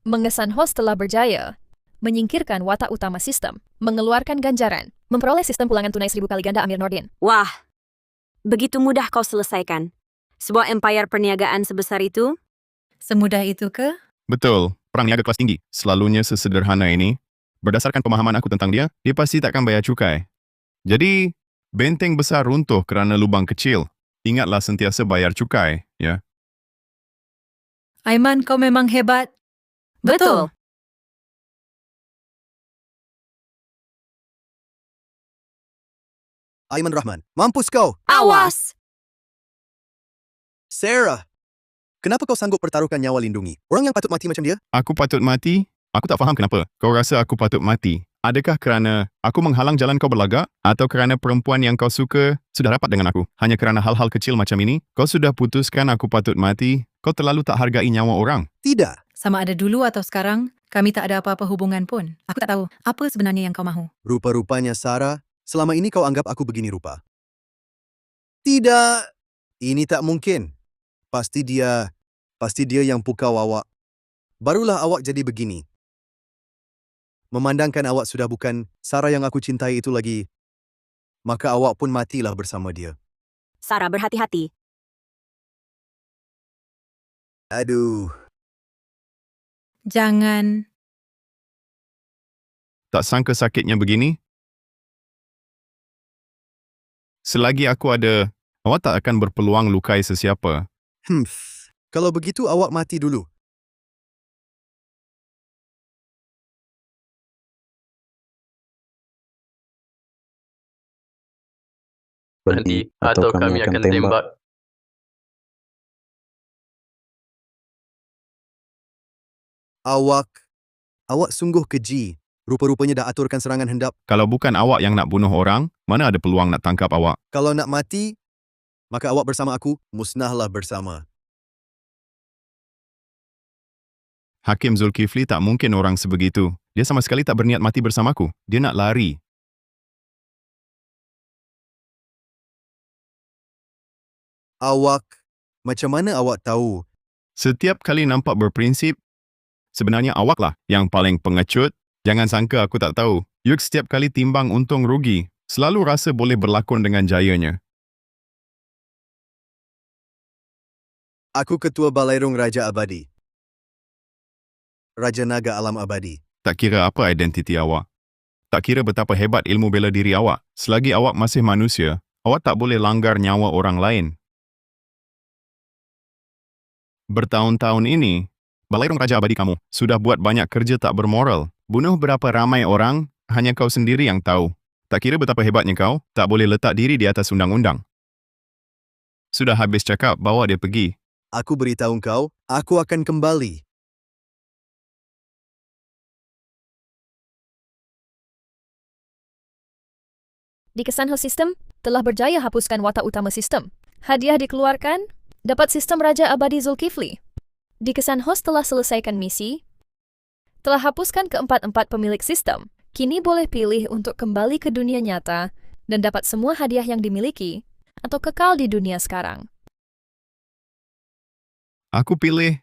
Mengesan hos telah berjaya menyingkirkan watak utama sistem, mengeluarkan ganjaran, memperoleh sistem pulangan tunai 1000 kali ganda Amir Nordin. Wah, begitu mudah kau selesaikan. Sebuah empayar perniagaan sebesar itu? Semudah itu ke? Betul, perang niaga kelas tinggi. Selalunya sesederhana ini. Berdasarkan pemahaman aku tentang dia, dia pasti takkan bayar cukai. Jadi, benteng besar runtuh kerana lubang kecil. Ingatlah sentiasa bayar cukai, ya. Aiman, kau memang hebat. Betul. Aiman Rahman. Mampus kau! Awas! Sarah! Kenapa kau sanggup pertaruhkan nyawa lindungi? Orang yang patut mati macam dia? Aku patut mati? Aku tak faham kenapa. Kau rasa aku patut mati? Adakah kerana aku menghalang jalan kau berlagak? Atau kerana perempuan yang kau suka sudah rapat dengan aku? Hanya kerana hal-hal kecil macam ini? Kau sudah putuskan aku patut mati? Kau terlalu tak hargai nyawa orang. Tidak. Sama ada dulu atau sekarang, kami tak ada apa-apa hubungan pun. Aku tak tahu apa sebenarnya yang kau mahu. Rupa-rupanya Sarah, selama ini kau anggap aku begini rupa. Tidak. Ini tak mungkin. Pasti dia yang pukau awak. Barulah awak jadi begini. Memandangkan awak sudah bukan Sarah yang aku cintai itu lagi, maka awak pun matilah bersama dia. Sarah, berhati-hati. Aduh. Jangan. Tak sangka sakitnya begini. Selagi aku ada, awak tak akan berpeluang lukai sesiapa. Kalau begitu awak mati dulu. Berhenti atau kami akan tembak. Awak sungguh keji. Rupa-rupanya dah aturkan serangan hendap. Kalau bukan awak yang nak bunuh orang, mana ada peluang nak tangkap awak? Kalau nak mati, maka awak bersama aku, musnahlah bersama. Hakim Zulkifli tak mungkin orang sebegitu. Dia sama sekali tak berniat mati bersamaku. Dia nak lari. Macam mana awak tahu? Setiap kali nampak berprinsip, sebenarnya awaklah yang paling pengecut. Jangan sangka aku tak tahu. Yuk setiap kali timbang untung rugi, selalu rasa boleh berlakon dengan jayanya. Aku Ketua Balairung Raja Abadi. Raja Naga Alam Abadi. Tak kira apa identiti awak. Tak kira betapa hebat ilmu bela diri awak. Selagi awak masih manusia, awak tak boleh langgar nyawa orang lain. Bertahun-tahun ini, Balairung Raja Abadi kamu sudah buat banyak kerja tak bermoral. Bunuh berapa ramai orang, hanya kau sendiri yang tahu. Tak kira betapa hebatnya kau, tak boleh letak diri di atas undang-undang. Sudah habis cakap, bawa dia pergi. Aku beritahu kau, aku akan kembali. Di kesan host sistem, telah berjaya hapuskan watak utama sistem. Hadiah dikeluarkan, dapat sistem Raja Abadi Zulkifli. Di kesan host telah selesaikan misi, telah hapuskan keempat-empat pemilik sistem. Kini boleh pilih untuk kembali ke dunia nyata dan dapat semua hadiah yang dimiliki atau kekal di dunia sekarang. Aku pilih